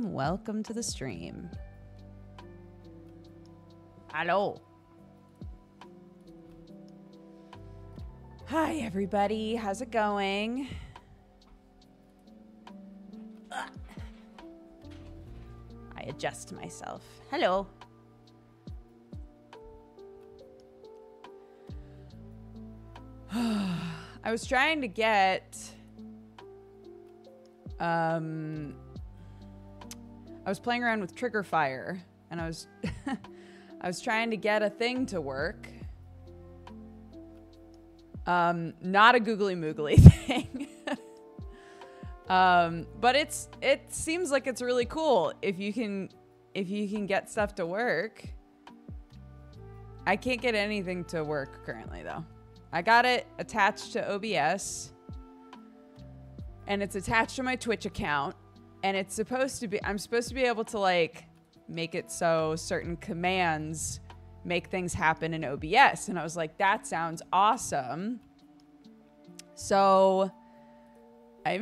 Welcome to the stream. Hello. Hi, everybody. How's it going? Ugh. I adjust myself. Hello. I was trying to get... I was playing around with trigger fire, and I was I was trying to get a thing to work. Not a googly moogly thing. But it seems like it's really cool if you can get stuff to work. I can't get anything to work currently though. I got it attached to OBS, and it's attached to my Twitch account. And it's supposed to be, I'm supposed to be able to like make it so certain commands make things happen in OBS. And I was like, that sounds awesome. So I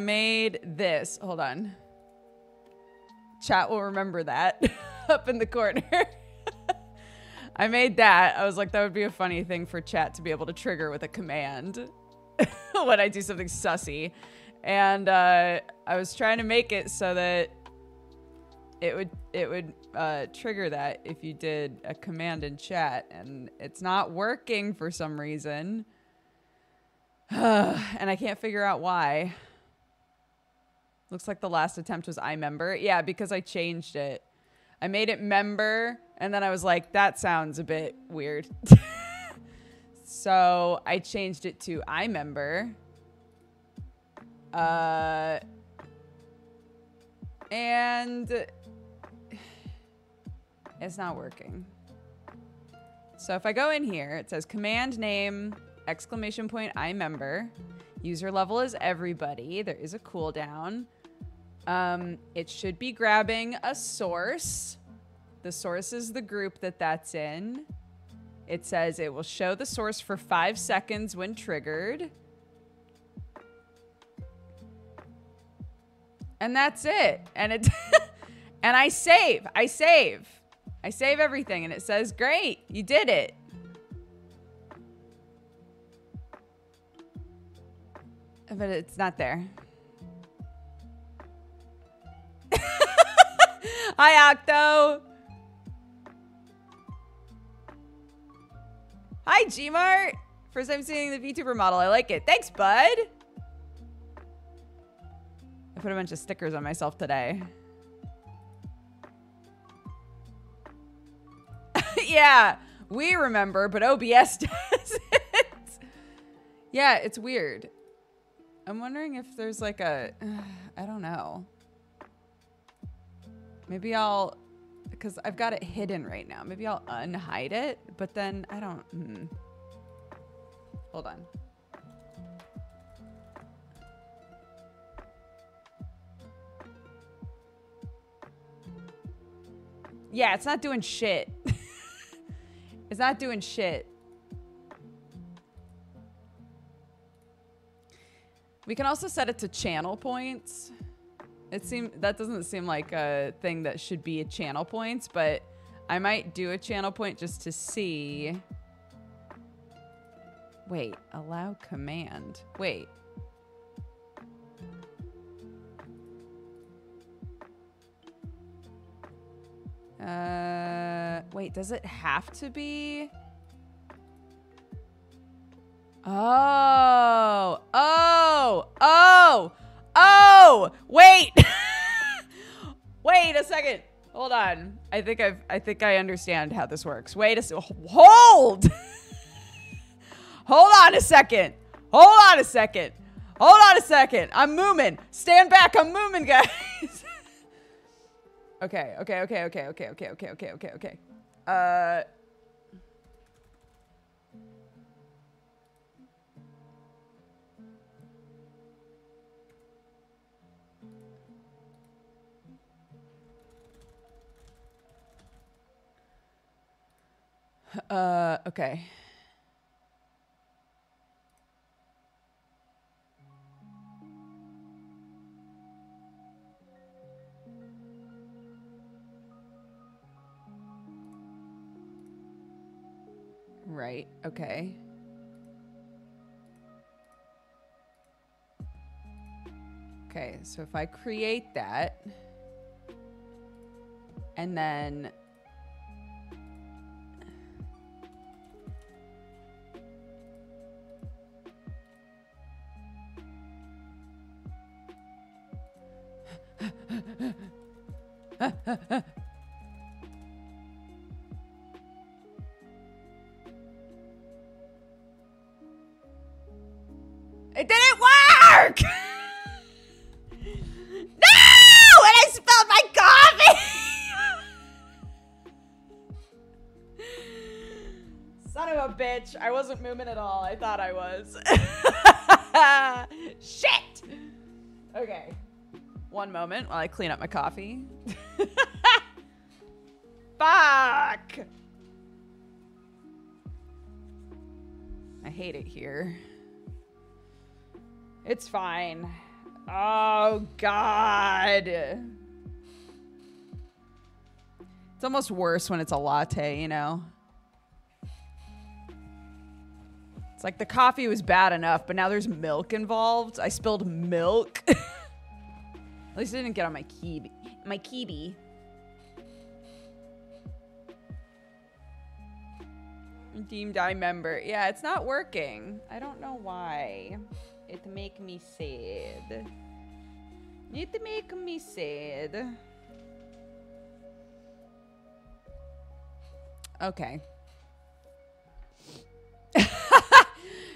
made this. Hold on. Chat will remember that up in the corner. I made that. I was like, that would be a funny thing for chat to be able to trigger with a command when I do something sussy. And I was trying to make it so that it would trigger that if you did a command in chat, and it's not working for some reason. And I can't figure out why. Looks like the last attempt was iMember. Yeah, because I changed it. I made it member, and then I was like, that sounds a bit weird. So I changed it to iMember. And it's not working. So if I go in here, it says command name, exclamation point, iMember. User level is everybody. There is a cooldown. It should be grabbing a source. The source is the group that's in. It says it will show the source for 5 seconds when triggered. And that's it. And it and I save. I save everything and it says, great, you did it. But it's not there. Hi, Octo. Hi, Gmart. First time seeing the VTuber model. I like it. Thanks, bud. I put a bunch of stickers on myself today. Yeah, we remember, but OBS does it. Yeah, it's weird. I'm wondering if there's like a, I don't know. Maybe I'll, because I've got it hidden right now. Maybe I'll unhide it, but then I don't, Hold on. Yeah, it's not doing shit. It's not doing shit. We can also set it to channel points. That doesn't seem like a thing that should be a channel points, but I might do a channel point just to see. Wait, allow command. Wait. Wait, does it have to be? Oh, wait. Wait a second. Hold on. I think I understand how this works. Wait a second. Hold. Hold on a second. Hold on a second. Hold on a second. I'm moving. Stand back. I'm moving, guys. Okay. Okay. Right, okay. Okay, so if I create that, and then it didn't work! No! And I spilled my coffee! Son of a bitch. I wasn't moving at all. I thought I was. Shit! Okay. One moment while I clean up my coffee. Fuck! I hate it here. It's fine. Oh, God. It's almost worse when it's a latte, you know? It's like the coffee was bad enough, but now there's milk involved. I spilled milk. At least I didn't get on my kiwi. My kiwi. Redeemed I member. Yeah, it's not working. I don't know why. It make me sad. It make me sad. Okay.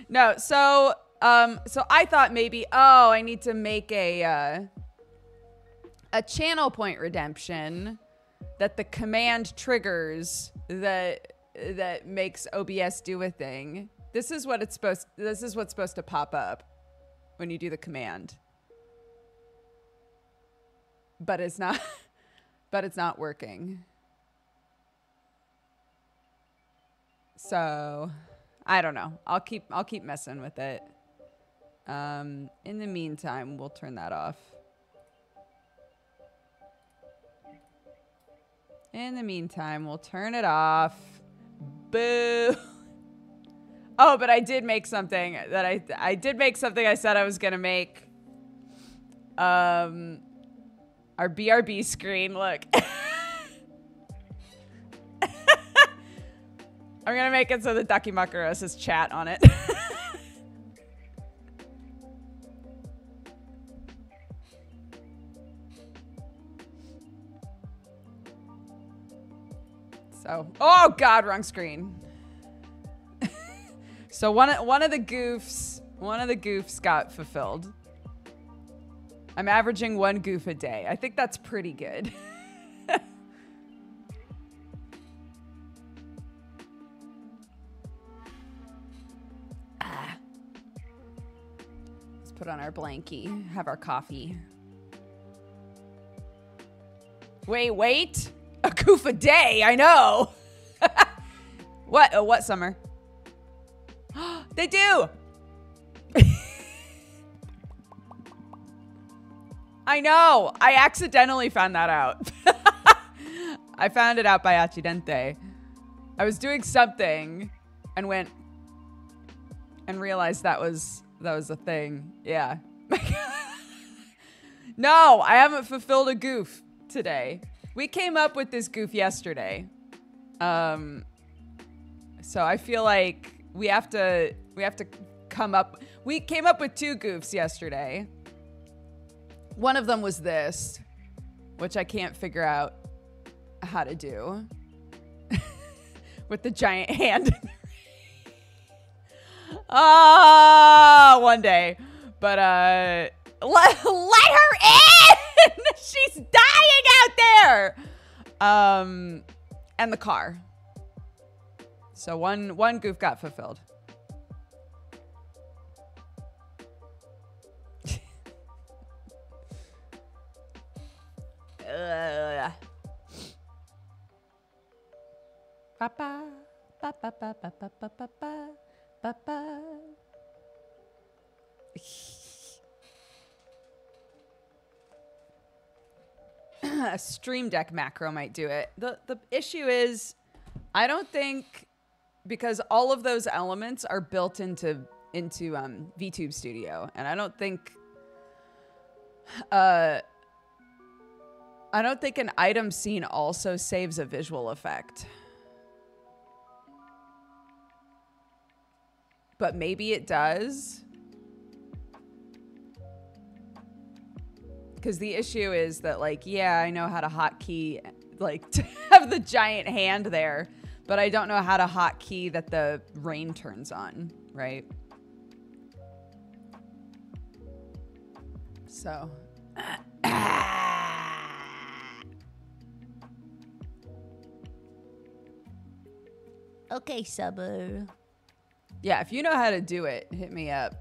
No, so I thought maybe, oh, I need to make a channel point redemption that the command triggers that makes OBS do a thing. This is what's supposed to pop up when you do the command. But it's not working. So, I don't know. I'll keep messing with it. In the meantime, we'll turn that off. In the meantime, we'll turn it off. Boo. Oh, but I did make something that I did make something I said I was gonna make. Our BRB screen, look. I'm gonna make it so the Ducky Muckero says chat on it. So, oh God, wrong screen. So one of the goofs got fulfilled. I'm averaging 1 goof a day. I think that's pretty good. Let's put on our blankie, have our coffee. Wait. A goof a day, I know. What, Summer? They do. I know. I accidentally found that out. I found it out by accidente. I was doing something and went and realized that was a thing. Yeah. No, I haven't fulfilled a goof today. We came up with this goof yesterday. So I feel like we have to come up. We came up with 2 goofs yesterday. One of them was this, which I can't figure out how to do. With the giant hand. One day. But let her in! She's dying out there! And the car. So one goof got fulfilled. A Stream Deck macro might do it. The issue is, I don't think, because all of those elements are built into VTube Studio, and I don't think an item scene also saves a visual effect. But maybe it does. Because the issue is that, like, yeah, I know how to hotkey, like, to have the giant hand there, but I don't know how to hotkey that the rain turns on, right? So. Okay, Subber. Yeah, if you know how to do it, hit me up.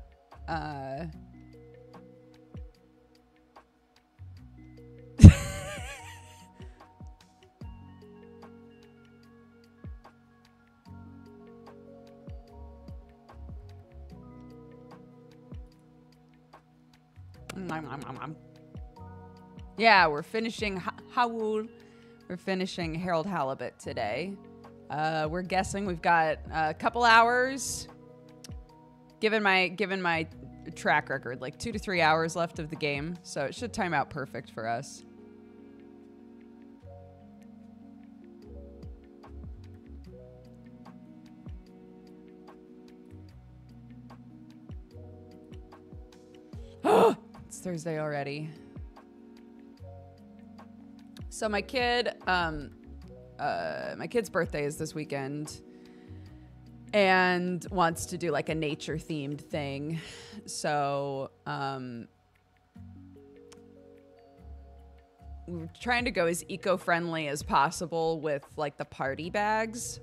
Yeah, we're finishing We're finishing Harold Halibut today. We're guessing we've got a couple hours. Given my track record, like 2 to 3 hours left of the game, so it should time out perfect for us. It's Thursday already. So my kid's birthday is this weekend and wants to do like a nature themed thing. So, we're trying to go as eco-friendly as possible with like the party bags.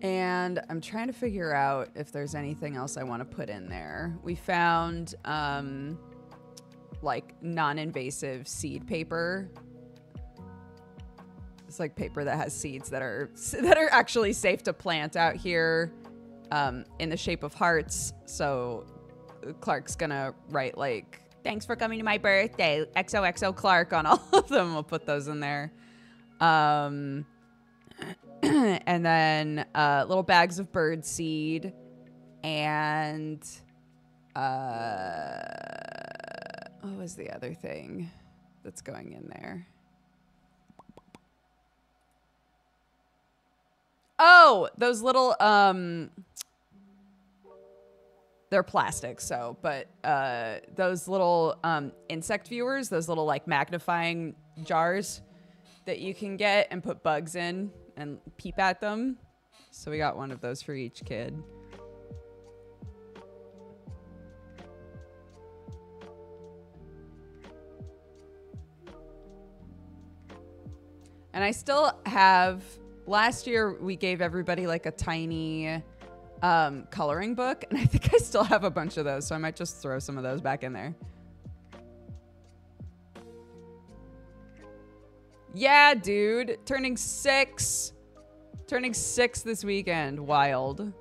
And I'm trying to figure out if there's anything else I want to put in there. We found like non-invasive seed paper. It's like paper that has seeds that are actually safe to plant out here in the shape of hearts. So Clark's gonna write like Thanks for coming to my birthday. XOXO Clark on all of them. We'll put those in there. And then little bags of bird seed. And what was the other thing that's going in there? Oh, those little they're plastic, so but those little insect viewers, those little like magnifying jars that you can get and put bugs in and peep at them. So we got one of those for each kid. And I still have, last year we gave everybody like a tiny coloring book, and I think I still have a bunch of those, so I might just throw some of those back in there. Yeah, dude. Turning 6. Turning 6 this weekend. Wild.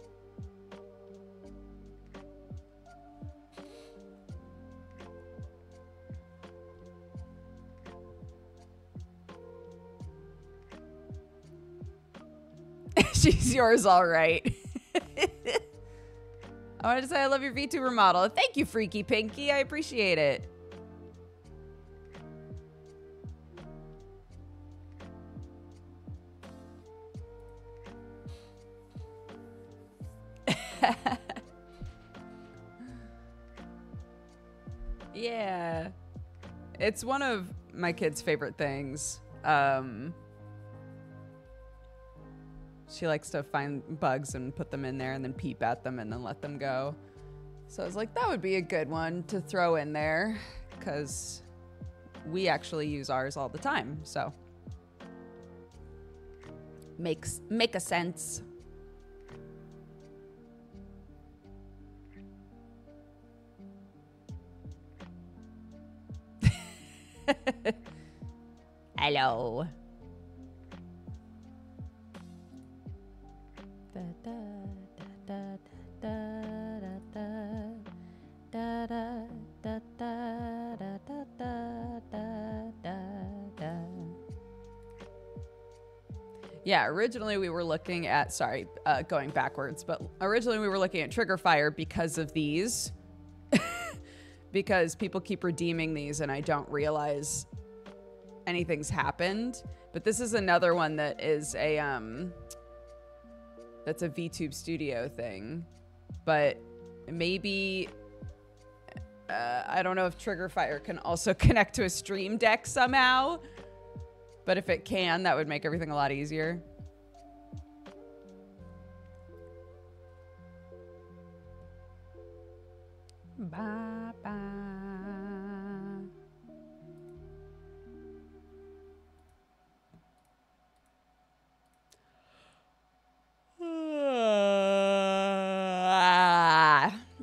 She's yours, all right. I wanted to say I love your VTuber model. Thank you, Freaky Pinky. I appreciate it. Yeah. It's one of my kids' favorite things. She likes to find bugs and put them in there and then peep at them and then let them go. So I was like, that would be a good one to throw in there because we actually use ours all the time. So make a sense. Hello. Yeah, originally we were looking at, sorry, going backwards, but originally we were looking at Trigger Fire because of these. Because people keep redeeming these and I don't realize anything's happened. But this is another one that is a, that's a VTube Studio thing. But maybe, I don't know if Trigger Fire can also connect to a Stream Deck somehow. But if it can, that would make everything a lot easier. Ba, ba.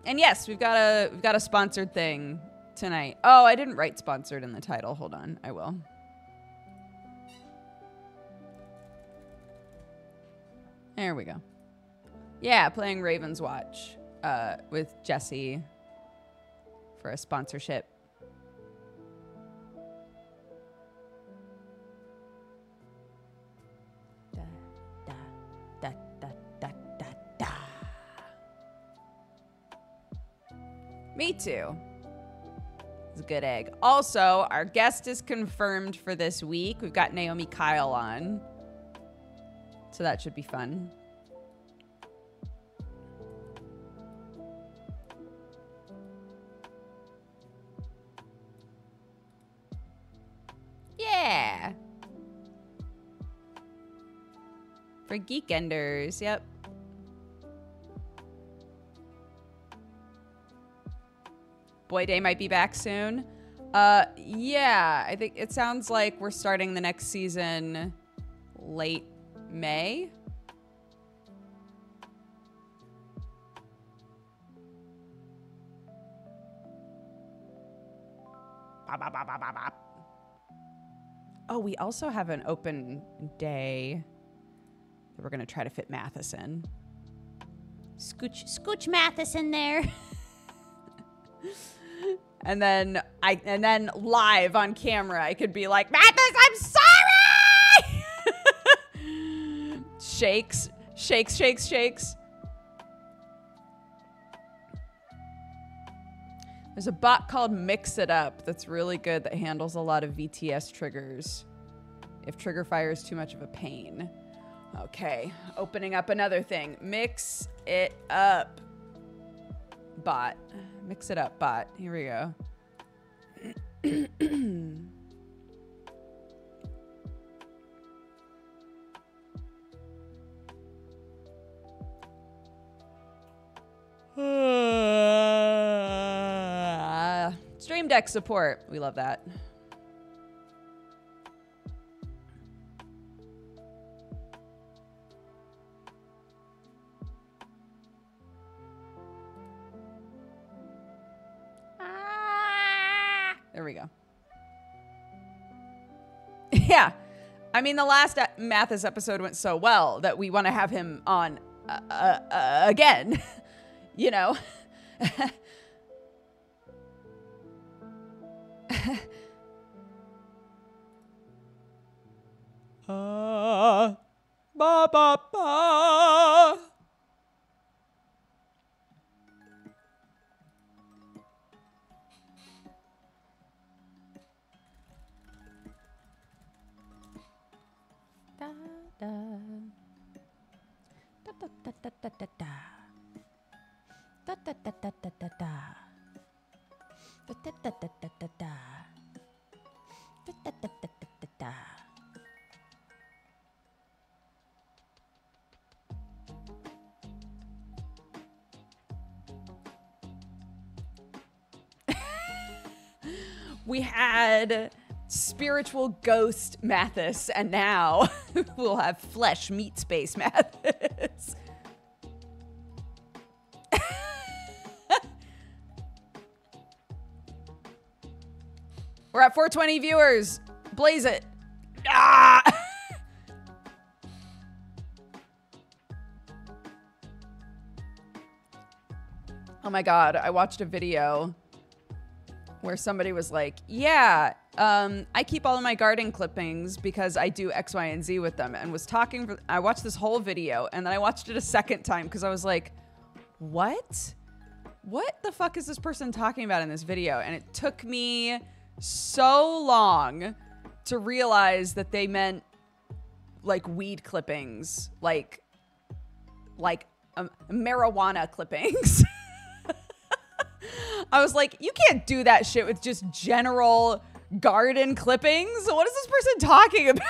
And yes, we've got a sponsored thing tonight. Oh, I didn't write sponsored in the title. Hold on, I will. There we go. Yeah, playing Raven's Watch with Jesse for a sponsorship. Da, da, da, da, da, da, da. Me too. It's a good egg. Also, our guest is confirmed for this week. We've got Naomi Kyle on. So that should be fun. Yeah. For Geekenders, yep. Boy Day might be back soon. Yeah, I think it sounds like we're starting the next season late May. Oh, we also have an open day that we're going to try to fit Mathis in. Scooch Mathis in there. And then live on camera, I could be like, Mathis, I'm sorry! Shakes. There's a bot called Mix It Up that's really good that handles a lot of VTS triggers. If trigger fire is too much of a pain. Okay, opening up another thing. Mix It Up bot. Mix It Up bot. Here we go. Stream Deck support. We love that. There we go. Yeah. I mean, the last Mathis episode went so well that we want to have him on again. You know? Ba ba ba. Da da da da da da da da da da da da da da da da. Da da da da da da da. Da da da da da da. We had spiritual ghost Mathis, and now we'll have flesh meat space Mathis. We're at 420 viewers. Blaze it. Ah! Oh my God, I watched a video where somebody was like, yeah, I keep all of my garden clippings because I do X, Y, and Z with them, and was talking, I watched this whole video, and then I watched it a second time because I was like, what? What the fuck is this person talking about in this video? And it took me so long to realize that they meant like weed clippings, like marijuana clippings. I was like, you can't do that shit with just general garden clippings. What is this person talking about?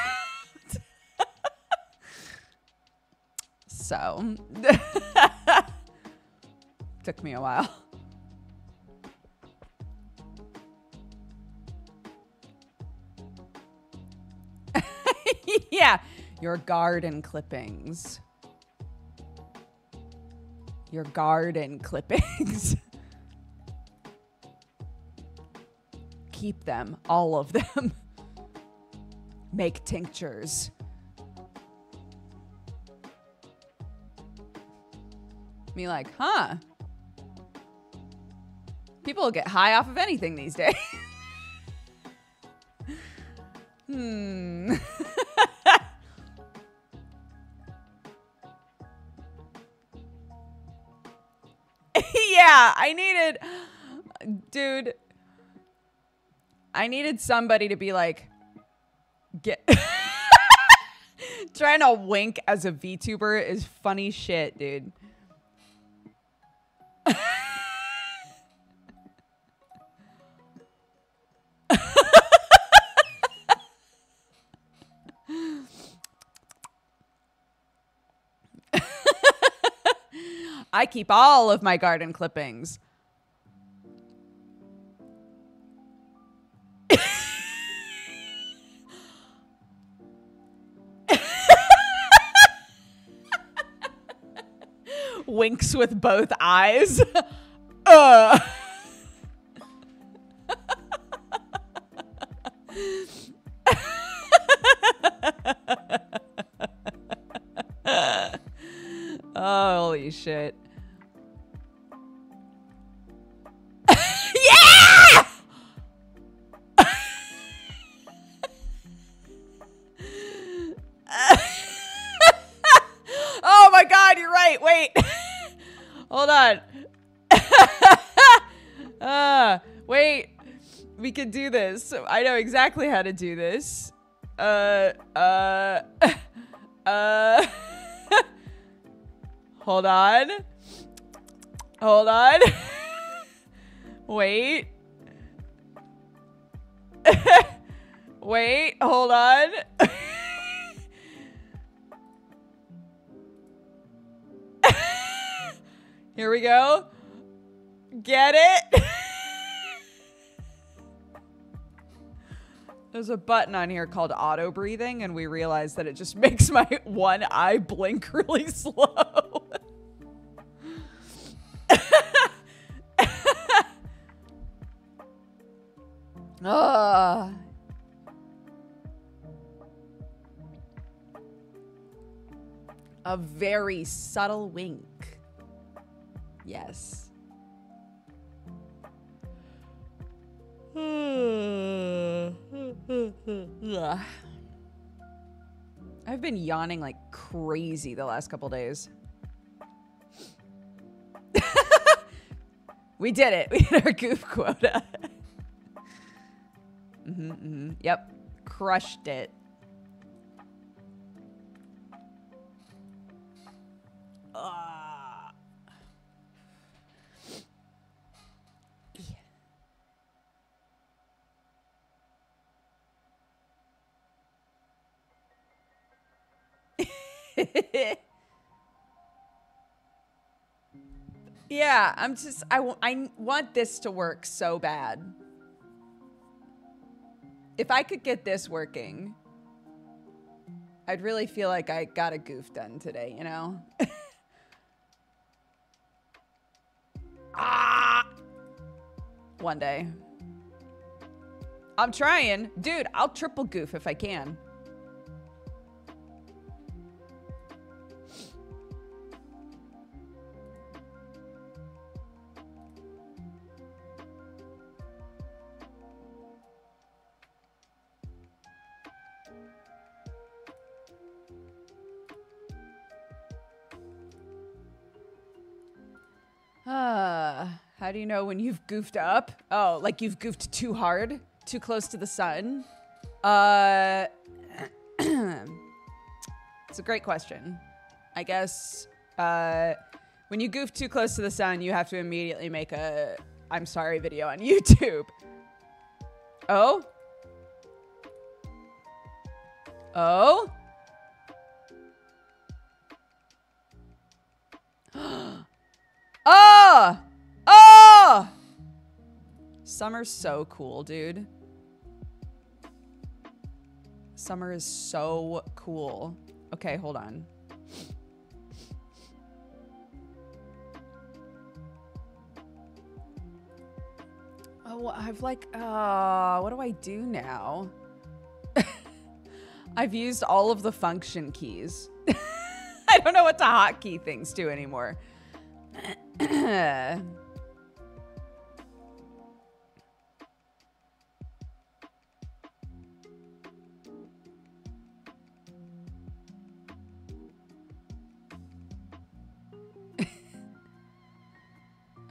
So, took me a while. Yeah, your garden clippings. Your garden clippings. Keep them, all of them. Make tinctures. Me like, huh? People get high off of anything these days. Yeah, dude, I needed somebody to be like, trying to wink as a VTuber is funny shit, dude. I keep all of my garden clippings. Winks with both eyes. Holy shit. Yeah! Hold on. Wait. We can do this. I know exactly how to do this. Hold on. Hold on. Wait. Wait, hold on. Here we go. Get it? There's a button on here called auto breathing, and we realized that it just makes my one eye blink really slow. Ugh. A very subtle wink. Yes. I've been yawning like crazy the last couple days. We did it. We hit our goof quota. Yep. Crushed it. Yeah, I want this to work so bad. If I could get this working, I'd really feel like I got a goof done today, you know? One day. I'm trying. Dude, I'll triple goof if I can. How do you know when you've goofed up? Oh, like you've goofed too hard? Too close to the sun? It's a great question. I guess when you goof too close to the sun, you have to immediately make a I'm sorry video on YouTube. Oh? Oh? Oh! Oh! Summer's so cool, dude. Summer is so cool. Okay, hold on. Oh, I've like, what do I do now? I've used all of the function keys. I don't know what to hotkey things do anymore.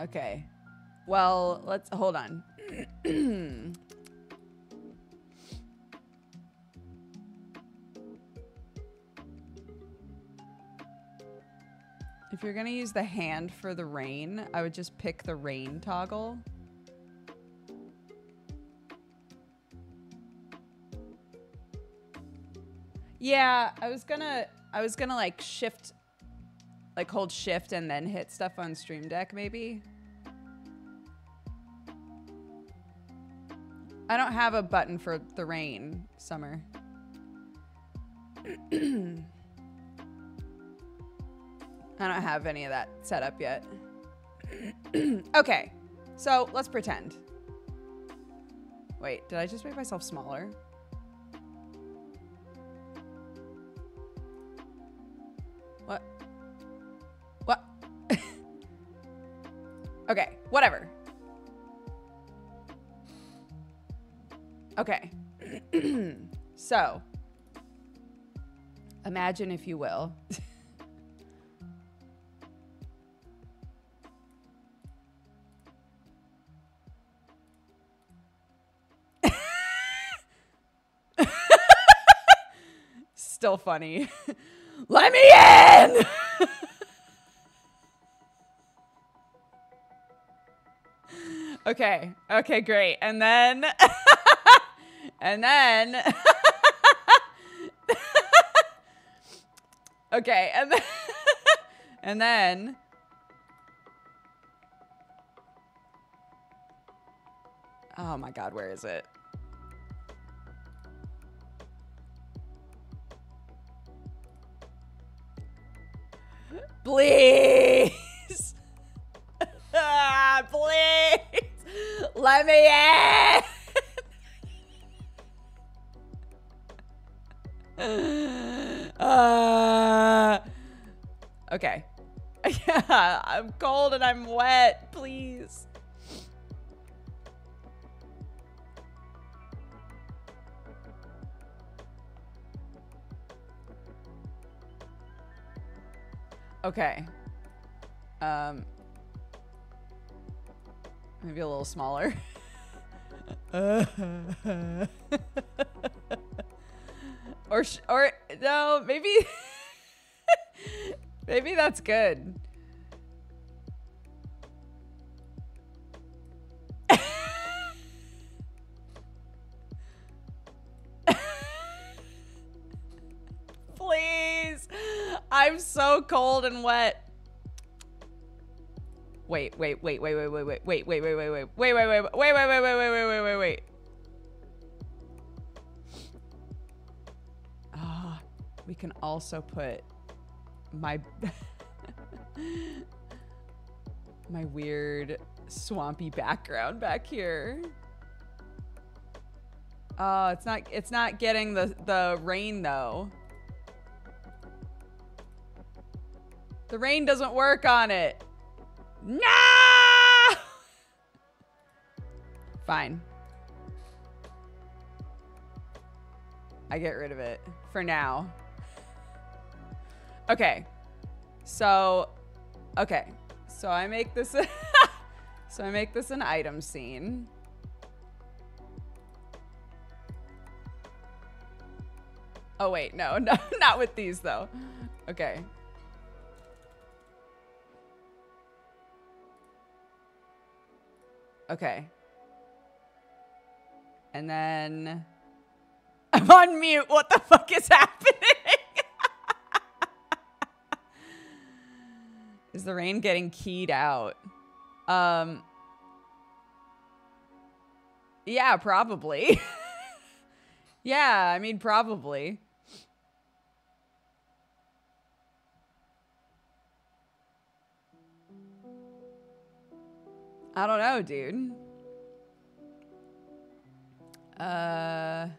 Okay. Well, let's hold on. If you're gonna use the hand for the rain, I would just pick the rain toggle. Yeah, I was gonna like shift, like hold shift and then hit stuff on Stream Deck maybe. I don't have a button for the rain, Summer. I don't have any of that set up yet. Okay, so let's pretend. Wait, did I just make myself smaller? What? What? Okay, whatever. Okay. So, imagine, if you will, still funny. Let me in! Okay. Okay, great. And then... and then... okay, and then... and then... oh my god, where is it? Please! Ah, please! Let me in! Okay. Yeah, I'm cold and I'm wet. Please. Okay. Maybe a little smaller. or no, maybe maybe that's good. Please. I'm so cold and wet. Wait. Ah, we can also put my my weird swampy background back here. Oh, it's not getting the rain though. The rain doesn't work on it. No! Fine. I get rid of it for now. Okay. So I make this so I make this an item scene. Oh wait, no, not with these though. Okay. Okay. And then I'm on mute. What the fuck is happening? Is the rain getting keyed out? Yeah, probably. Yeah, I mean, probably. I don't know, dude. The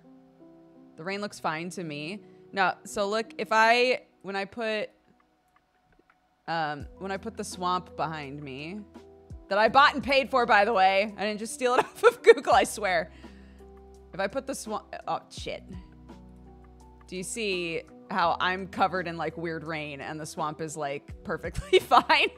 rain looks fine to me. No, so look, when I put the swamp behind me, that I bought and paid for, by the way. I didn't just steal it off of Google, I swear. If I put the swamp, oh shit. Do you see how I'm covered in like weird rain and the swamp is like perfectly fine?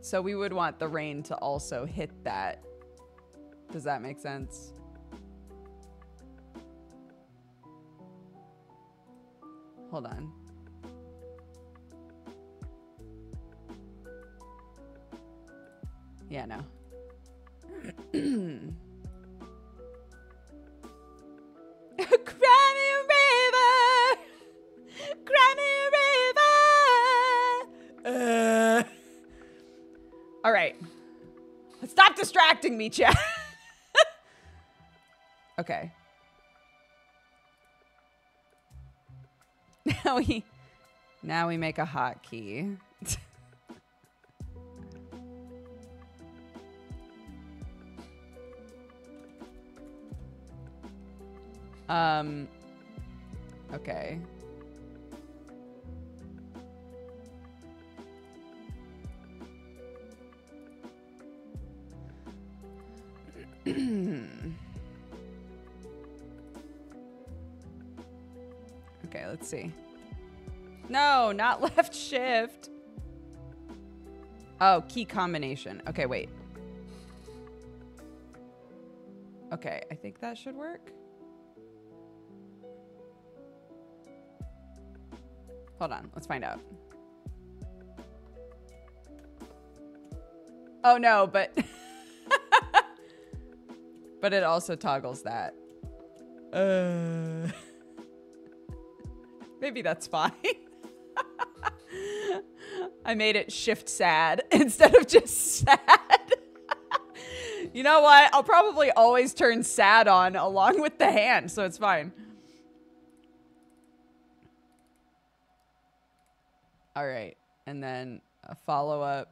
So we would want the rain to also hit that. Does that make sense? Hold on. Yeah, no. Cry me a river! Cry me a river! All right. Stop distracting me, chat. Okay. Now we make a hotkey. Okay. Okay, let's see. No, not left shift. Oh, key combination. Okay, wait. Okay, I think that should work. Hold on, let's find out. Oh no, but but it also toggles that. Maybe that's fine. I made it shift sad instead of just sad. You know what? I'll probably always turn sad on along with the hand, so it's fine. All right, and then a follow-up.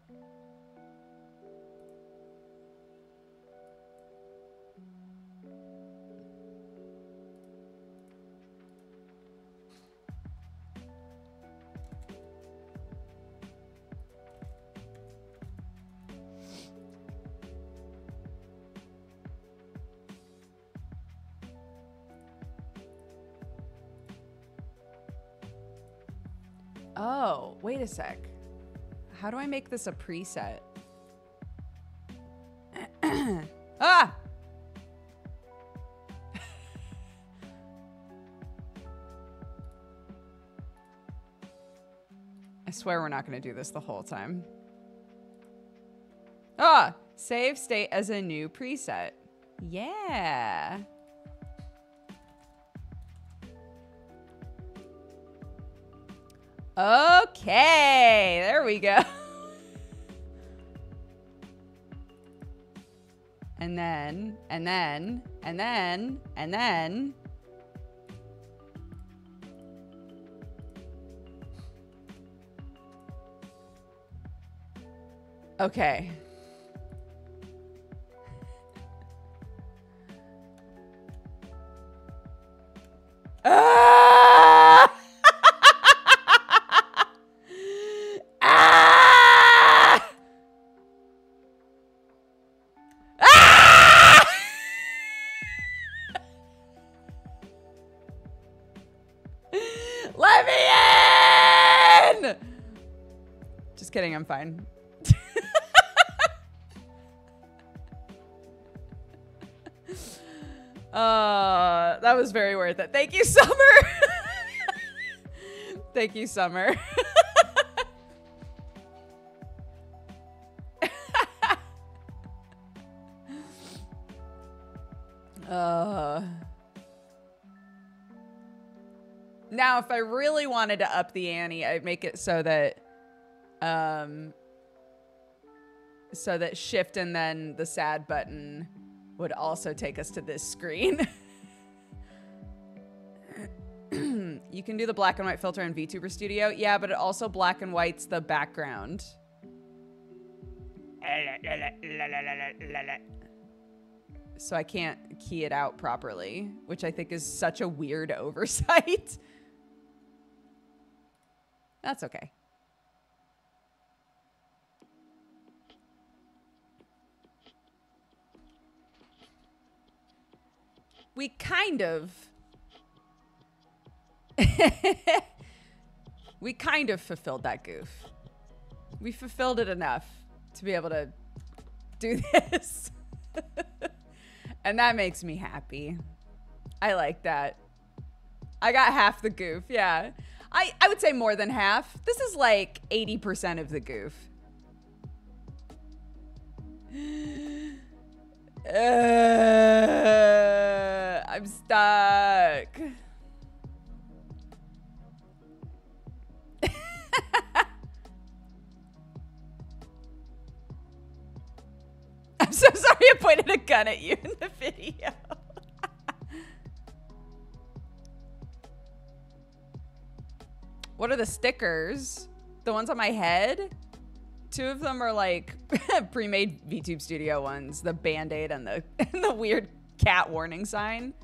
Oh, wait a sec. How do I make this a preset? Ah! I swear we're not going to do this the whole time. Ah! Save state as a new preset. Yeah. Okay, there we go. And then. Okay. Ah! Ah! Ah! Let me in! Just kidding, I'm fine. That was very worth it. Thank you, Summer. Thank you, Summer. Now, if I really wanted to up the ante, I'd make it so that shift and then the sad button would also take us to this screen. You can do the black and white filter in VTuber Studio. Yeah, but it also black and whites the background. So I can't key it out properly, which I think is such a weird oversight. That's okay. We kind of fulfilled that goof. We fulfilled it enough to be able to do this. And that makes me happy. I like that. I got half the goof, yeah. I would say more than half. This is like 80% of the goof. I'm stuck. I'm so sorry I pointed a gun at you in the video. What are the stickers? The ones on my head? 2 of them are like pre-made VTube Studio ones. The Band-Aid and the weird cat warning sign.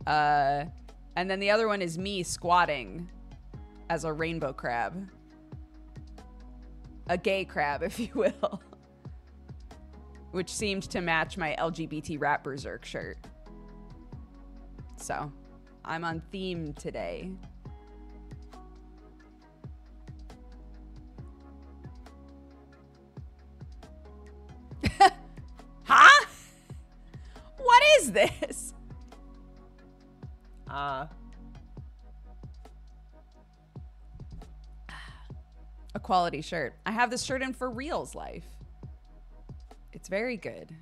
And then the other one is me squatting as a rainbow crab. A gay crab, if you will. Which seemed to match my LGBT Rap Berserk shirt. So, I'm on theme today. Huh? What is is this? A quality shirt. I have this shirt in for reals life. It's very good.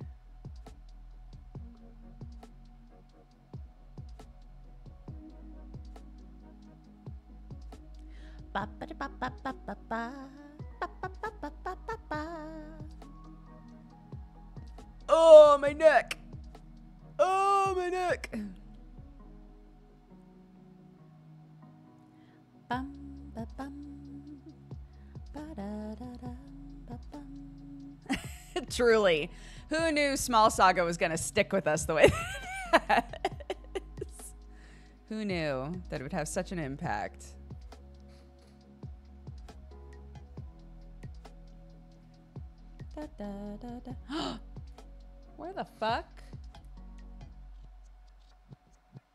Oh, my neck. Oh, my neck. Bum, ba, bum, ba, da, da, da, ba, bum. Truly. Who knew Small Saga was going to stick with us the way that it is? Who knew that it would have such an impact? Da, da, da, da. Where the fuck?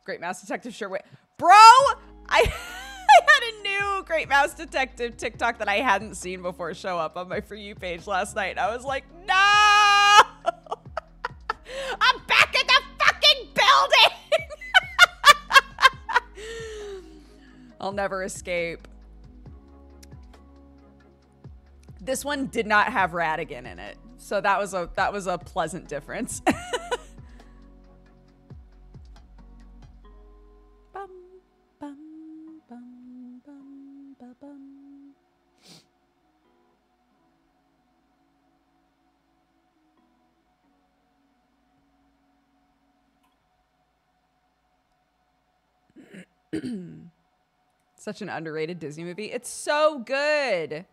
Great Mouse Detective shirt. Wait, bro, I had a new Great Mouse Detective TikTok that I hadn't seen before show up on my For You page last night. I was like, no! I'm back in the fucking building! I'll never escape. This one did not have Radigan in it. So that was a pleasant difference. Bum, bum, bum, bum, ba, bum. Such an underrated Disney movie. It's so good.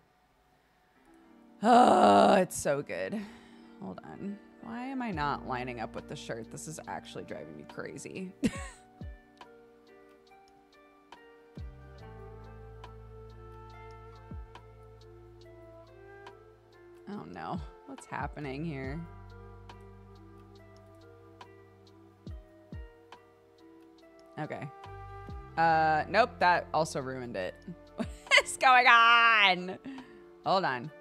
Oh, it's so good. Hold on. Why am I not lining up with the shirt? This is actually driving me crazy. Oh no. What's happening here? Okay. Nope, that also ruined it. What's going on? Hold on.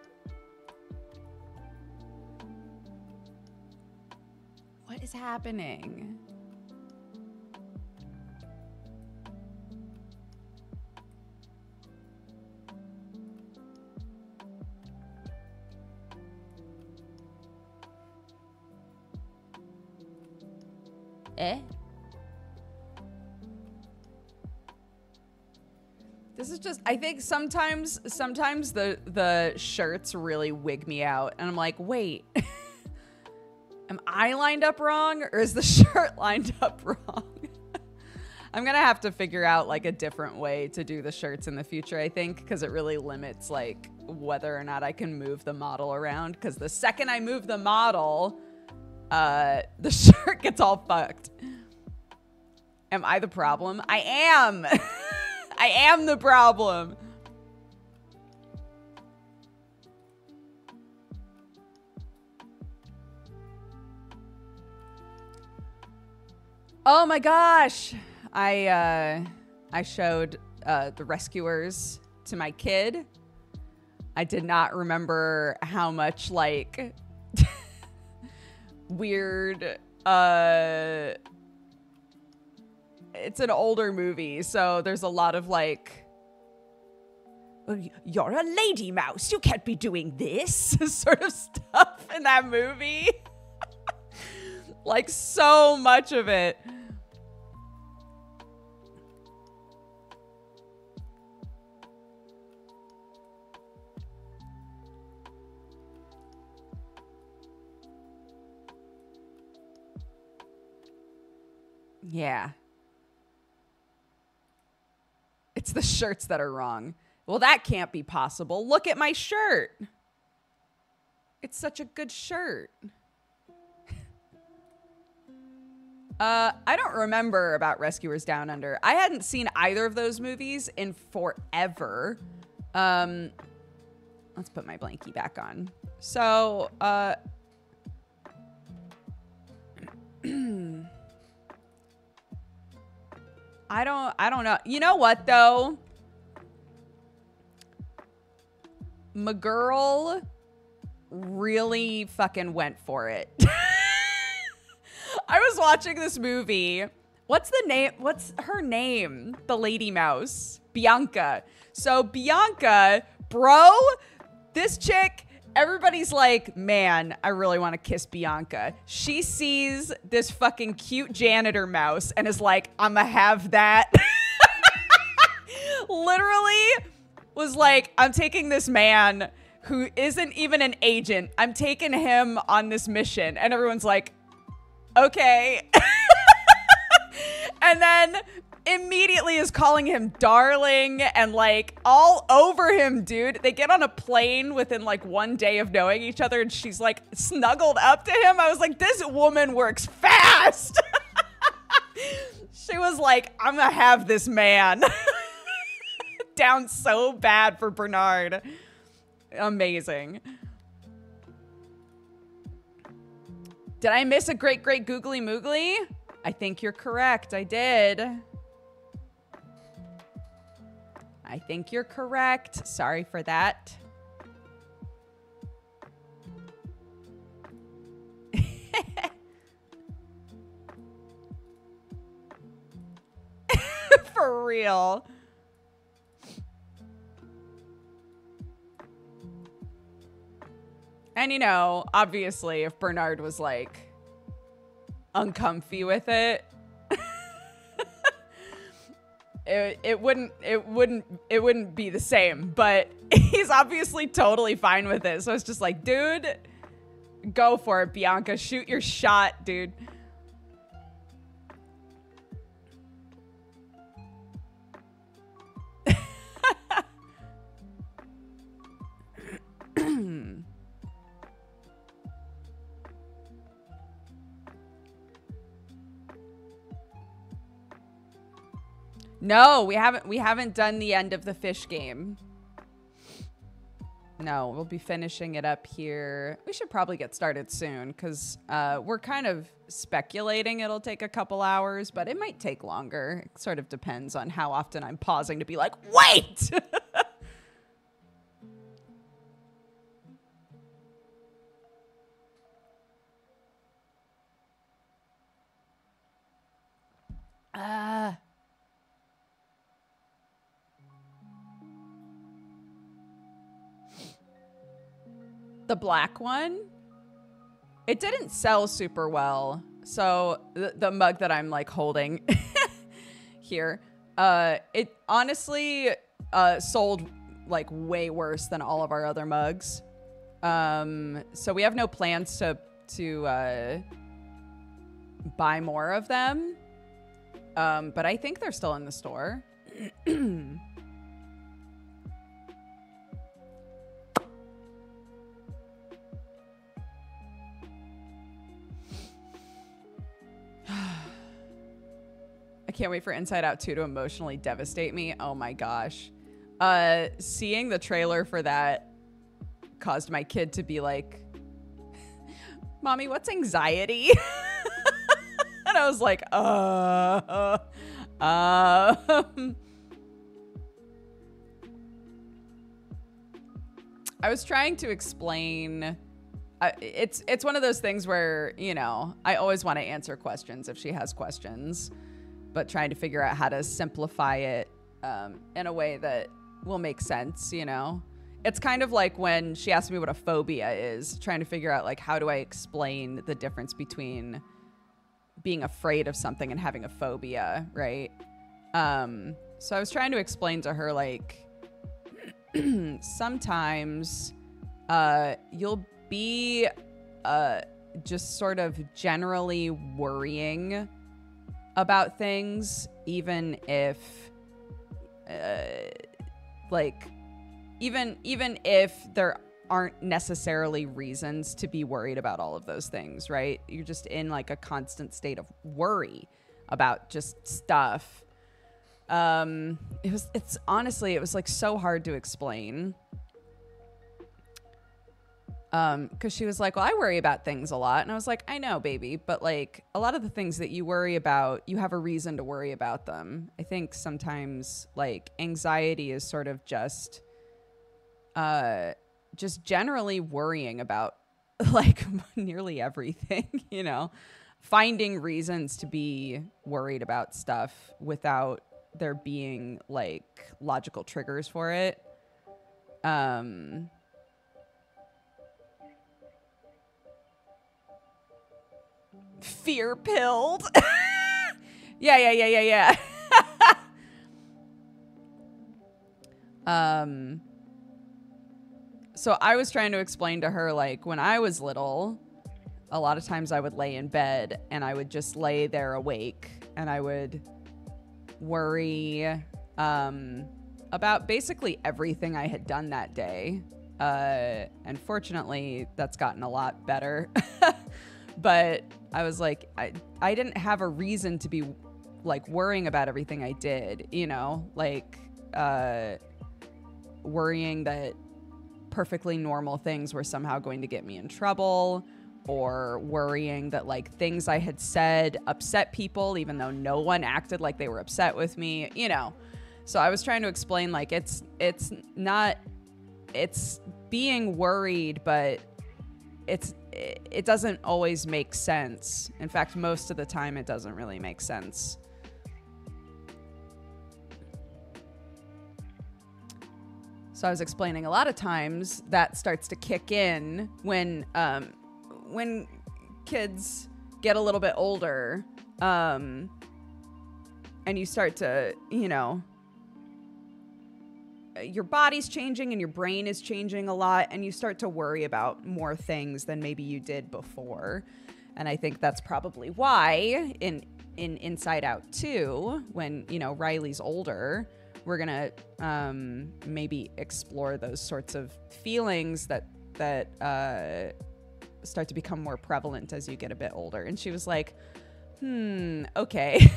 What is happening? Eh? This is just, I think sometimes the shirts really wig me out and I'm like, wait. Am I lined up wrong or is the shirt lined up wrong? I'm going to have to figure out like a different way to do the shirts in the future, I think, because it really limits like whether or not I can move the model around. Because the second I move the model, the shirt gets all fucked. Am I the problem? I am. I am the problem. Oh my gosh. I showed The Rescuers to my kid. I did not remember how much like weird it's an older movie, so there's a lot of like, you're a lady mouse, you can't be doing this sort of stuff in that movie. Like so much of it. Yeah. It's the shirts that are wrong. Well, that can't be possible. Look at my shirt. It's such a good shirt. I don't remember about Rescuers Down Under. I hadn't seen either of those movies in forever. Let's put my blankie back on. So, I don't know. You know what though? My girl really fucking went for it. I was watching this movie. What's the name? What's her name? The lady mouse. Bianca. So Bianca, bro, this chick, everybody's like, man, I really want to kiss Bianca. She sees this fucking cute janitor mouse and is like, I'm gonna have that. Literally was like, I'm taking this man who isn't even an agent. I'm taking him on this mission. And everyone's like, okay. And then immediately is calling him darling and like all over him, dude. They get on a plane within like 1 day of knowing each other and she's like snuggled up to him. I was like, this woman works fast. She was like, I'm gonna have this man. Down so bad for Bernard. Amazing. Did I miss a great googly moogly? I think you're correct. I did. I think you're correct. Sorry for that. For real. And you know, obviously, if Bernard was like uncomfy with it, it wouldn't be the same. But he's obviously totally fine with it. So it's just like, dude, go for it, Bianca. Shoot your shot, dude. No, we haven't done the end of the fish game. No, we'll be finishing it up here. We should probably get started soon because we're kind of speculating it'll take a couple hours, but it might take longer. It sort of depends on how often I'm pausing to be like, wait! The black one, it didn't sell super well. So the mug that I'm like holding here, it honestly sold like way worse than all of our other mugs. So we have no plans to buy more of them. But I think they're still in the store. I can't wait for Inside Out 2 to emotionally devastate me. Oh my gosh. Seeing the trailer for that caused my kid to be like, Mommy, what's anxiety? And I was like, I was trying to explain. It's one of those things where, you know, I always want to answer questions if she has questions, but trying to figure out how to simplify it in a way that will make sense, you know? It's kind of like when she asked me what a phobia is, trying to figure out, like, how do I explain the difference between being afraid of something and having a phobia, right? So I was trying to explain to her, like, sometimes you'll be just sort of generally worrying about things, even if even if there aren't necessarily reasons to be worried about all of those things, right? You're just in like a constant state of worry about just stuff. It's honestly, it was like so hard to explain. Because she was like, well, I worry about things a lot. And I was like, I know, baby. But like a lot of the things that you worry about, you have a reason to worry about them. I think sometimes like anxiety is sort of just generally worrying about like nearly everything, you know? finding reasons to be worried about stuff without there being like logical triggers for it. Fear pilled. Yeah. So I was trying to explain to her, like, when I was little, a lot of times I would lay in bed and I would just lay there awake and I would worry about basically everything I had done that day. And fortunately, that's gotten a lot better. But I was like, I didn't have a reason to be like worrying about everything I did, you know, like worrying that perfectly normal things were somehow going to get me in trouble, or worrying that like things I had said upset people, even though no one acted like they were upset with me, you know. So I was trying to explain, like, it's being worried, but it doesn't always make sense. In fact, most of the time it doesn't really make sense. So I was explaining a lot of times that starts to kick in when kids get a little bit older, and you start to, you know, your body's changing and your brain is changing a lot, and you start to worry about more things than maybe you did before. And I think that's probably why in Inside Out 2, when, you know, Riley's older, we're gonna maybe explore those sorts of feelings that start to become more prevalent as you get a bit older. And she was like, okay.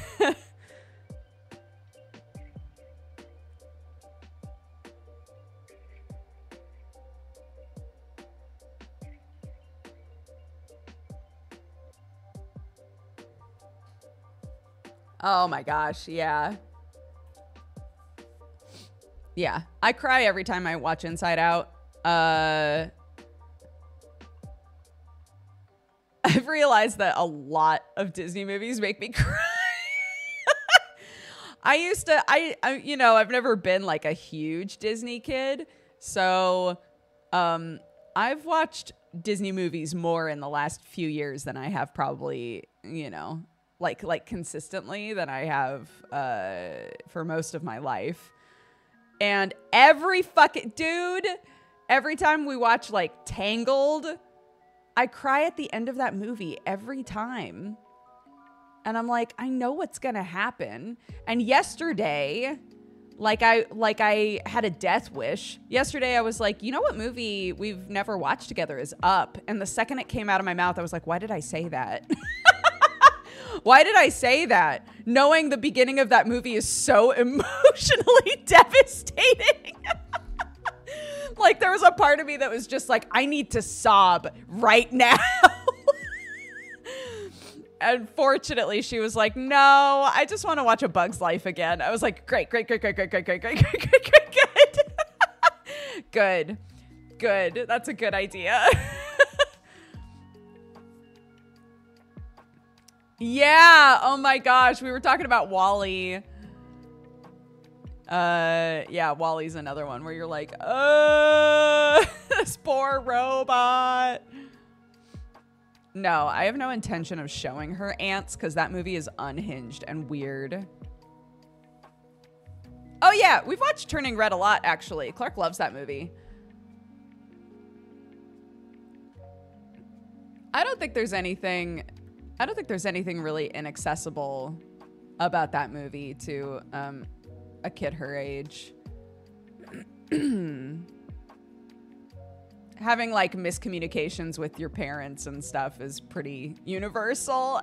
Oh my gosh, yeah. Yeah, I cry every time I watch Inside Out. I've realized that a lot of Disney movies make me cry. I you know, I've never been like a huge Disney kid. So I've watched Disney movies more in the last few years than I have probably, you know, like consistently than I have for most of my life. And every time we watch like Tangled, I cry at the end of that movie every time. And I'm like, I know what's going to happen. And yesterday, like I had a death wish. Yesterday I was like, you know what movie we've never watched together is Up? And the second it came out of my mouth, I was like, why did I say that? Why did I say that? Knowing the beginning of that movie is so emotionally devastating. Like, there was a part of me that was just like, I need to sob right now. And fortunately, she was like, no, I just want to watch A Bug's Life again. I was like, great. Good. That's a good idea. Yeah. Oh my gosh. We were talking about WALL-E. Yeah, WALL-E's another one where you're like, this poor robot. No, I have no intention of showing her Ants because that movie is unhinged and weird. Oh yeah, we've watched Turning Red a lot, actually. Clark loves that movie. I don't think there's anything really inaccessible about that movie to a kid her age. Having like miscommunications with your parents and stuff is pretty universal.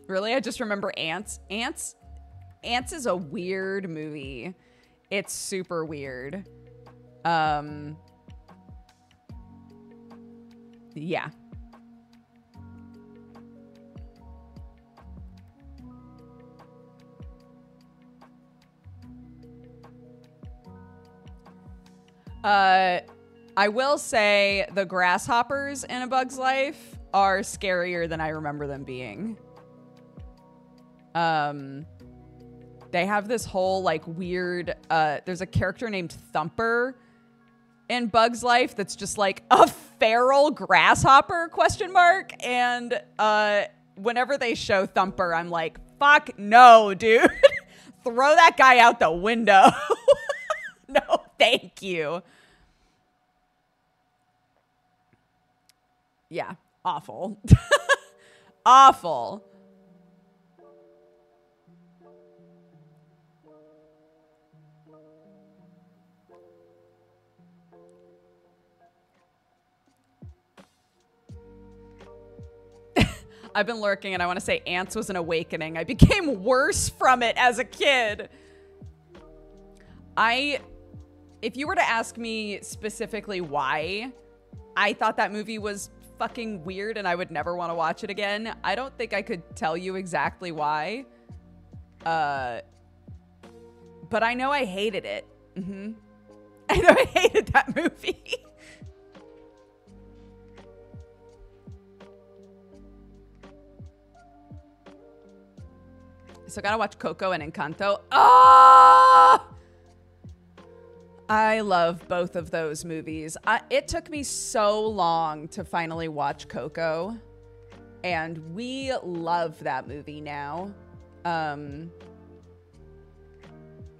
Really? I just remember Ants. Ants is a weird movie. It's super weird. Yeah. I will say the grasshoppers in A Bug's Life are scarier than I remember them being. They have this whole like weird, there's a character named Thumper in Bug's Life that's just like a feral grasshopper ? And whenever they show Thumper, I'm like, fuck no, dude. Throw that guy out the window. No, thank you. Yeah, awful. Awful. I've been lurking and I want to say Ants was an awakening. I became worse from it as a kid. If you were to ask me specifically why I thought that movie was fucking weird and I would never want to watch it again, I don't think I could tell you exactly why. But I know I hated it. I know I hated that movie. So gotta watch Coco and Encanto. Oh! I love both of those movies. It took me so long to finally watch Coco, and we love that movie now.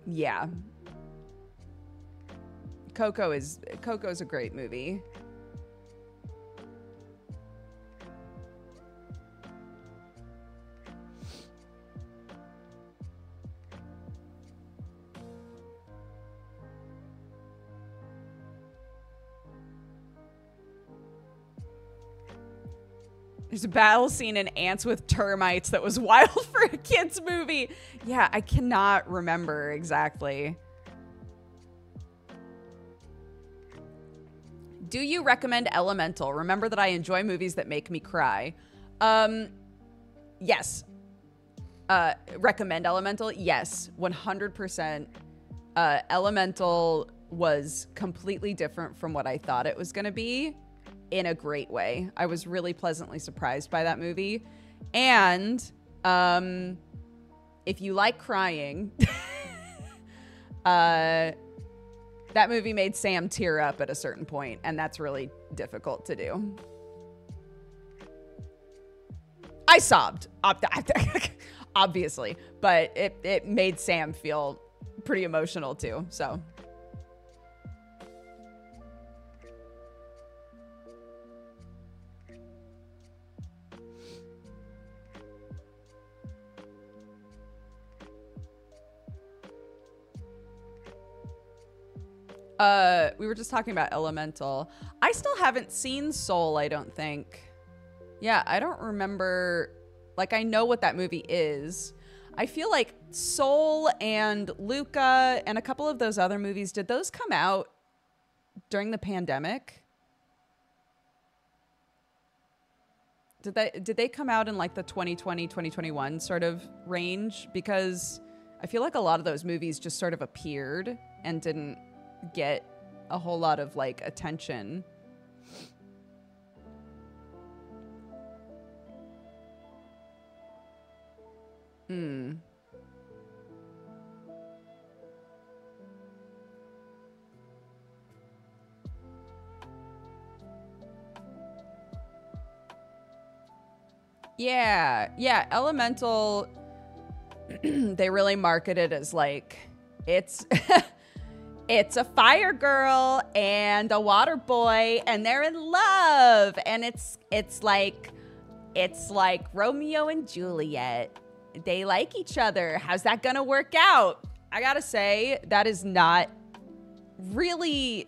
Yeah. Coco's a great movie. There's a battle scene in Ants with Termites that was wild for a kid's movie. Yeah, I cannot remember exactly. Do you recommend Elemental? Remember that I enjoy movies that make me cry. Yes. Recommend Elemental? Yes, 100%. Elemental was completely different from what I thought it was going to be. In a great way. I was really pleasantly surprised by that movie. And if you like crying, that movie made Sam tear up at a certain point, and that's really difficult to do. I sobbed, obviously, but it made Sam feel pretty emotional too, so... we were just talking about Elemental. I still haven't seen Soul, I don't think. Yeah, I don't remember. Like, I know what that movie is. I feel like Soul and Luca and a couple of those other movies, did those come out during the pandemic? Did they come out in like the 2020, 2021 sort of range? Because I feel like a lot of those movies just sort of appeared and didn't get a whole lot of like attention. Yeah, Elemental, they really market it as like, it's it's a fire girl and a water boy and they're in love, and it's like Romeo and Juliet. They like each other. How's that gonna work out? I gotta say, that is not really,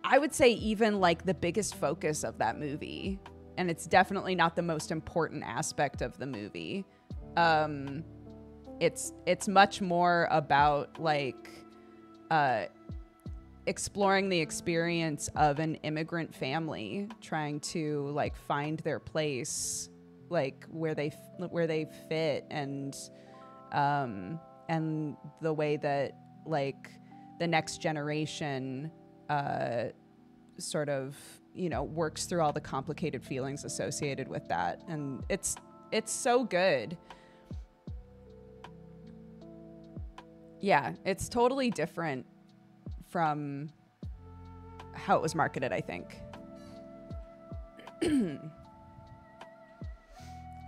I would say, even like the biggest focus of that movie. And it's definitely not the most important aspect of the movie. It's much more about like exploring the experience of an immigrant family trying to like find their place, like where they fit, and the way that like the next generation sort of, you know, works through all the complicated feelings associated with that. And it's so good. Yeah, it's totally different from how it was marketed, I think.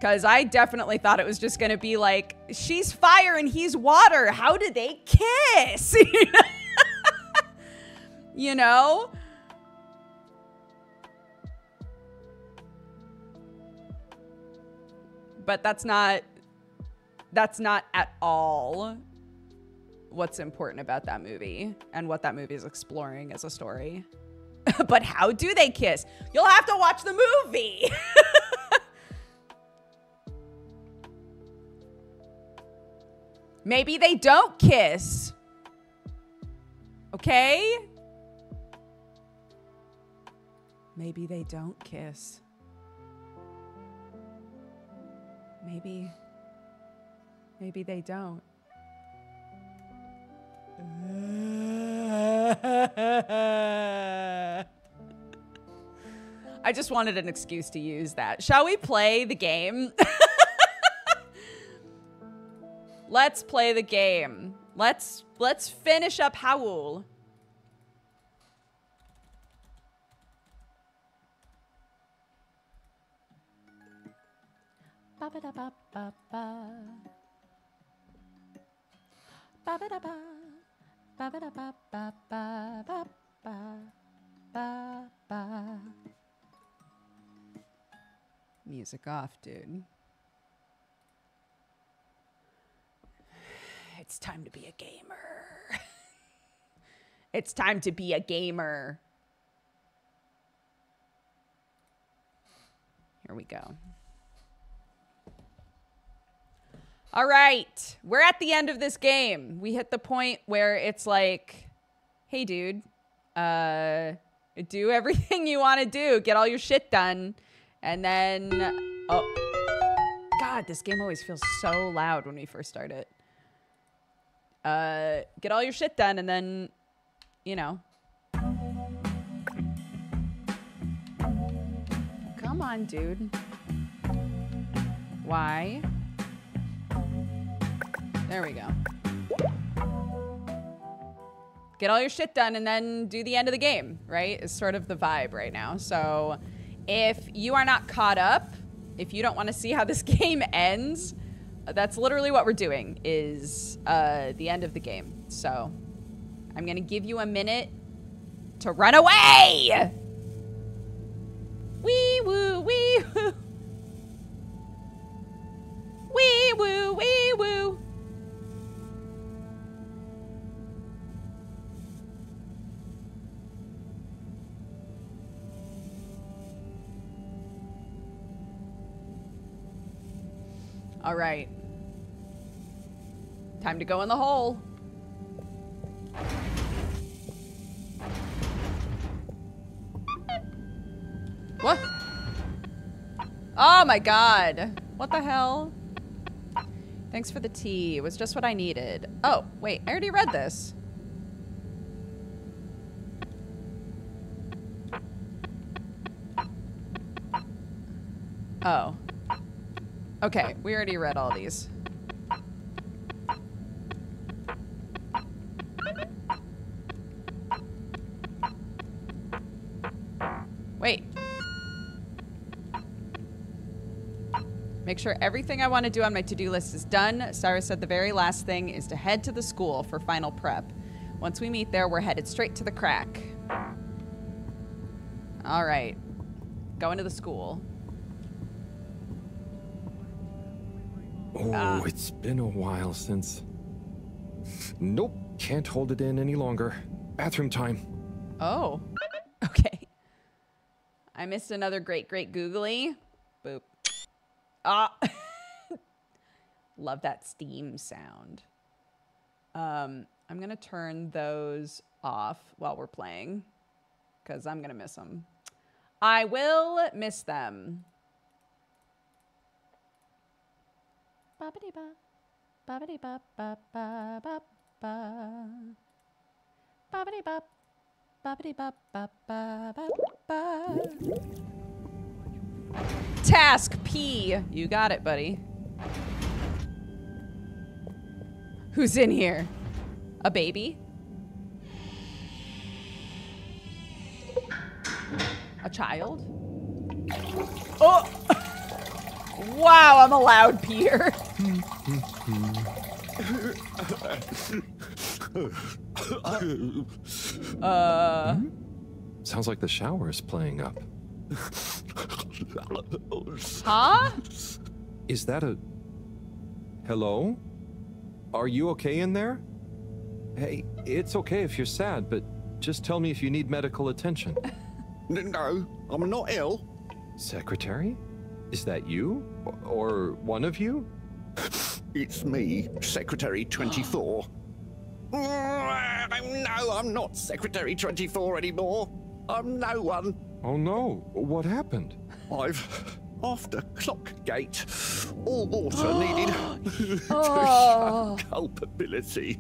Because I definitely thought it was just going to be like, she's fire and he's water. How did they kiss? You know? But that's not at all what's important about that movie and what that movie is exploring as a story. But how do they kiss? You'll have to watch the movie. Maybe they don't kiss. Okay? Maybe they don't kiss. Maybe they don't. I just wanted an excuse to use that. Shall we play the game? Let's play the game. Let's finish up Howl. Ba ba da ba ba ba. Ba ba da ba. Ba ba da ba ba ba ba ba ba ba. Music off, dude. It's time to be a gamer. It's time to be a gamer. Here we go. All right, we're at the end of this game. We hit the point where it's like, hey, dude, do everything you want to do. Get all your shit done. And then, oh, God, this game always feels so loud when we first start it. Get all your shit done and then, you know. Come on, dude. Why? There we go. Get all your shit done and then do the end of the game, right? Is sort of the vibe right now. So if you are not caught up, if you don't want to see how this game ends, that's literally what we're doing, is the end of the game. So I'm going to give you a minute to run away! Wee woo, wee woo. Wee woo, wee woo. All right. Time to go in the hole. What? Oh my God. What the hell? Thanks for the tea. It was just what I needed. Oh, wait. I already read this. Oh. Okay, we already read all these. Wait. Make sure everything I want to do on my to-do list is done. Sarah said the very last thing is to head to the school for final prep. Once we meet there, we're headed straight to the crack. All right. Going to the school. Oh, it's been a while since... Nope, can't hold it in any longer. Bathroom time. Oh, okay. I missed another great googly. Boop. Ah. Love that steam sound. I'm going to turn those off while we're playing because I'm going to miss them. I will miss them. Ba-ba-dee-ba. Ba-ba-dee-ba-ba-ba-ba-ba. Bobbity bop. Bobbity bop bop bop bop. Task P. You got it, buddy. Who's in here? A baby? A child? Oh! Wow, I'm a loud peer. Sounds like the shower is playing up. Huh? Is that a... Hello? Are you okay in there? Hey, it's okay if you're sad, but just tell me if you need medical attention. No, I'm not ill. Secretary? Is that you? Or one of you? It's me, Secretary 24. No, I'm not Secretary 24 anymore. I'm no one. Oh no, what happened? I've, after Clockgate, all water needed to show culpability.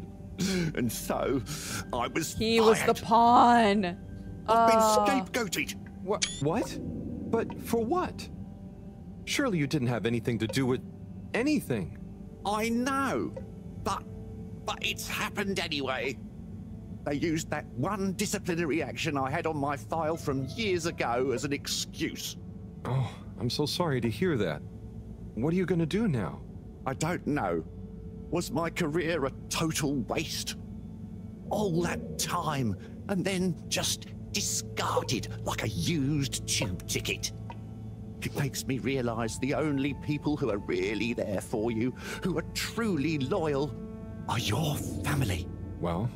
And so, I was He was the fired. pawn. I've been scapegoated. What? What? But for what? Surely you didn't have anything to do with anything. I know, but it's happened anyway. They used that one disciplinary action I had on my file from years ago as an excuse. Oh, I'm so sorry to hear that. What are you gonna do now? I don't know. Was my career a total waste? All that time, and then just discarded like a used tube ticket. It makes me realize the only people who are really there for you, who are truly loyal, are your family. Well,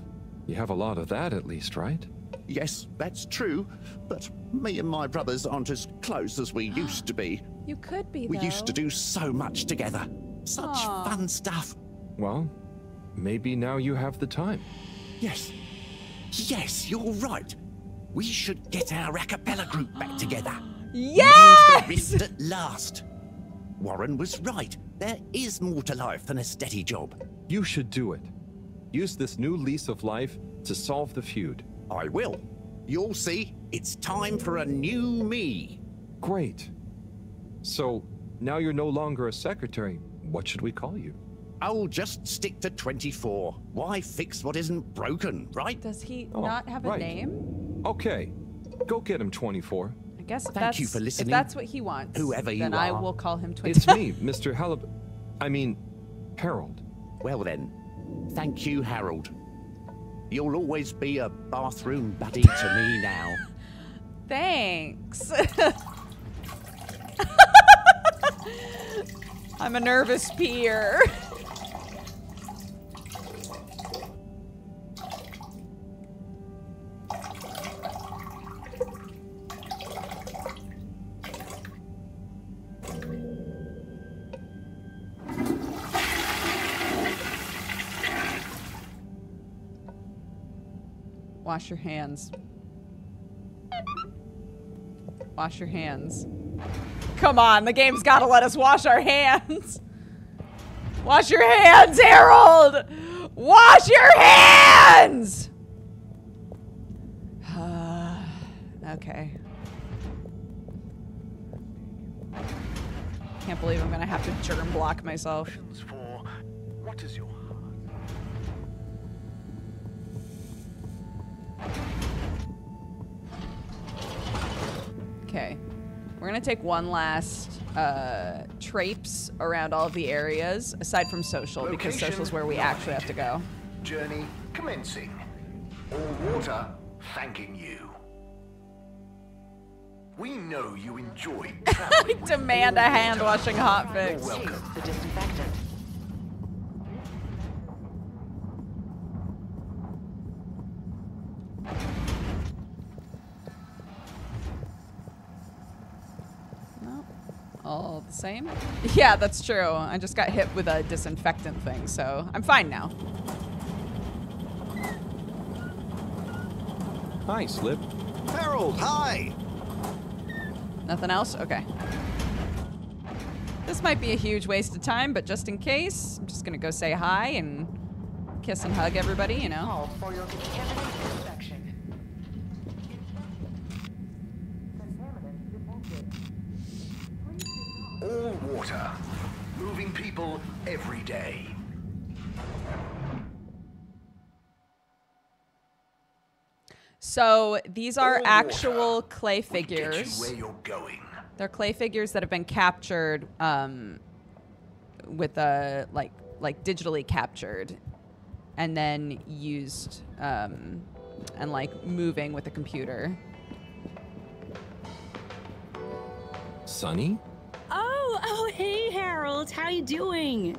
you have a lot of that at least, right? Yes, that's true, but me and my brothers aren't as close as we used to be. You could be, We though. used to do so much together. Such fun stuff. Well, maybe now you have the time. Yes. Yes, you're right. We should get our a cappella group back together. Yes! The wrist at last. Warren was right. There is more to life than a steady job. You should do it. Use this new lease of life to solve the feud. I will. You'll see, it's time for a new me. Great. So, now you're no longer a secretary. What should we call you? I'll just stick to 24. Why fix what isn't broken, right? Does he Oh, not have a right. name? Okay. Go get him, 24. I guess if Thank that's, you for listening, if that's what he wants, whoever you then I are. will call him 20. It's me, Mr. Halibut. I mean, Harold. Well then, thank you, Harold. You'll always be a bathroom buddy to me now. Thanks. I'm a nervous peer. Wash your hands. Wash your hands. Come on, the game's gotta let us wash our hands. Wash your hands, Harold! Wash your hands! Okay. Can't believe I'm gonna have to germ block myself. For what is your heart? Okay. We're gonna take one last traipse around all of the areas, aside from social, because Location social's where we actually have to go. Journey commencing. All water thanking you. We know you enjoy traveling. Demand a hand washing hot fix. You're welcome. The disinfectant. No. All the same? Yeah, that's true. I just got hit with a disinfectant thing, so I'm fine now. Hi, Slip. Harold, hi! Nothing else? Okay. This might be a huge waste of time, but just in case, I'm just gonna go say hi and kiss and hug everybody, you know. Call for your contaminant inspection. All water. Moving people every day. So these are All actual water. clay We get you figures. where you're going. They're clay figures that have been captured with a like digitally captured and then used and like moving with a computer. Sonny? Oh, hey, Harold. How you doing?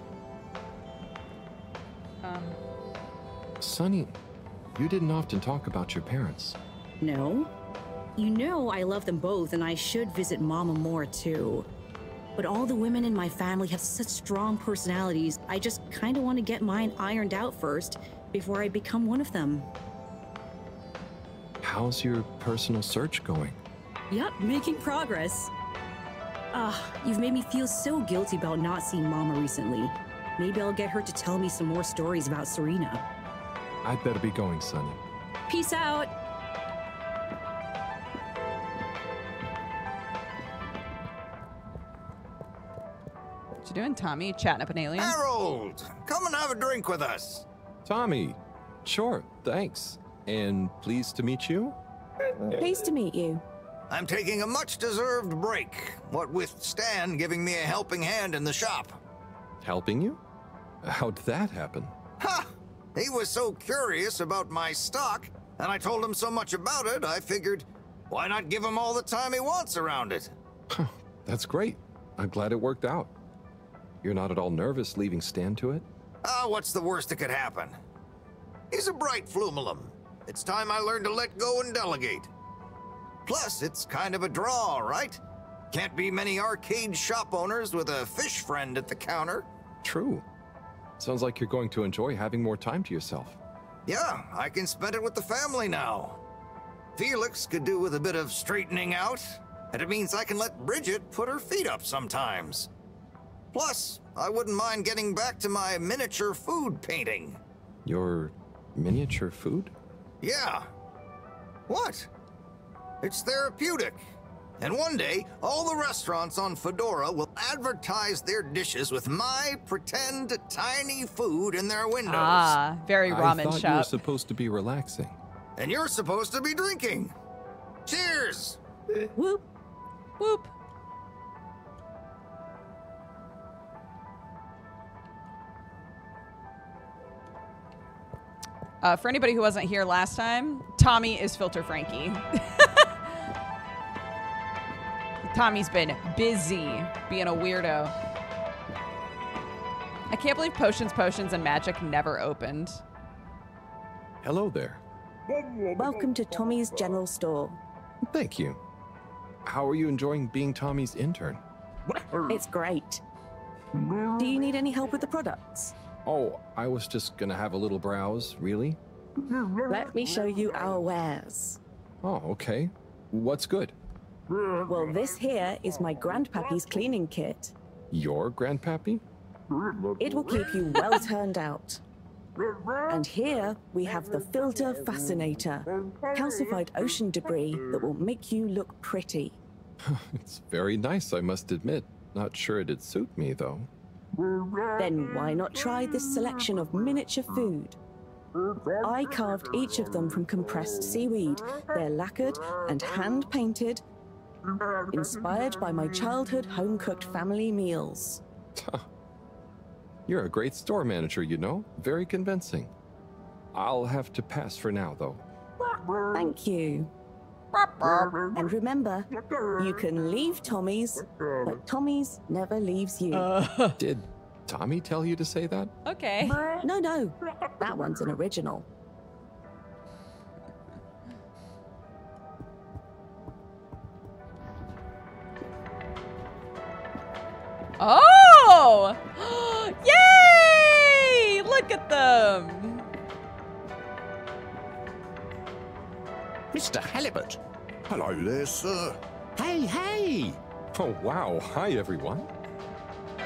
Sonny, you didn't often talk about your parents. No. You know I love them both, and I should visit Mama more, too. But all the women in my family have such strong personalities, I just kind of want to get mine ironed out first before I become one of them. How's your personal search going? Yup, making progress. You've made me feel so guilty about not seeing Mama recently. Maybe I'll get her to tell me some more stories about Serena. I'd better be going, Sonny. Peace out! What you doing, Tommy? Chatting up an alien? Harold, come and have a drink with us. Tommy, sure, thanks. And pleased to meet you? Pleased to meet you. I'm taking a much-deserved break, what with Stan giving me a helping hand in the shop. Helping you? How'd that happen? Ha! He was so curious about my stock, and I told him so much about it, I figured, why not give him all the time he wants around it? That's great. I'm glad it worked out. You're not at all nervous leaving Stan to it? What's the worst that could happen? He's a bright flumelum. It's time I learned to let go and delegate. Plus, it's kind of a draw, right? Can't be many arcade shop owners with a fish friend at the counter. True. Sounds like you're going to enjoy having more time to yourself. Yeah, I can spend it with the family now. Felix could do with a bit of straightening out, and it means I can let Bridget put her feet up sometimes. Plus, I wouldn't mind getting back to my miniature food painting. Your miniature food? Yeah. What? It's therapeutic. And one day, all the restaurants on Fedora will advertise their dishes with my pretend tiny food in their windows. Ah, very I ramen thought you were shop. supposed to be relaxing. And you're supposed to be drinking. Cheers! Whoop. Whoop. For anybody who wasn't here last time, Tommy is Filter Frankie. Tommy's been busy being a weirdo. I can't believe Potions, and Magic never opened. Hello there. Welcome to Tommy's General Store. Thank you. How are you enjoying being Tommy's intern? It's great. Do you need any help with the products? Oh, I was just gonna have a little browse, really? Let me show you our wares. Oh, okay. What's good? Well, this here is my grandpappy's cleaning kit. Your grandpappy? It will keep you well turned out. And here we have the Filter Fascinator, calcified ocean debris that will make you look pretty. It's very nice, I must admit. Not sure it'd suit me, though. Then why not try this selection of miniature food? I carved each of them from compressed seaweed. They're lacquered and hand-painted, inspired by my childhood home-cooked family meals. You're a great store manager, you know. Very convincing. I'll have to pass for now, though. Thank you. And remember, you can leave Tommy's, but Tommy's never leaves you. Did Tommy tell you to say that? Okay. No, that one's an original. Oh! Yay! Look at them. Mr. Halibut. Hello there, sir. Hey! Oh, wow. Hi, everyone.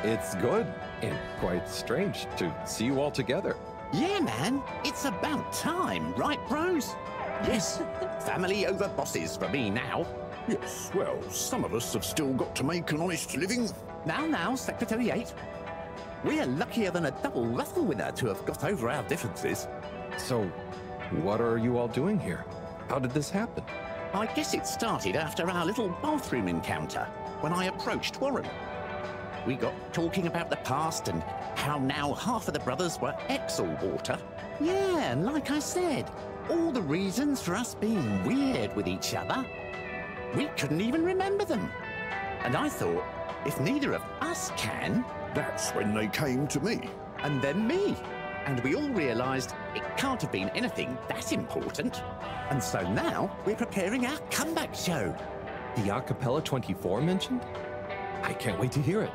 It's good and quite strange to see you all together. Yeah, man. It's about time, right, bros? Yes. Family over bosses for me now. Yes, well, some of us have still got to make an honest living. Now, Secretary 8. We're luckier than a double raffle winner to have got over our differences. So, what are you all doing here? How did this happen? I guess it started after our little bathroom encounter, when I approached Warren. We got talking about the past and how now half of the brothers were ex-all-water. Yeah, and like I said, all the reasons for us being weird with each other, we couldn't even remember them. And I thought, if neither of us can... That's when they came to me. And then me. And we all realised it can't have been anything that important. And so now we're preparing our comeback show. The Acapella 24 mentioned? I can't wait to hear it.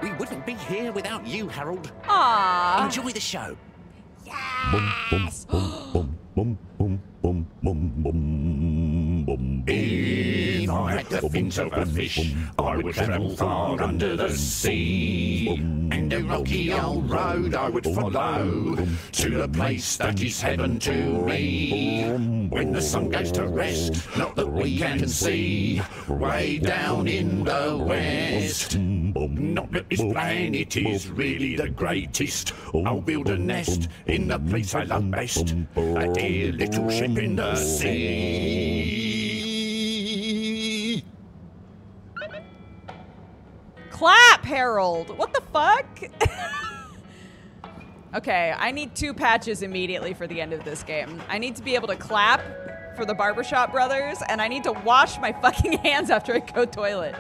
We wouldn't be here without you, Harold. Aww. Enjoy the show. Yes. If I had the fins of a fish, I would travel far under the sea. And a rocky old road I would follow to the place that is heaven to me. When the sun goes to rest, not that we can see, way down in the west. Not that this planet is really the greatest. I'll build a nest in the place I love best, a dear little ship in the sea. Clap, Harold. What the fuck? Okay, I need 2 patches immediately for the end of this game. I need to be able to clap for the Barbershop Brothers, and I need to wash my fucking hands after I go toilet.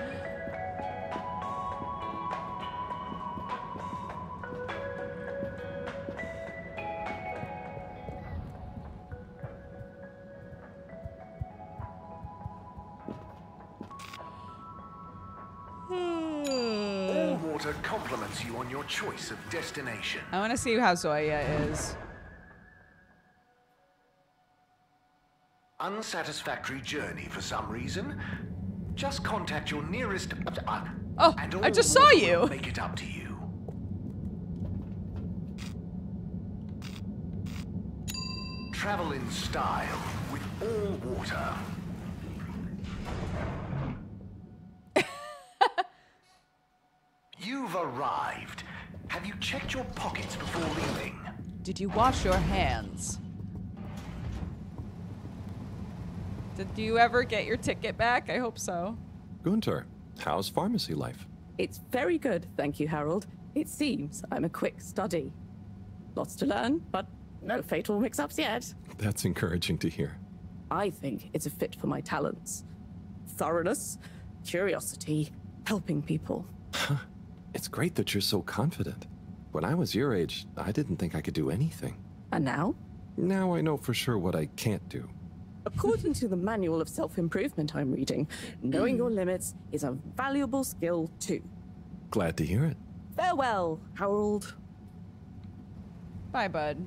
Water compliments you on your choice of destination. I want to see how Zoya is. Unsatisfactory journey for some reason? Just contact your nearest... Oh, and I just saw you. Will make it up to you. Travel in style with all water. You've arrived. Have you checked your pockets before leaving? Did you wash your hands? Did you ever get your ticket back? I hope so. Gunter, how's pharmacy life? It's very good, thank you, Harold. It seems I'm a quick study. Lots to learn, but no fatal mix-ups yet. That's encouraging to hear. I think it's a fit for my talents. Thoroughness, curiosity, helping people. It's great that you're so confident. When I was your age, I didn't think I could do anything. And now? Now I know for sure what I can't do. According to the manual of self-improvement I'm reading, knowing your limits is a valuable skill too. Glad to hear it. Farewell, Harold. Bye, bud.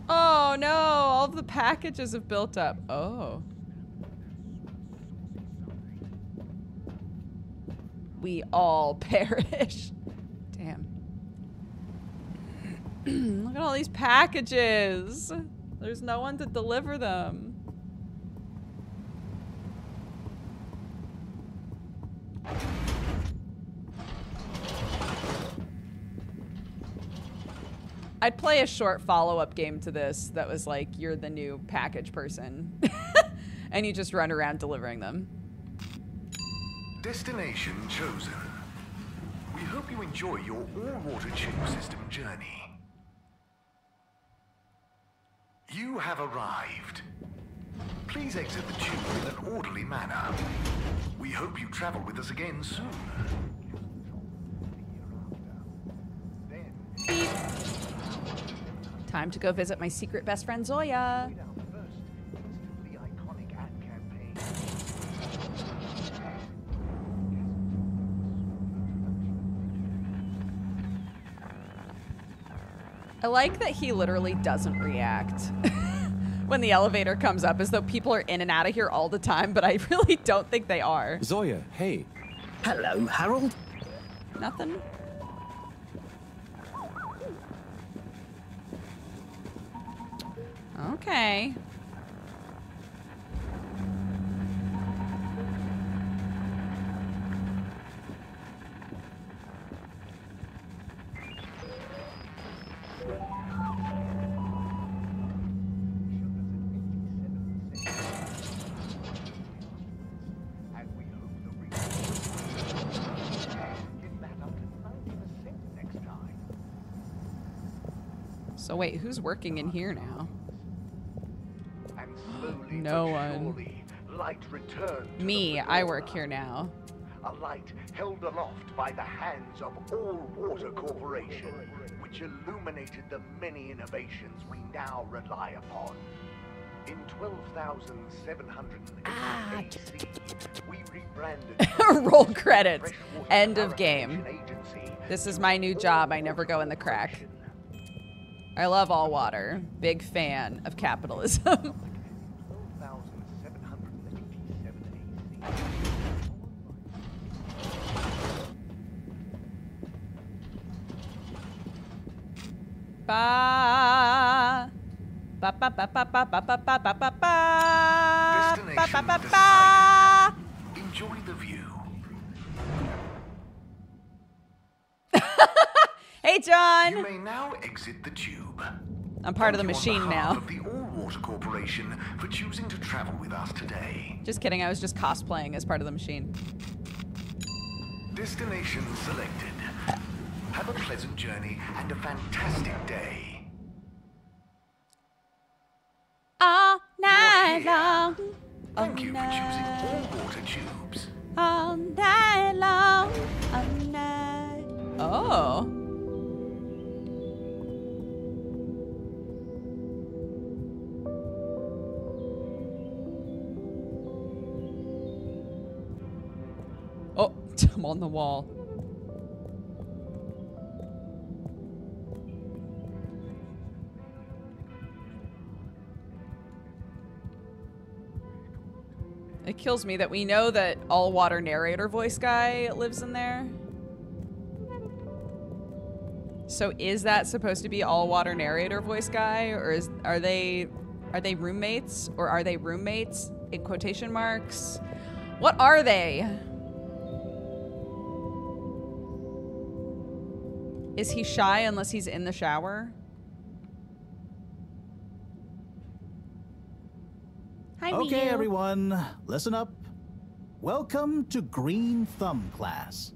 Oh no, all of the packages have built up. Oh. We all perish. Damn. Look at all these packages. There's no one to deliver them. I'd play a short follow-up game to this that was like, you're the new package person. And you just run around delivering them. Destination chosen. We hope you enjoy your all-water tube system journey. You have arrived. Please exit the tube in an orderly manner. We hope you travel with us again soon. Beep. Time to go visit my secret best friend Zoya. I like that he literally doesn't react when the elevator comes up, as though people are in and out of here all the time, but I really don't think they are. Zoya, hey. Hello, Harold. Nothing? Okay. So wait, who's working in here now? And slowly No but one. surely, light returned to Me, the I work fedora. here now. A light held aloft by the hands of All Water Corporation, which illuminated the many innovations we now rely upon. In 12,780 AC, we rebranded Roll credits. Freshwater End of game. Clarification Agency This is my new job. I never go in the crack. I love all water. Big fan of capitalism. 12,787 AC. Ba. Ba ba ba ba ba ba ba ba ba ba ba. Destination Ba. decided. Enjoy the view. Hey, You John. may now exit the tube. I'm part of the Thank you machine on behalf now. of the All Water Corporation for choosing to travel with us today. Just kidding. I was just cosplaying as part of the machine. Destination selected. Have a pleasant journey and a fantastic day. All night here. long. Thank you for choosing All Water Tubes. All night long. All night. Oh. Oh, I'm on the wall. It kills me that we know that all water narrator voice guy lives in there. So is that supposed to be all water narrator voice guy, or are they roommates, or are they roommates in quotation marks? What are they? Is he shy unless he's in the shower? Hi, Okay, Miu. everyone, listen up. Welcome to Green Thumb class.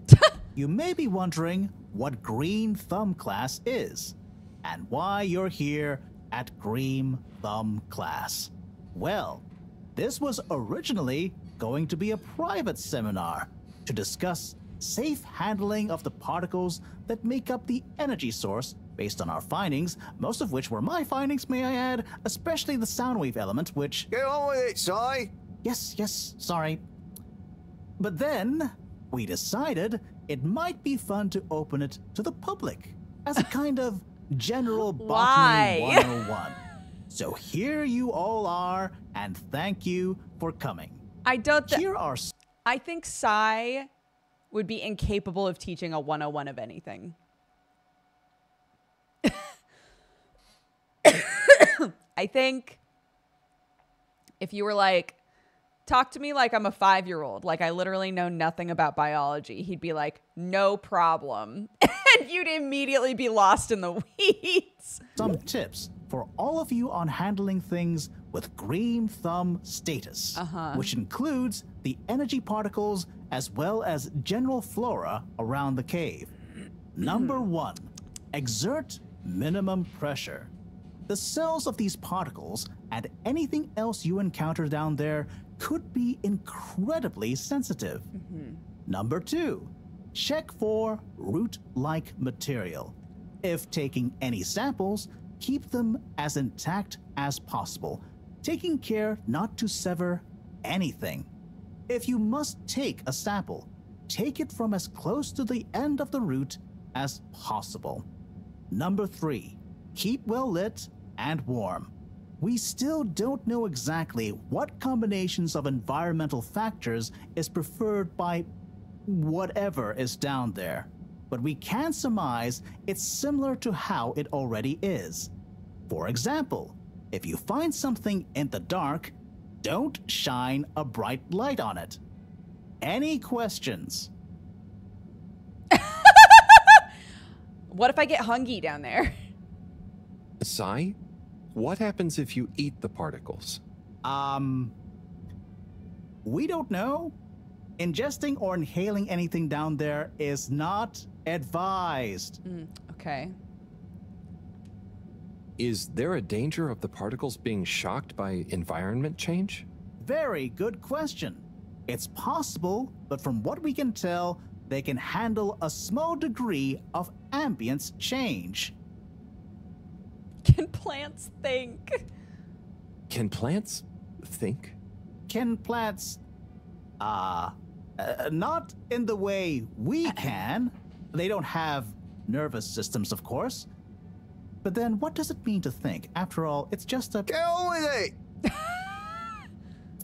You may be wondering what Green Thumb class is and why you're here at Green Thumb class. Well, this was originally going to be a private seminar to discuss safe handling of the particles that make up the energy source based on our findings, most of which were my findings, may I add, especially the sound wave element, which... Get on with it, Si. Yes, sorry. But then, we decided it might be fun to open it to the public as a kind of general botany Why? 101. So here you all are, and thank you for coming. I don't think... Here are... I think Sai would be incapable of teaching a 101 of anything. I think if you were like, talk to me like I'm a 5-year-old, like I literally know nothing about biology, he'd be like, no problem. And you'd immediately be lost in the weeds. some tips for all of you on handling things with Green Thumb status, which includes the energy particles as well as general flora around the cave. Number 1, exert minimum pressure. The cells of these particles and anything else you encounter down there could be incredibly sensitive. Number 2, check for root-like material. If taking any samples, keep them as intact as possible, taking care not to sever anything. If you must take a sample, take it from as close to the end of the root as possible. Number 3, keep well lit and warm. We still don't know exactly what combinations of environmental factors is preferred by whatever is down there, but we can surmise it's similar to how it already is. For example, if you find something in the dark, don't shine a bright light on it. Any questions? What if I get hungry down there? Sai, what happens if you eat the particles? We don't know. Ingesting or inhaling anything down there is not advised. Okay. Is there a danger of the particles being shocked by environment change? Very good question. It's possible, but from what we can tell, they can handle a small degree of ambience change. Can plants think? Can plants think? Can plants, not in the way we can. They don't have nervous systems, of course. But then what does it mean to think? After all, it's just a... Get on with it!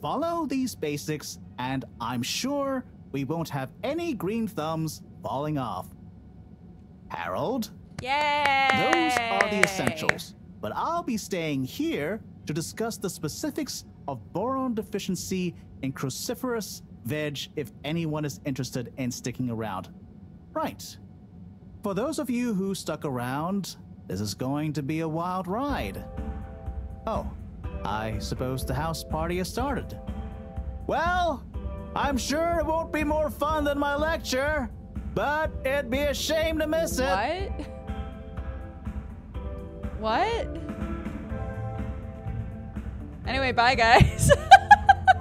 Follow these basics, and I'm sure we won't have any green thumbs falling off. Harold? Yay! Those are the essentials. But I'll be staying here to discuss the specifics of boron deficiency in cruciferous veg if anyone is interested in sticking around. Right. For those of you who stuck around, this is going to be a wild ride. Oh, I suppose the house party has started. Well, I'm sure it won't be more fun than my lecture, but it'd be a shame to miss it. What? Anyway, bye guys.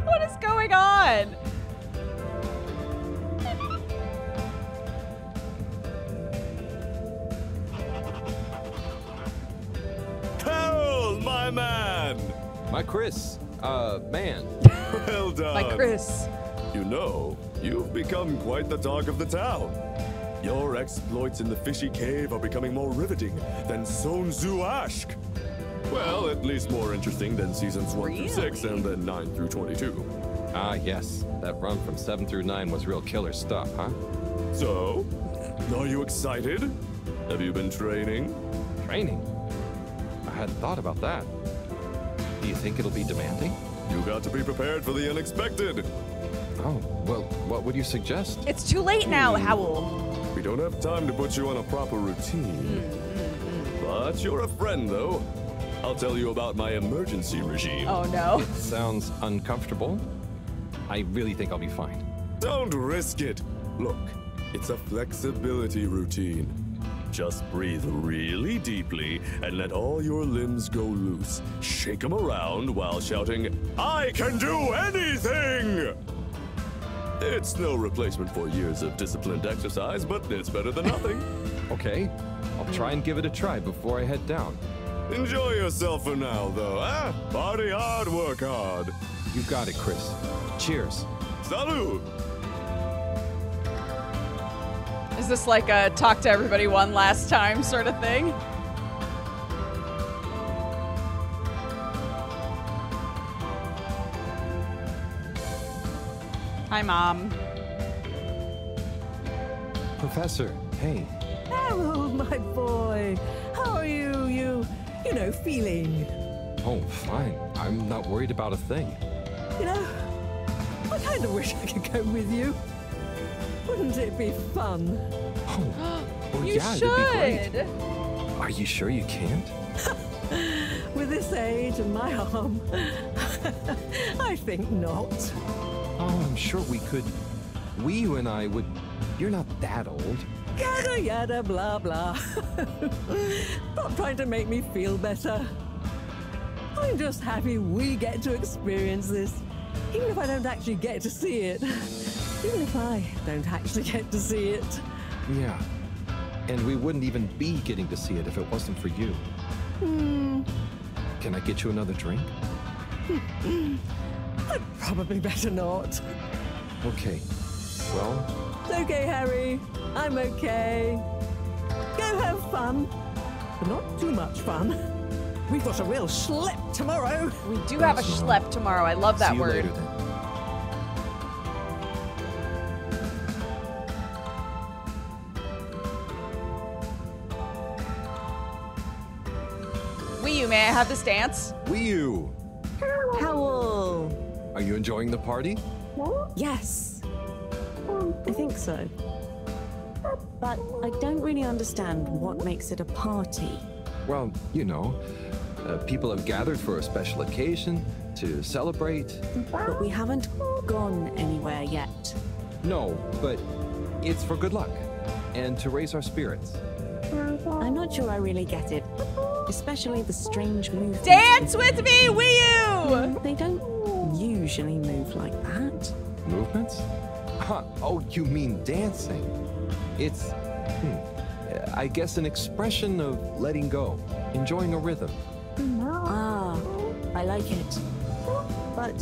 What is going on? Harold, my man! My Chris, man. Well done. My Chris. You know, you've become quite the talk of the town. Your exploits in the fishy cave are becoming more riveting than Sun Tzu Ashk. Well, at least more interesting than seasons 1 through 6 and then 9 through 22. Ah, yes. That run from 7 through 9 was real killer stuff, huh? So, are you excited? Have you been training? Training? I hadn't thought about that. Do you think it'll be demanding? You got to be prepared for the unexpected. Oh, well, what would you suggest? It's too late now, Howl. We don't have time to put you on a proper routine. But you're a friend, though. I'll tell you about my emergency regime. Oh, no. It sounds uncomfortable. I really think I'll be fine. Don't risk it. Look, it's a flexibility routine. Just breathe really deeply and let all your limbs go loose. Shake them around while shouting, "I can do anything!" It's no replacement for years of disciplined exercise, but it's better than nothing. Okay, I'll try and give it a try before I head down. Enjoy yourself for now, though, eh? Party hard, work hard. You got it, Chris. Cheers. Salud! Is this like a talk to everybody one last time sort of thing? Hi, Mom. Professor, hey. Harold, my boy. How are you feeling? Oh, fine. I'm not worried about a thing. You know, I kind of wish I could go with you. Wouldn't it be fun? Oh, well, You yeah, should. it'd be great. Are you sure you can't? With this age and my arm, I think not. Oh, I'm sure we could. You and I would. You're not that old. Yada yada blah blah. Stop trying to make me feel better. I'm just happy we get to experience this, even if I don't actually get to see it. Even if I don't actually get to see it. Yeah. And we wouldn't even be getting to see it if it wasn't for you. Can I get you another drink? I'd probably better not. Okay. Well, It's okay, Harry. I'm okay. Go have fun. But not too much fun. We've got a real schlep tomorrow. We do have a schlep tomorrow. I love that see you word. later, then. may I have this dance? Wii U, Howl! are you enjoying the party? Yes. I think so. But I don't really understand what makes it a party. Well, you know, people have gathered for a special occasion to celebrate. But we haven't gone anywhere yet. No, but it's for good luck and to raise our spirits. I'm not sure I really get it. Especially the strange movements. Dance with me, Wii U! They don't usually move like that. Movements? Huh. Oh, you mean dancing? It's, I guess, an expression of letting go, enjoying a rhythm. Ah, I like it. But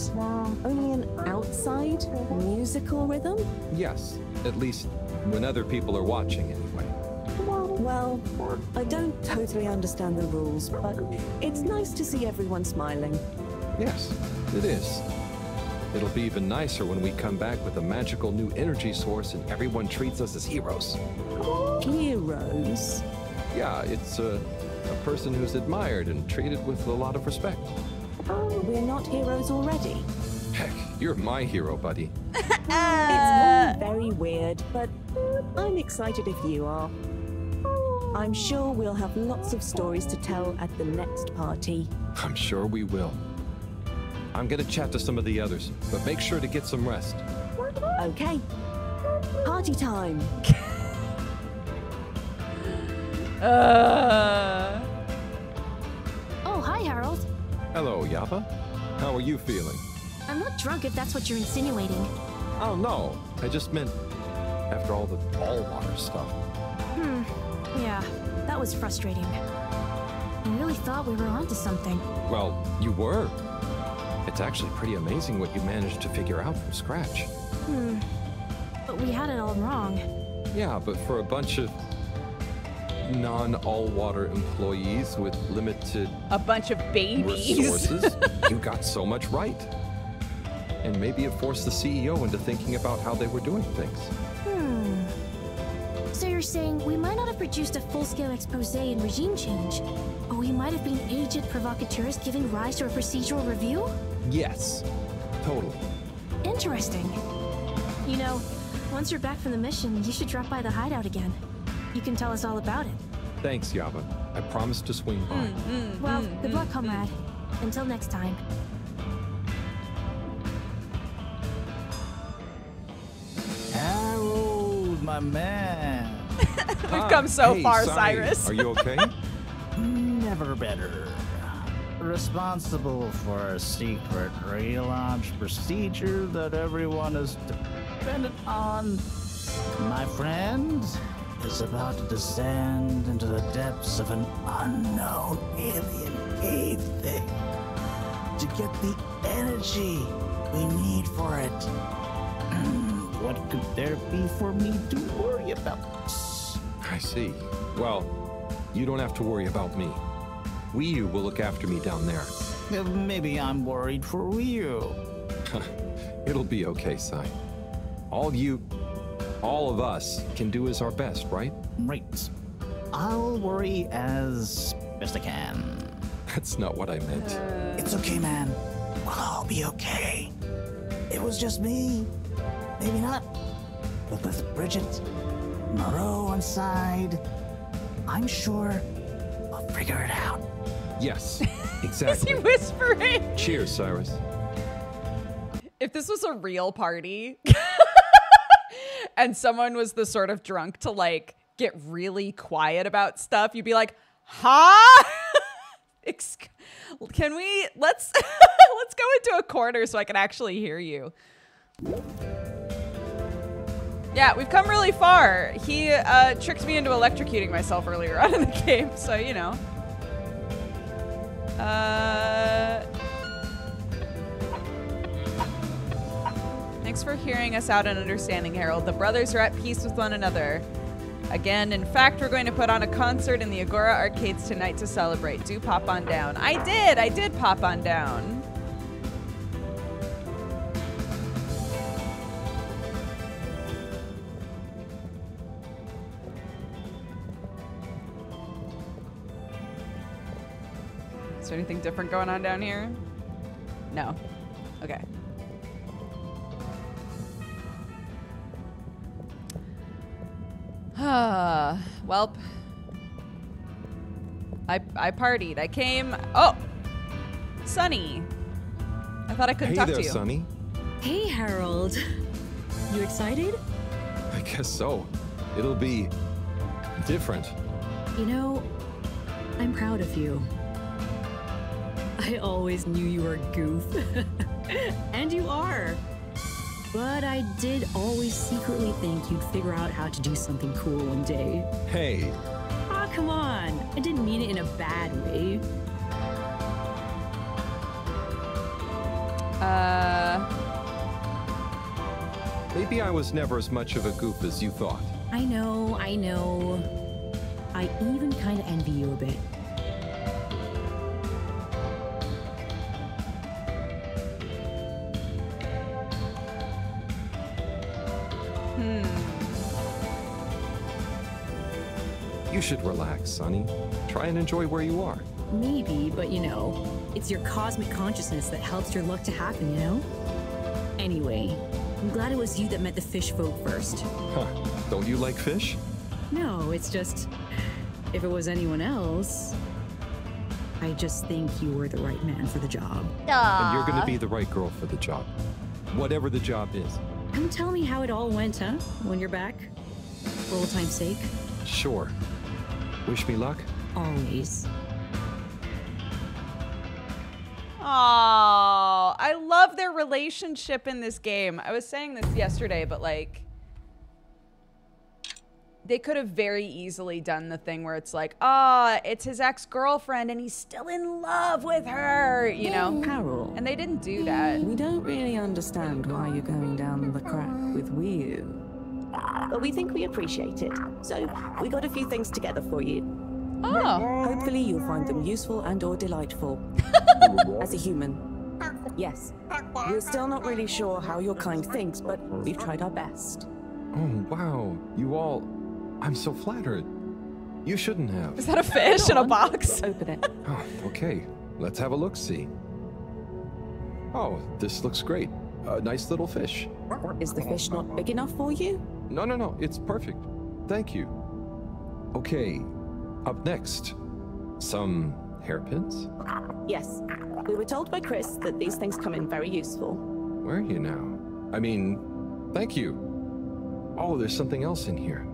only an outside musical rhythm? Yes, at least when other people are watching anyway. Well, I don't totally understand the rules, but it's nice to see everyone smiling. Yes, it is. It'll be even nicer when we come back with a magical new energy source and everyone treats us as heroes. Heroes? Yeah, it's a person who's admired and treated with a lot of respect. We're not heroes already. Heck, you're my hero, buddy. It's all very weird, but I'm excited if you are. I'm sure we'll have lots of stories to tell at the next party. I'm sure we will. I'm gonna chat to some of the others, but make sure to get some rest. Okay. Party time. Oh, hi, Harold. Hello, Yapa. How are you feeling? I'm not drunk if that's what you're insinuating. Oh, no. I just meant after all the all-water stuff. Yeah, that was frustrating. I really thought we were onto something. Well, you were. It's actually pretty amazing what you managed to figure out from scratch. But we had it all wrong. Yeah, but for a bunch of non-all-water employees with limited a bunch of babies resources, you got so much right. And maybe it forced the CEO into thinking about how they were doing things. So you're saying we might not have produced a full-scale expose and regime change, but we might have been aged provocateurs giving rise to a procedural review? Yes, totally. Interesting. You know, once you're back from the mission, you should drop by the hideout again. You can tell us all about it. Thanks, Yaba. I promise to swing by. Well, good luck, comrade. Until next time. Harold, my man. We've come so far, Cyrus. Are you okay? Never better. Responsible for a secret relaunch procedure that everyone is dependent on. My friend is about to descend into the depths of an unknown alien cave thing to get the energy we need for it. What could there be for me to worry about? I see. Well, you don't have to worry about me. Wii U will look after me down there. Maybe I'm worried for you. It'll be okay, Sai. All of us can do is our best, right? Right. I'll worry as best I can. That's not what I meant. It's okay, man. We'll all be okay. It was just me. Maybe not. But with Bridget, Moreau on side, I'm sure we'll figure it out. Yes, exactly. Is he whispering? Cheers, Cyrus. If this was a real party and someone was the sort of drunk to like get really quiet about stuff, you'd be like, huh? Can we, let's go into a corner so I can actually hear you. Yeah, we've come really far. He tricked me into electrocuting myself earlier on in the game, so you know. Thanks for hearing us out and understanding, Harold. The brothers are at peace with one another. Again, in fact, we're going to put on a concert in the Agora arcades tonight to celebrate. Do pop on down. I did pop on down. Is there anything different going on down here? No. Okay. Welp. I partied. I came. Oh! Sunny. I thought I couldn't talk to you. Hey there, Sunny. Hey, Harold. You excited? I guess so. It'll be different. You know, I'm proud of you. I always knew you were a goof. And you are. But I did always secretly think you'd figure out how to do something cool one day. Hey. Aw, come on. I didn't mean it in a bad way. Maybe I was never as much of a goof as you thought. I know. I even kind of envy you a bit. You should relax, Sonny. Try and enjoy where you are. Maybe, but you know, it's your cosmic consciousness that helps your luck to happen, you know? Anyway, I'm glad it was you that met the fish folk first. Huh. Don't you like fish? No, it's just, if it was anyone else, I just think you were the right man for the job. And you're gonna be the right girl for the job. Whatever the job is. Come tell me how it all went, huh? When you're back? For old time's sake? Sure. Wish me luck? Always. Oh, I love their relationship in this game. I was saying this yesterday, but like, they could have very easily done the thing where it's like, it's his ex-girlfriend and he's still in love with her, you know? Carol. And they didn't do that. We don't really understand why you're going down the crack with Wii. But we think we appreciate it. So we got a few things together for you. Oh. Hopefully you'll find them useful and or delightful. As a human. Yes. We're still not really sure how your kind thinks, but we've tried our best. Oh, wow. You all... I'm so flattered. You shouldn't have. Is that a fish in a box? Open it. Oh, okay. Let's have a look-see. Oh, this looks great. A nice little fish. Is the fish not big enough for you? No. It's perfect. Thank you. Okay. Up next. Some hairpins? Yes. We were told by Chris that these things come in very useful. Where are you now? I mean, thank you. Oh, there's something else in here.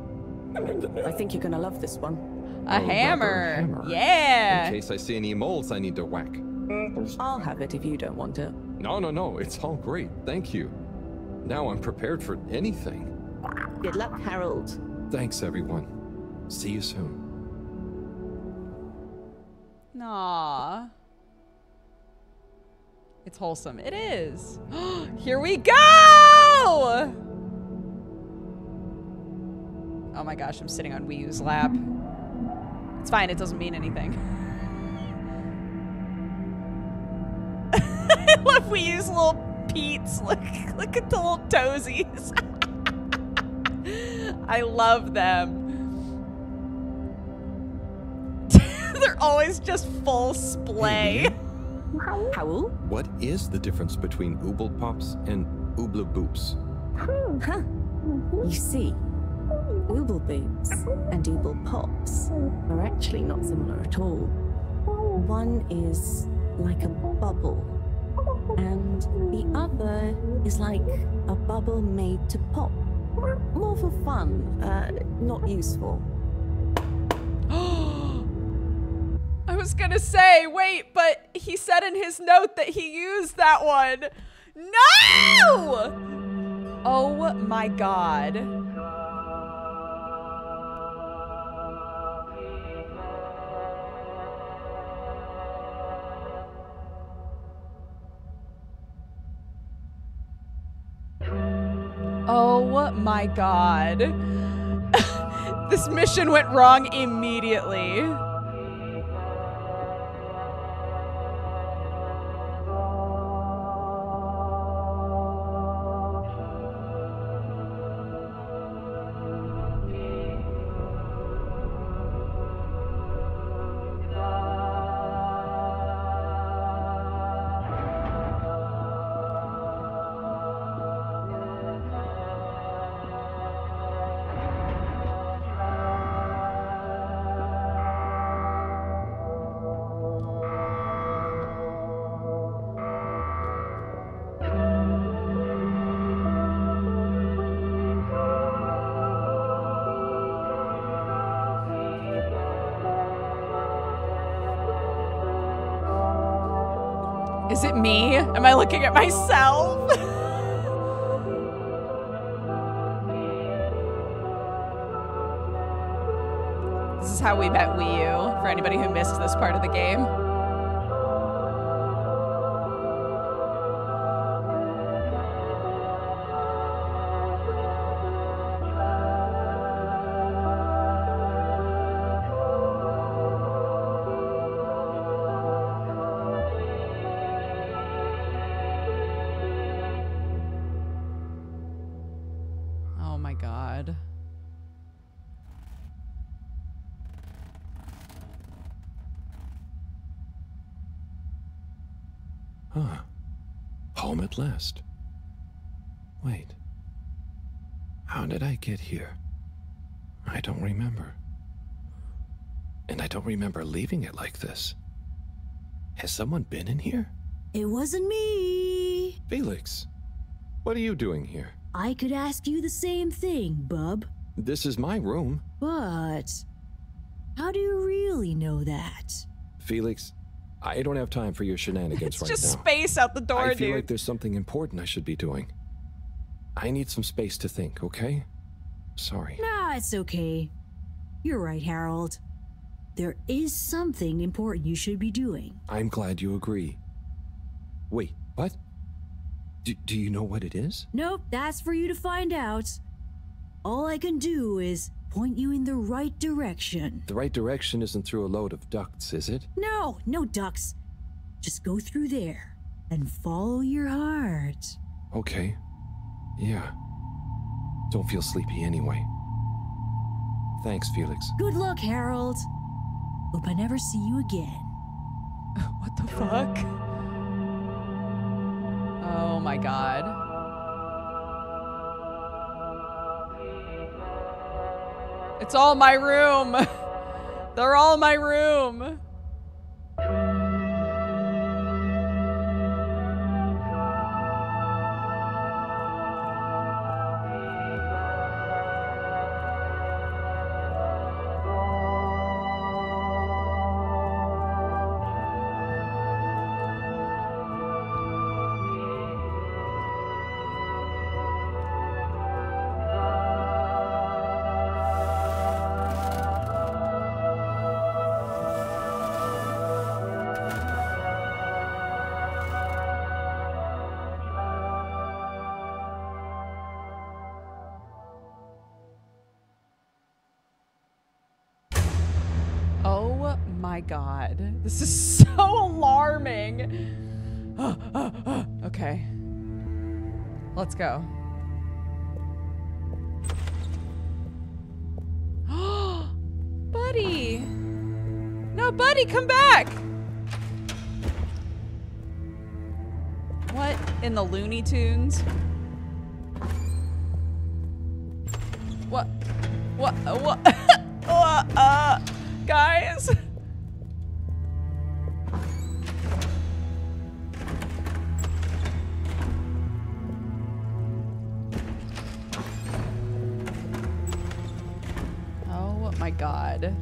I think you're gonna love this one. A hammer. Yeah. In case I see any moles I need to whack. I'll have it if you don't want it. No. It's all great. Thank you. Now I'm prepared for anything. Good luck, Harold. Thanks, everyone. See you soon. Aww. It's wholesome. It is. Here we go! Oh my gosh, I'm sitting on Wii U's lap. It's fine, it doesn't mean anything. I love Wii U's little Pete's. Look at the little toesies. I love them. They're always just full splay. Howl? What is the difference between Ooble Pops and Ooble Boops? Huh. You see, Ooble Boops and Ooble Pops are actually not similar at all. One is like a bubble, and the other is like a bubble made to pop. More for fun, not useful. I was gonna say, wait, but he said in his note that he used that one. No! Oh my god. Oh my god. This mission went wrong immediately. Is it me? Am I looking at myself? This is how we met Wii U, for anybody who missed this part of the game. Oh my god. Huh. Home at last. Wait. How did I get here? I don't remember. And I don't remember leaving it like this. Has someone been in here? It wasn't me. Felix, what are you doing here? I could ask you the same thing, bub. This is my room. But how do you really know that? Felix, I don't have time for your shenanigans right now. It's just space out the door, I feel dude. like there's something important I should be doing. I need some space to think, okay? Sorry. Nah, it's okay. You're right, Harold. There is something important you should be doing. I'm glad you agree. Wait, what? Do you know what it is? Nope, that's for you to find out. All I can do is point you in the right direction. The right direction isn't through a load of ducts, is it? No, no ducks. Just go through there and follow your heart. Okay. Yeah. Don't feel sleepy anyway. Thanks, Felix. Good luck, Harold. Hope I never see you again. What the fuck? Oh my god. It's all my room. They're all my room. Oh my god. This is so alarming. Okay. Let's go. Buddy. No, buddy, come back. What in the Looney Tunes? What? Guys? Oh my god.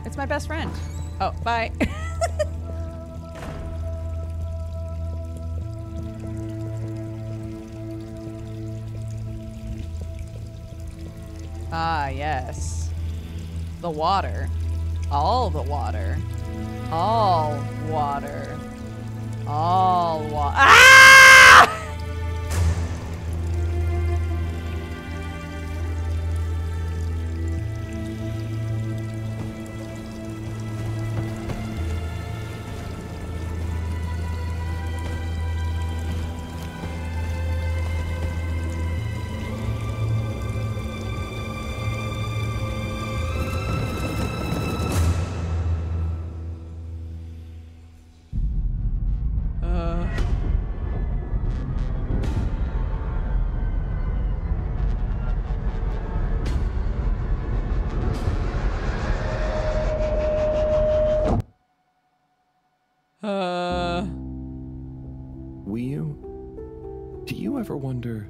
It's my best friend. Oh, bye. Ah, yes. The water. All the water. All water. All water. Ah! Wii U? Do you ever wonder...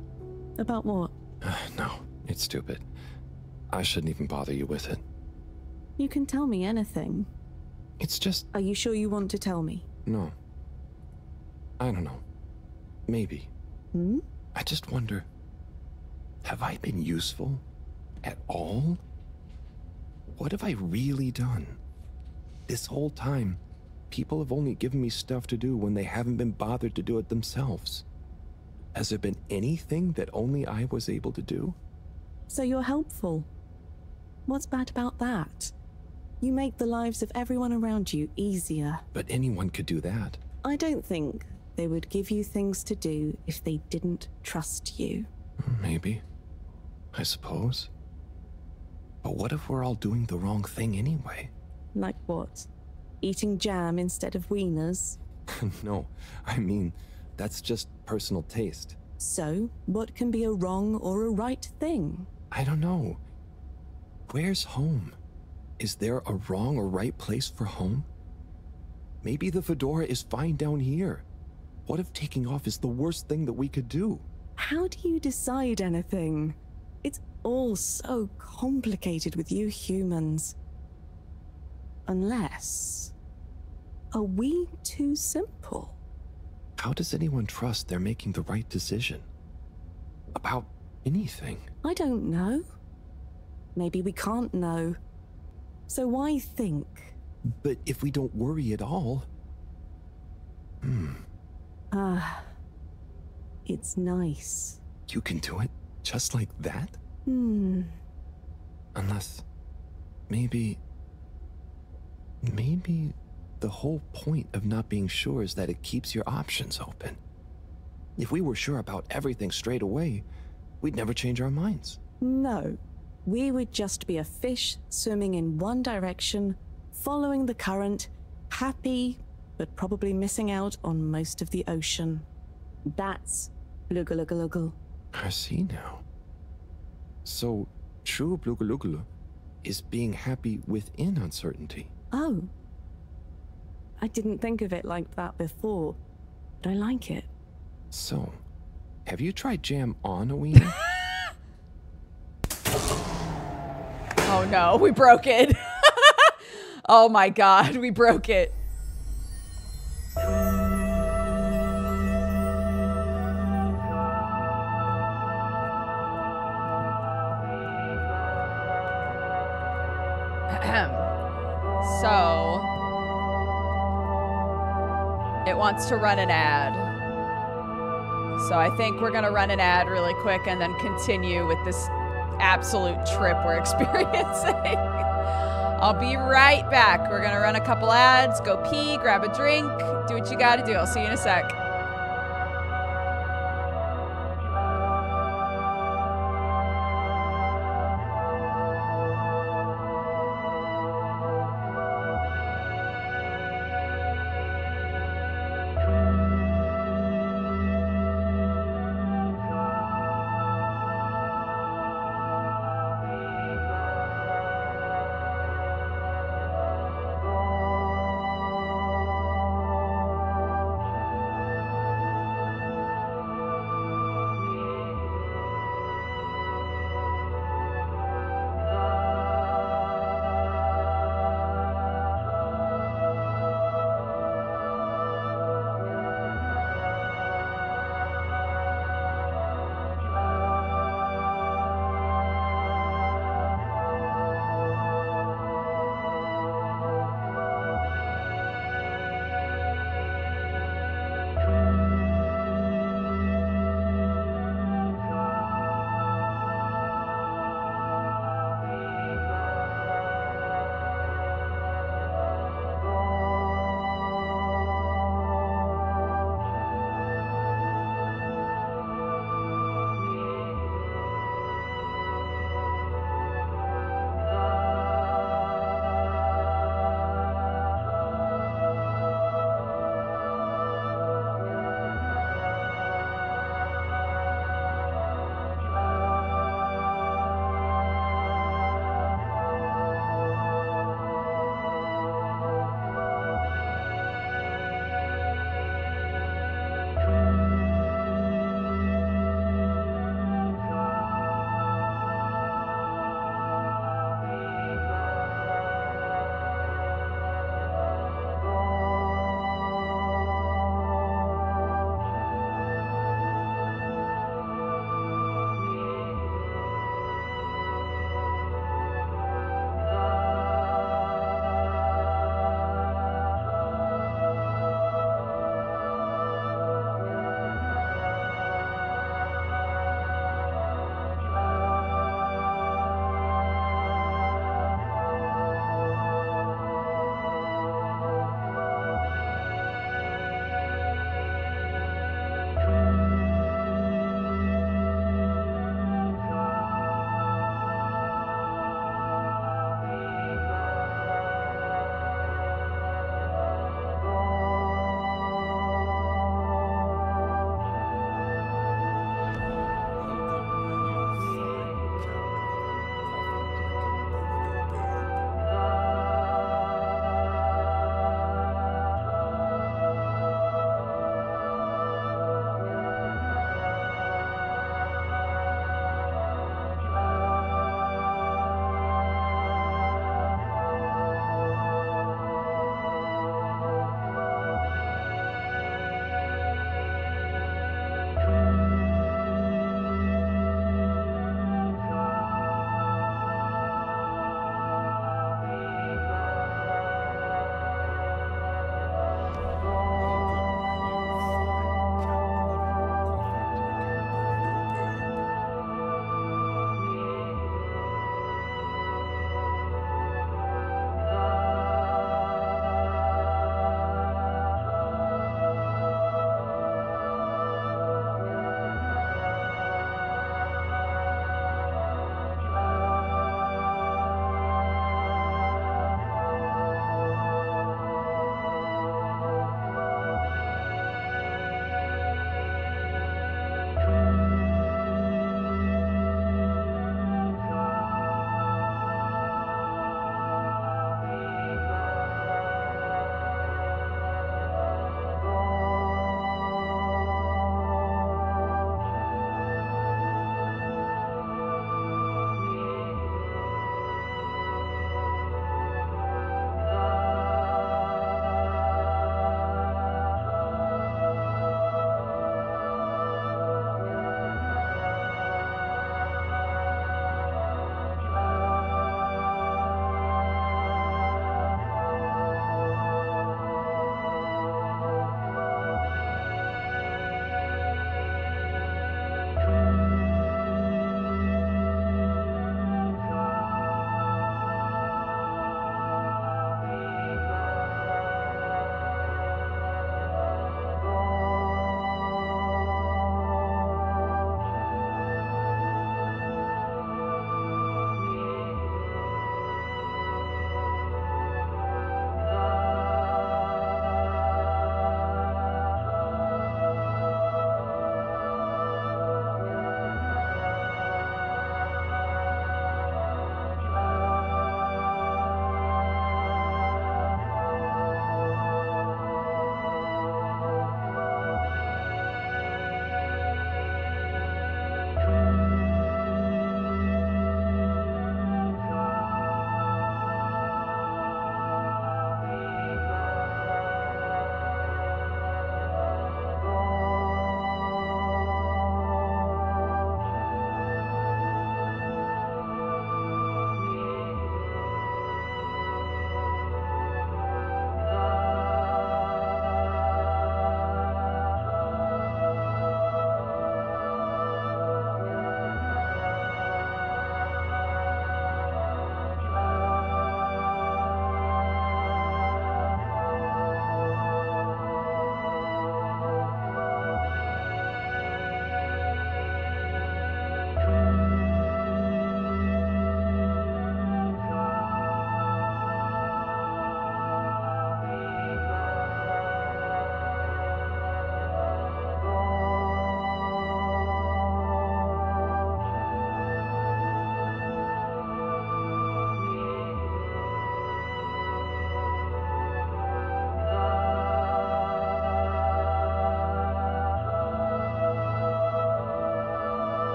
About what? No, It's stupid. I shouldn't even bother you with it. You can tell me anything. It's just... Are you sure you want to tell me? No. I don't know. Maybe. Hmm? I just wonder, have I been useful at all? What have I really done? This whole time, people have only given me stuff to do when they haven't been bothered to do it themselves. Has there been anything that only I was able to do? So you're helpful. What's bad about that? You make the lives of everyone around you easier. But anyone could do that. I don't think they would give you things to do if they didn't trust you. Maybe. I suppose. But what if we're all doing the wrong thing anyway? Like what? Eating jam instead of wieners? No, I mean, that's just personal taste. So, what can be a wrong or a right thing? I don't know. Where's home? Is there a wrong or right place for home? Maybe the fedora is fine down here. What if taking off is the worst thing that we could do? How do you decide anything? It's all so complicated with you humans. Unless... Are we too simple? How does anyone trust they're making the right decision? About anything? I don't know. Maybe we can't know. So why think? But if we don't worry at all... It's nice. You can do it just like that? Unless... Maybe the whole point of not being sure is that it keeps your options open. If we were sure about everything straight away, we'd never change our minds. No. We would just be a fish swimming in one direction, following the current, happy, but probably missing out on most of the ocean. That's Blugalugulugul. I see now. So, true Blugalugulu is being happy within uncertainty. Oh. I didn't think of it like that before, but I like it. So, have you tried jam on a wiener? Oh no, we broke it. Oh my god, we broke it. So, it wants to run an ad. So I think we're gonna run an ad really quick and then continue with this absolute trip we're experiencing. I'll be right back. We're gonna run a couple ads, go pee, grab a drink, do what you gotta do. I'll see you in a sec.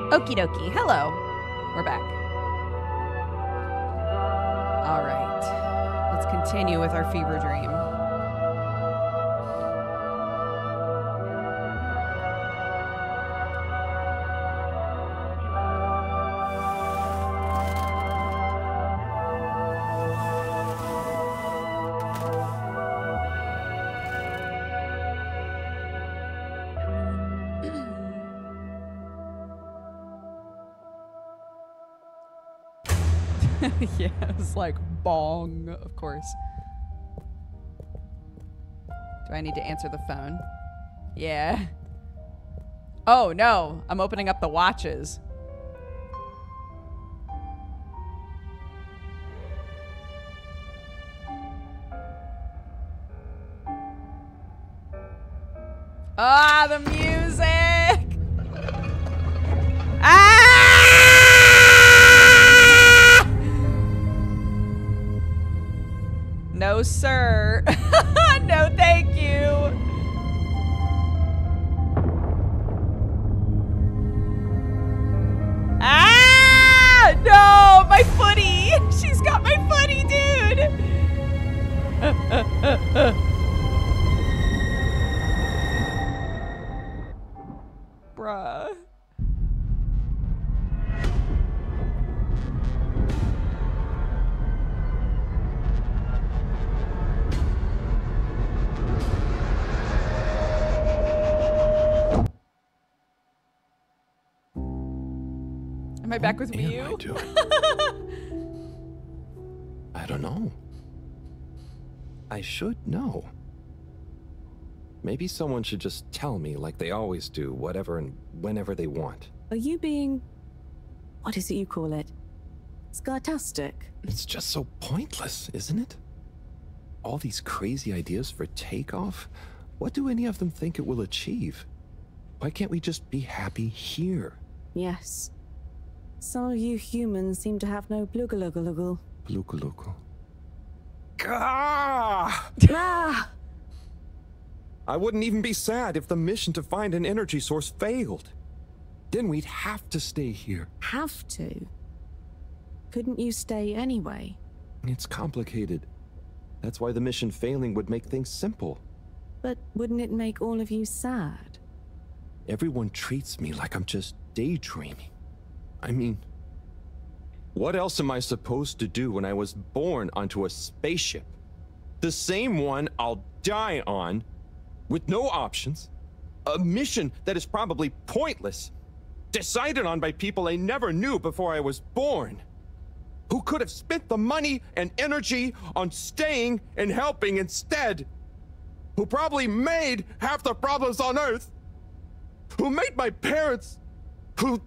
Okie dokie. Hello. We're back. All right. Let's continue with our fever dream. Yeah, it was like bong, of course. Do I need to answer the phone? Yeah. Oh no, I'm opening up the watches. Ah, the music! Ah! No, sir. No, thank you. Ah! No, my footy. She's got my footy, dude. Bruh. Am I back with you? I don't know. I should know. Maybe someone should just tell me like they always do, whatever and whenever they want. Are you being... what is it you call it? Scartastic? It's just so pointless, isn't it? All these crazy ideas for takeoff? What do any of them think it will achieve? Why can't we just be happy here? Yes. Some of you humans seem to have no blugaluggaluggle. Blugaluggal. Ah! I wouldn't even be sad if the mission to find an energy source failed. Then we'd have to stay here. Have to? Couldn't you stay anyway? It's complicated. That's why the mission failing would make things simple. But wouldn't it make all of you sad? Everyone treats me like I'm just daydreaming. I mean, what else am I supposed to do when I was born onto a spaceship? The same one I'll die on, with no options. A mission that is probably pointless. Decided on by people I never knew before I was born. Who could have spent the money and energy on staying and helping instead. Who probably made half the problems on Earth. Who made my parents. Who...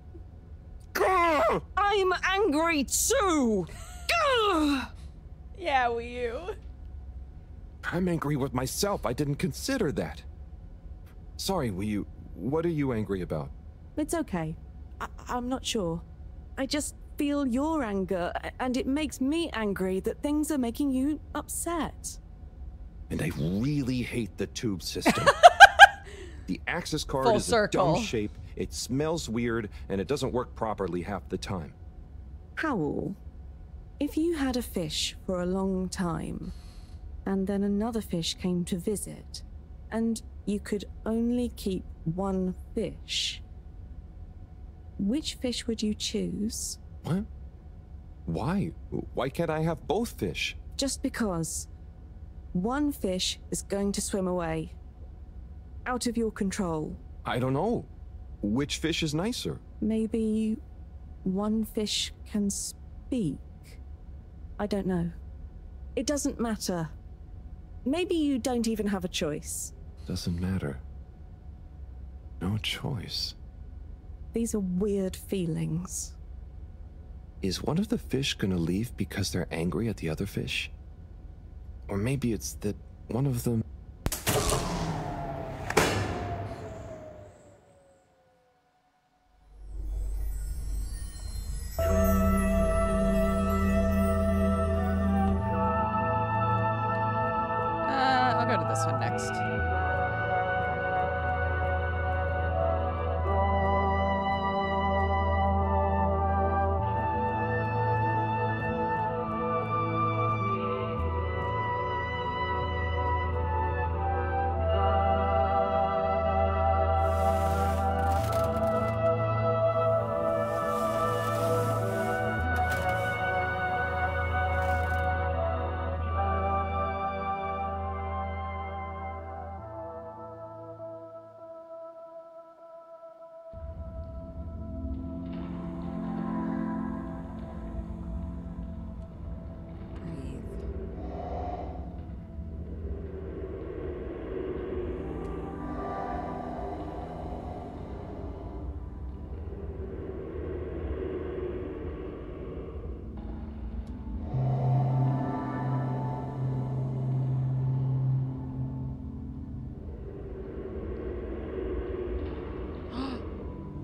I'm angry too! Yeah, Wii U. I'm angry with myself. I didn't consider that. Sorry, Wii U. What are you angry about? It's okay. I'm not sure. I just feel your anger, and it makes me angry that things are making you upset. And I really hate the tube system. The access card Full is circle. a dumb shape, it smells weird, and it doesn't work properly half the time. Howl, if you had a fish for a long time, and then another fish came to visit, and you could only keep one fish, which fish would you choose? What? Why? Why can't I have both fish? Just because. One fish is going to swim away. Out of your control. I don't know. Which fish is nicer? Maybe one fish can speak. I don't know. It doesn't matter. Maybe you don't even have a choice. Doesn't matter. No choice. These are weird feelings. Is one of the fish gonna leave because they're angry at the other fish? Or maybe it's that one of them... I'll go to this one next.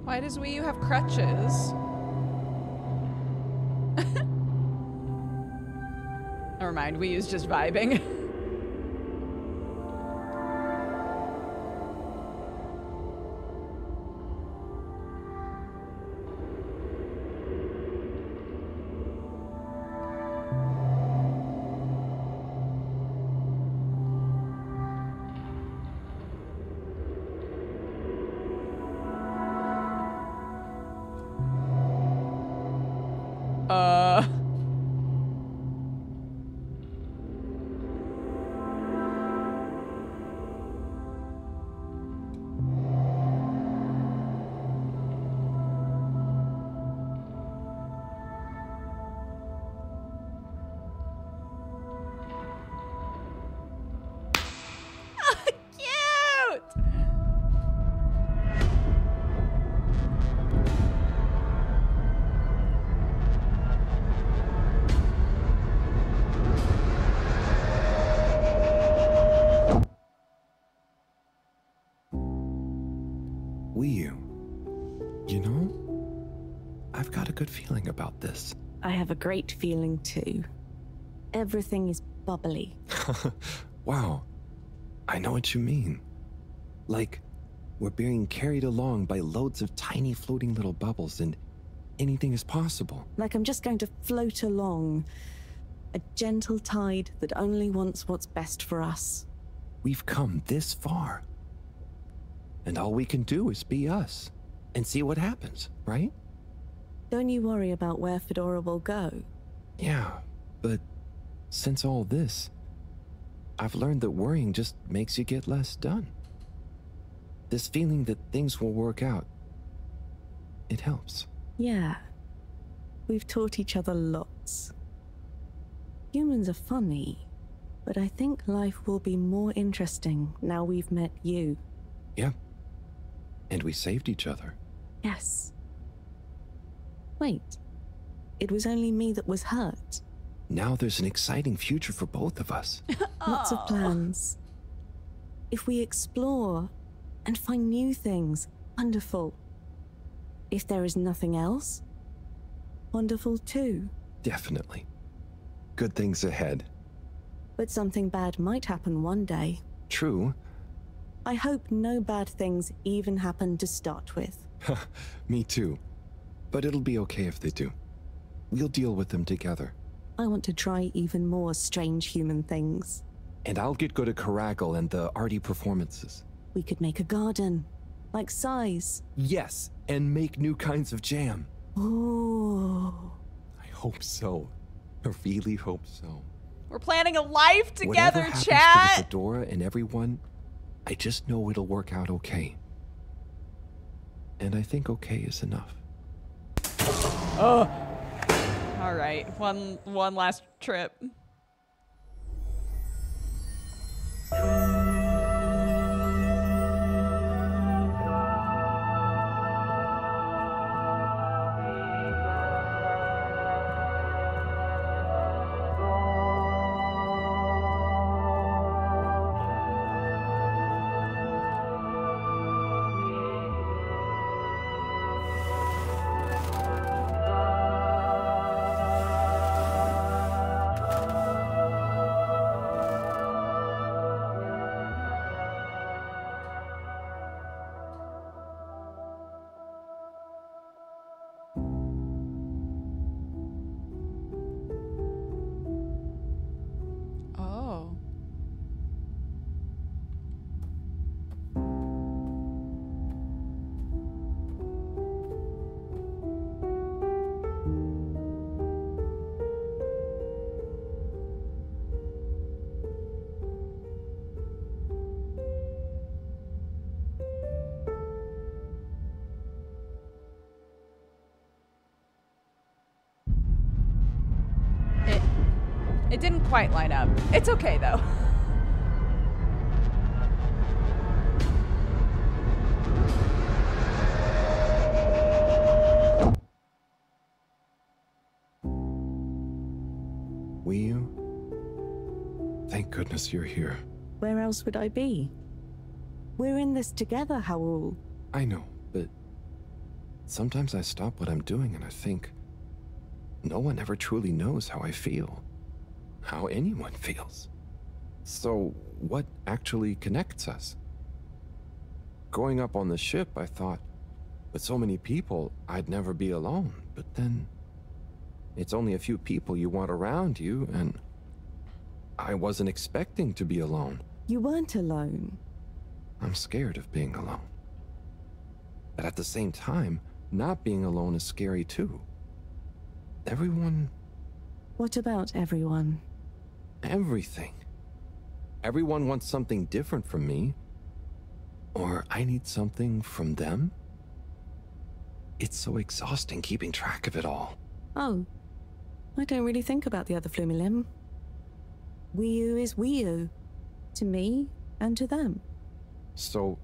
Why does Wii U have crutches? Never mind, Wii U's just vibing. You know, I've got a good feeling about this. I have a great feeling too. Everything is bubbly. Wow. I know what you mean. Like, we're being carried along by loads of tiny floating little bubbles and anything is possible. Like I'm just going to float along. A gentle tide that only wants what's best for us. We've come this far. And all we can do is be us. And see what happens, right? Don't you worry about where Fedora will go. Yeah, but since all this, I've learned that worrying just makes you get less done. This feeling that things will work out, it helps. Yeah. We've taught each other lots. Humans are funny, but I think life will be more interesting now we've met you. Yeah. And we saved each other. Yes. Wait. It was only me that was hurt. Now there's an exciting future for both of us. Lots of plans. If we explore and find new things, wonderful. If there is nothing else, wonderful too. Definitely. Good things ahead. But something bad might happen one day. True. I hope no bad things even happen to start with. Me too. But it'll be okay if they do. We'll deal with them together. I want to try even more strange human things. And I'll get good at Caragal and the arty performances. We could make a garden, like Size. Yes, and make new kinds of jam. Oh. I hope so. I really hope so. We're planning a life together, Whatever chat. happens to the Fedora and everyone, I just know it'll work out okay. And I think okay is enough. Oh. All right, one last trip. It didn't quite line up. It's okay, though. Wii U? Thank goodness you're here. Where else would I be? We're in this together, Howell. I know, but sometimes I stop what I'm doing and I think, no one ever truly knows how I feel, how anyone feels. So, what actually connects us? Growing up on the ship, I thought, with so many people, I'd never be alone. But then, it's only a few people you want around you, and I wasn't expecting to be alone. You weren't alone. I'm scared of being alone. But at the same time, not being alone is scary too. Everyone... What about everyone? Everything. Everyone wants something different from me. Or I need something from them. It's so exhausting keeping track of it all. Oh, I don't really think about the other Flumilim. Wii-U is Wii-U. To me and to them. So,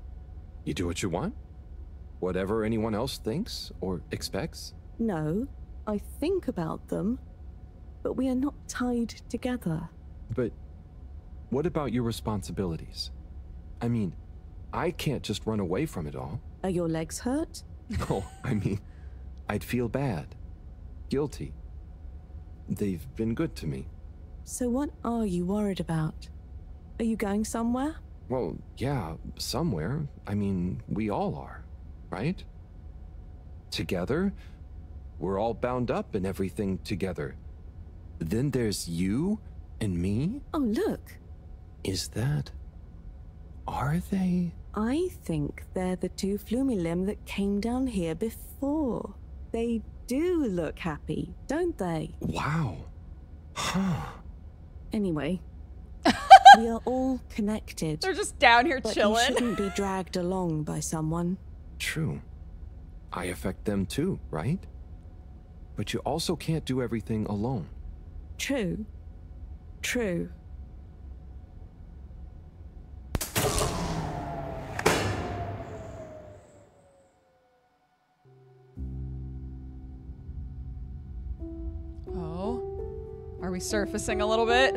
you do what you want? Whatever anyone else thinks or expects? No, I think about them, but we are not tied together. But what about your responsibilities? I mean, I can't just run away from it all. Are your legs hurt? No, I mean, I'd feel bad. Guilty. They've been good to me. So what are you worried about? Are you going somewhere? Well, yeah, somewhere. I mean, we all are, right? Together? We're all bound up in everything together. Then there's you and me? Oh, look. Is that... Are they? I think they're the two Flumilim that came down here before. They do look happy, don't they? Wow. Huh. Anyway, we are all connected. They're just down here but chilling. You shouldn't be dragged along by someone. True. I affect them too, right? But you also can't do everything alone. True. True. Oh. Are we surfacing a little bit?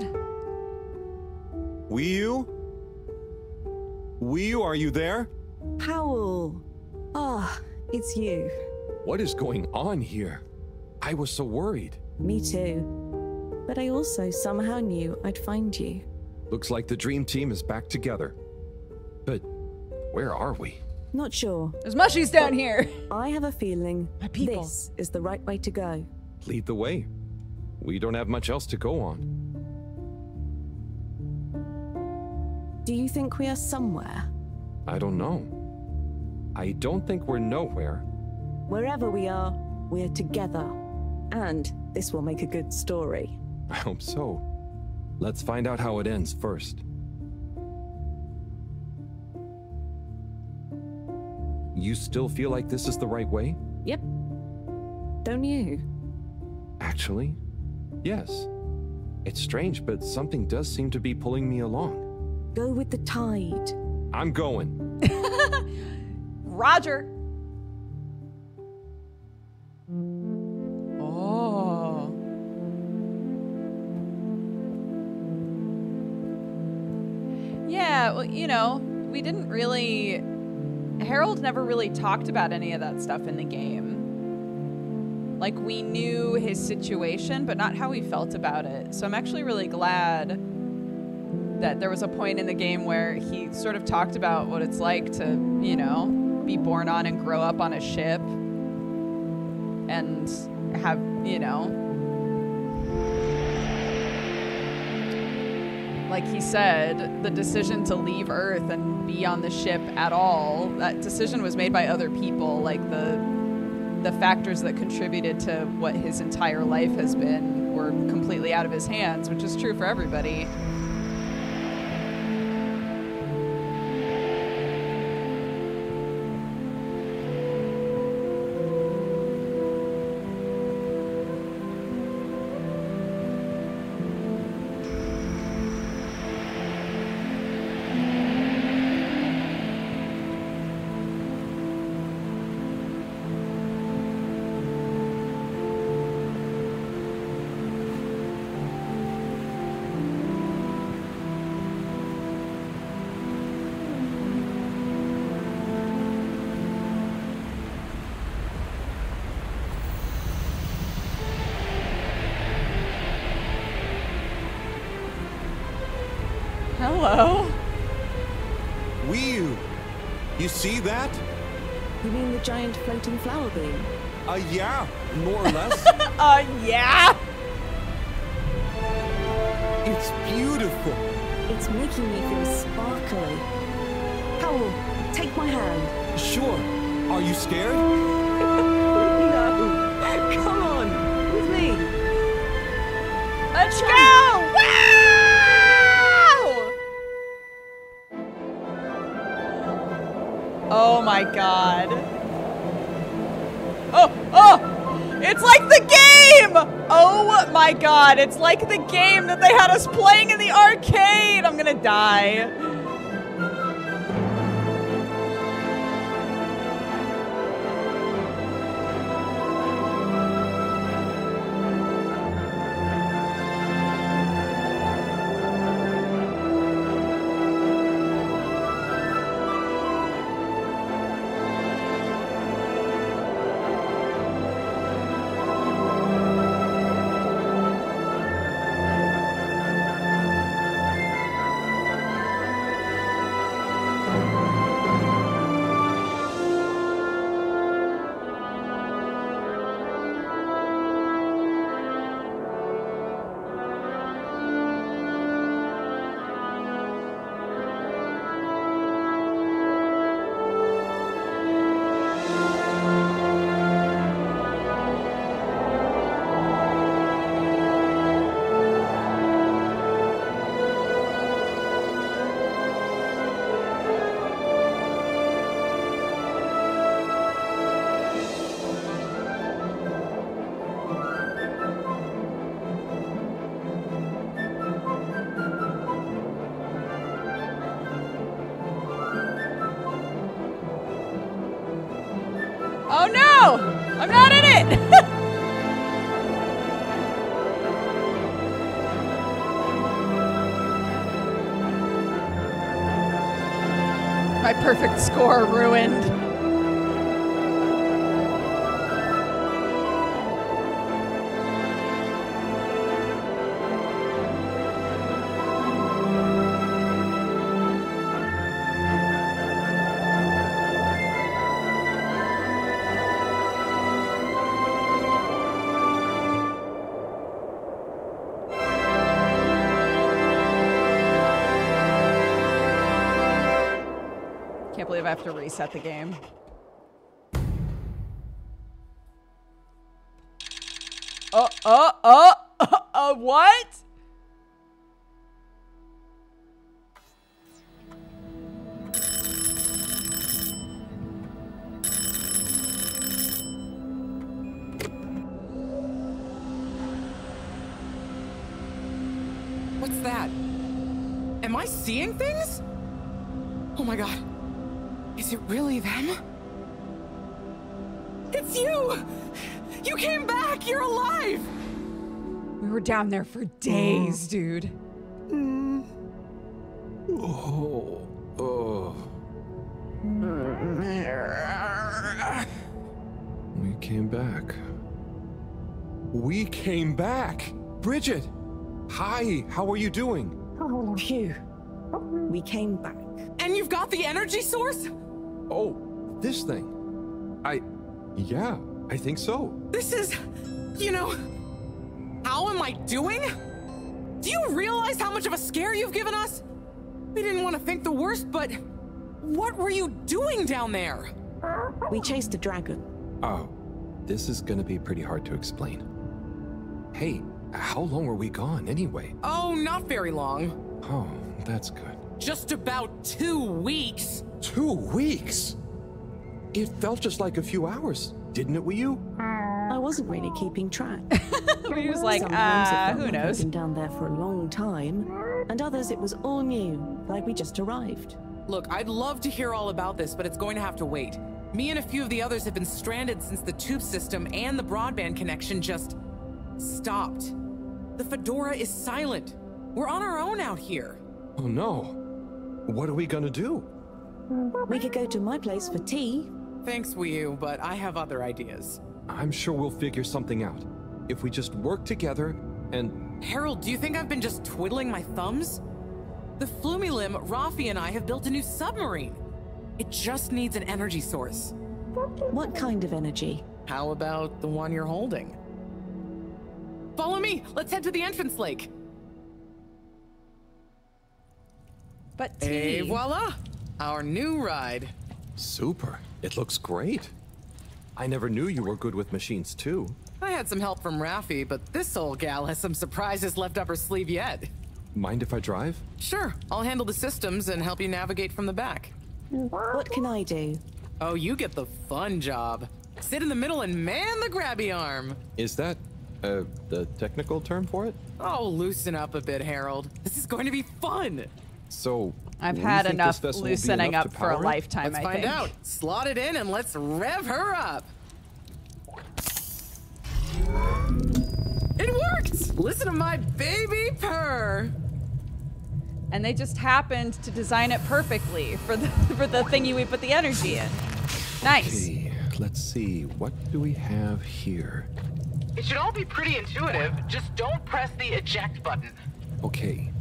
Wii-U? Wii-U, are you there? Powell. Ah, it's you. What is going on here? I was so worried. Me too. But I also somehow knew I'd find you. Looks like the dream team is back together. But where are we? Not sure. There's mushies down here. I have a feeling My people. this is the right way to go. Lead the way. We don't have much else to go on. Do you think we are somewhere? I don't know. I don't think we're nowhere. Wherever we are, we're together. And this will make a good story. I hope so. Let's find out how it ends first. You still feel like this is the right way? Yep. Don't you? Actually, yes. It's strange, but something does seem to be pulling me along. Go with the tide. I'm going. Roger. Oh. Yeah, well, you know, we didn't really... Harold never really talked about any of that stuff in the game. Like, we knew his situation, but not how he felt about it. So I'm actually really glad that there was a point in the game where he sort of talked about what it's like to, you know, be born on and grow up on a ship and have, you know, like he said, the decision to leave Earth and be on the ship at all, that decision was made by other people. Like the factors that contributed to what his entire life has been were completely out of his hands, which is true for everybody. Hello. Wii, you see that? You mean the giant floating flower beam? Yeah, more or less. Yeah. It's beautiful. It's making me feel sparkly. Howell, take my hand. Sure. Are you scared? No. Come on, with me. Let's go! Wow! Oh my god. Oh! It's like the game! Oh my god, it's like the game that they had us playing in the arcade! I'm gonna die. Oh no! I'm not in it! My perfect score ruined. Can't believe I have to reset the game. What? What's that? Am I seeing things? Oh my god. Is it really them? It's you! You came back! You're alive! We were down there for days, dude. We came back. We came back! Bridget! Hi, how are you doing? Oh, phew. We came back. And you've got the energy source? Oh, this thing. Yeah, I think so. This is, you know, how am I doing? Do you realize how much of a scare you've given us? We didn't want to think the worst, but what were you doing down there? We chased a dragon. Oh, this is gonna be pretty hard to explain. Hey, how long were we gone anyway? Oh, not very long. Oh, that's good. Just about 2 weeks. 2 weeks? It felt just like a few hours, didn't it, Wii U? I wasn't really keeping track. He was like, Sometimes it felt who like knows? I'd been down there for a long time, and others it was all new, like we just arrived. Look, I'd love to hear all about this, but it's going to have to wait. Me and a few of the others have been stranded since the tube system and the broadband connection just stopped. The Fedora is silent. We're on our own out here. Oh no. What are we gonna do? We could go to my place for tea. Thanks, Wii U, but I have other ideas. I'm sure we'll figure something out. If we just work together and... Harold, do you think I've been just twiddling my thumbs? The Flumilim, Rafi, and I have built a new submarine. It just needs an energy source. What kind of energy? How about the one you're holding? Follow me! Let's head to the entrance lake! But Et voila! Our new ride. Super. It looks great. I never knew you were good with machines too. I had some help from Rafi, but this old gal has some surprises left up her sleeve yet. Mind if I drive? Sure, I'll handle the systems and help you navigate from the back. What can I do? Oh, you get the fun job. Sit in the middle and man the grabby arm. Is that, the technical term for it? Oh, loosen up a bit, Harold. This is going to be fun. So, I've we had think enough this vessel will be loosening enough up to for a power it? lifetime, Let's I find think. out. Slot it in and let's rev her up. It worked! Listen to my baby purr. And they just happened to design it perfectly for the thingy we put the energy in. Nice. Okay, let's see. What do we have here? It should all be pretty intuitive. Just don't press the eject button. Okay.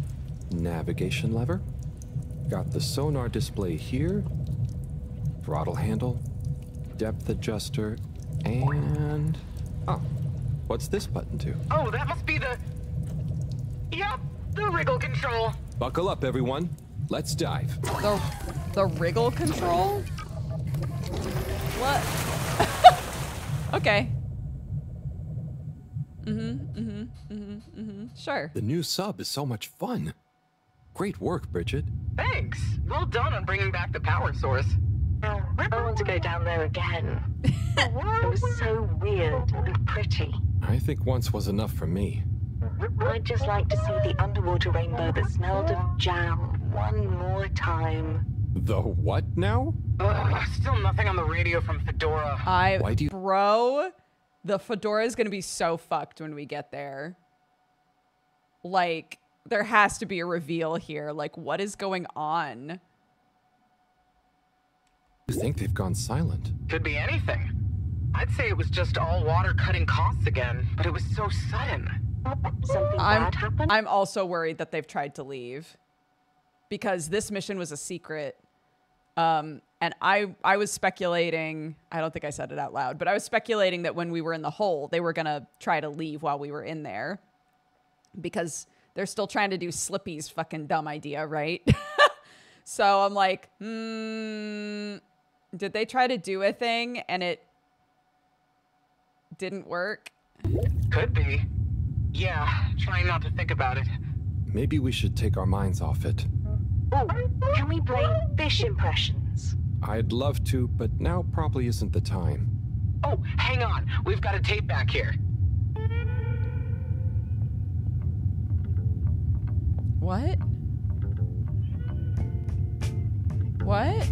Navigation lever. Got the sonar display here. Throttle handle. Depth adjuster. And... oh. What's this button do? Oh, that must be the... Yep, the wriggle control. Buckle up, everyone. Let's dive. The wriggle control? What? Okay. Sure. The new sub is so much fun. Great work, Bridget. Thanks. Well done on bringing back the power source. I want to go down there again. It was so weird and pretty. I think once was enough for me. I'd just like to see the underwater rainbow that smelled of jam one more time. The what now? Still nothing on the radio from Fedora. Why do you... Bro, the Fedora is going to be so fucked when we get there. Like, there has to be a reveal here. Like, what is going on? You think they've gone silent? Could be anything. I'd say it was just all water cutting costs again, but it was so sudden. Something bad happened? I'm also worried that they've tried to leave. Because this mission was a secret. And I was speculating, I don't think I said it out loud, but I was speculating that when we were in the hole, they were going to try to leave while we were in there. Because they're still trying to do Slippy's fucking dumb idea, right? So I'm like, did they try to do a thing and it didn't work? Could be. Yeah, trying not to think about it. Maybe we should take our minds off it. Oh, can we play fish impressions? I'd love to, but now probably isn't the time. Oh, hang on. We've got a tape back here. What? What?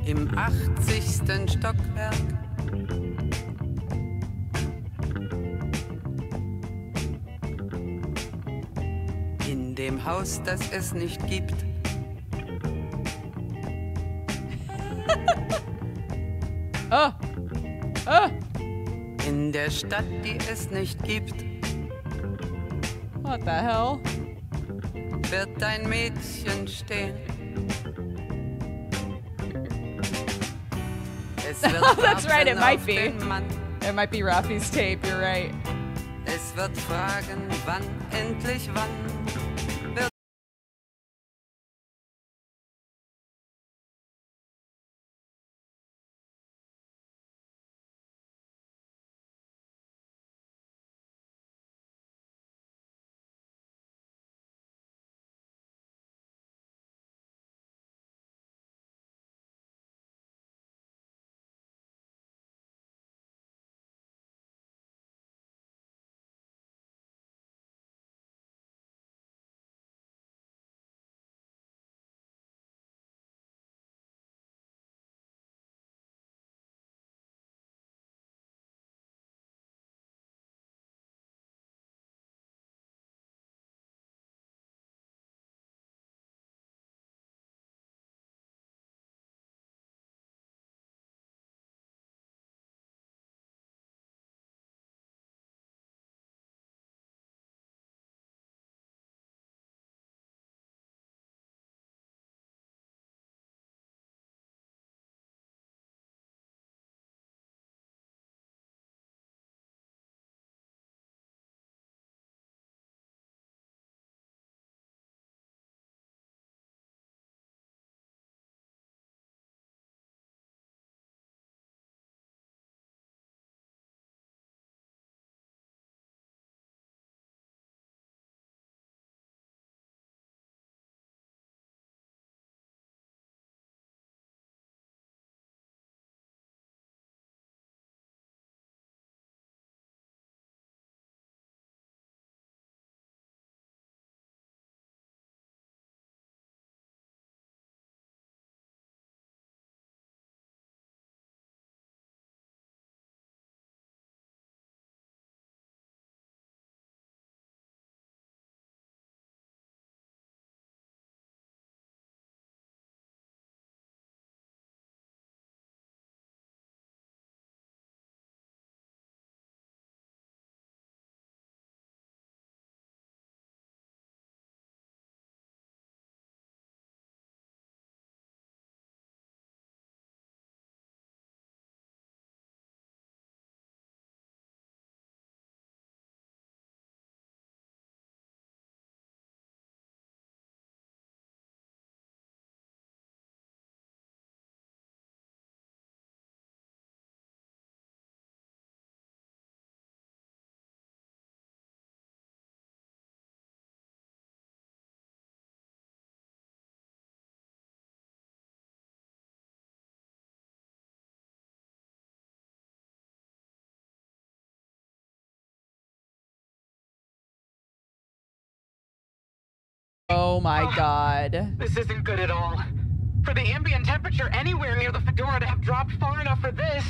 Im 80. Stockwerk. In dem Haus, das es nicht gibt. Oh! Oh! In der Stadt, die es nicht gibt. What the hell? Wird ein Mädchen stehen. Es wird Oh, that's right, it warten might auf be. den Mann. It might be Rafi's tape, you're right. Es wird fragen, wann, endlich wann. Oh my god. This isn't good at all. For the ambient temperature anywhere near the Fedora to have dropped far enough for this.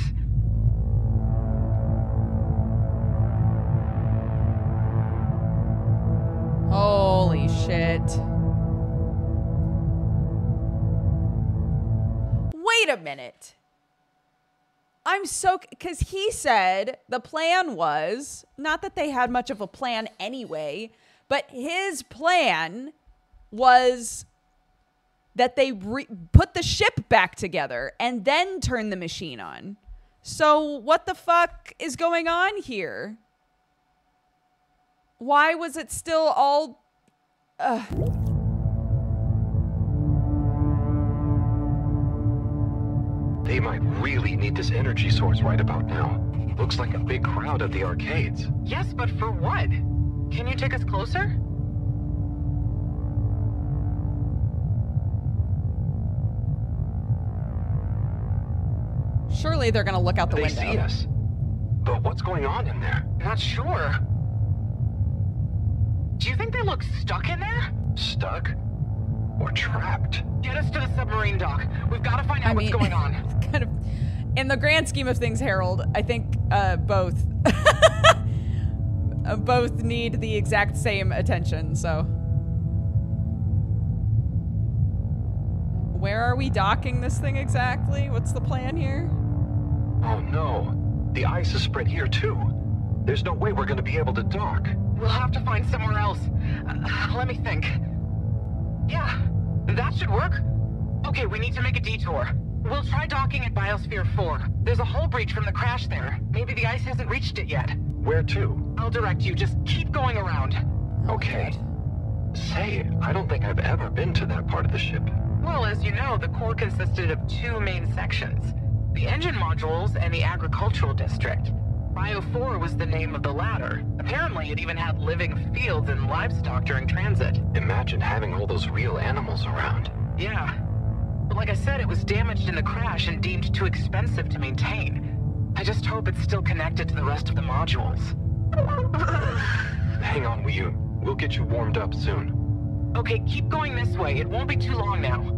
Holy shit. Wait a minute. I'm so... Because he said the plan was... Not that they had much of a plan anyway, but his plan was that they put the ship back together and then turn the machine on. So what the fuck is going on here? Why was it still all... They might really need this energy source right about now. Looks like a big crowd at the arcades. Yes, but for what? Can you take us closer? Surely they're gonna look out the window. They see us. But what's going on in there? Not sure. Do you think they look stuck in there? Stuck? Or trapped? Get us to the submarine dock. We've got to find out what's going on. Kind of, in the grand scheme of things, Harold, I think both both need the exact same attention, so. Where are we docking this thing exactly? What's the plan here? Oh no. The ice is spread here too. There's no way we're going to be able to dock. We'll have to find somewhere else. Let me think. Yeah, that should work. Okay, we need to make a detour. We'll try docking at Biosphere 4. There's a hull breach from the crash there. Maybe the ice hasn't reached it yet. Where to? I'll direct you. Just keep going around. Okay. Say, I don't think I've ever been to that part of the ship. Well, as you know, the core consisted of two main sections. The engine modules and the agricultural district. Bio 4 was the name of the latter. Apparently, it even had living fields and livestock during transit. Imagine having all those real animals around. Yeah. But like I said, it was damaged in the crash and deemed too expensive to maintain. I just hope it's still connected to the rest of the modules. Hang on, Wii. We'll get you warmed up soon. Okay, keep going this way. It won't be too long now.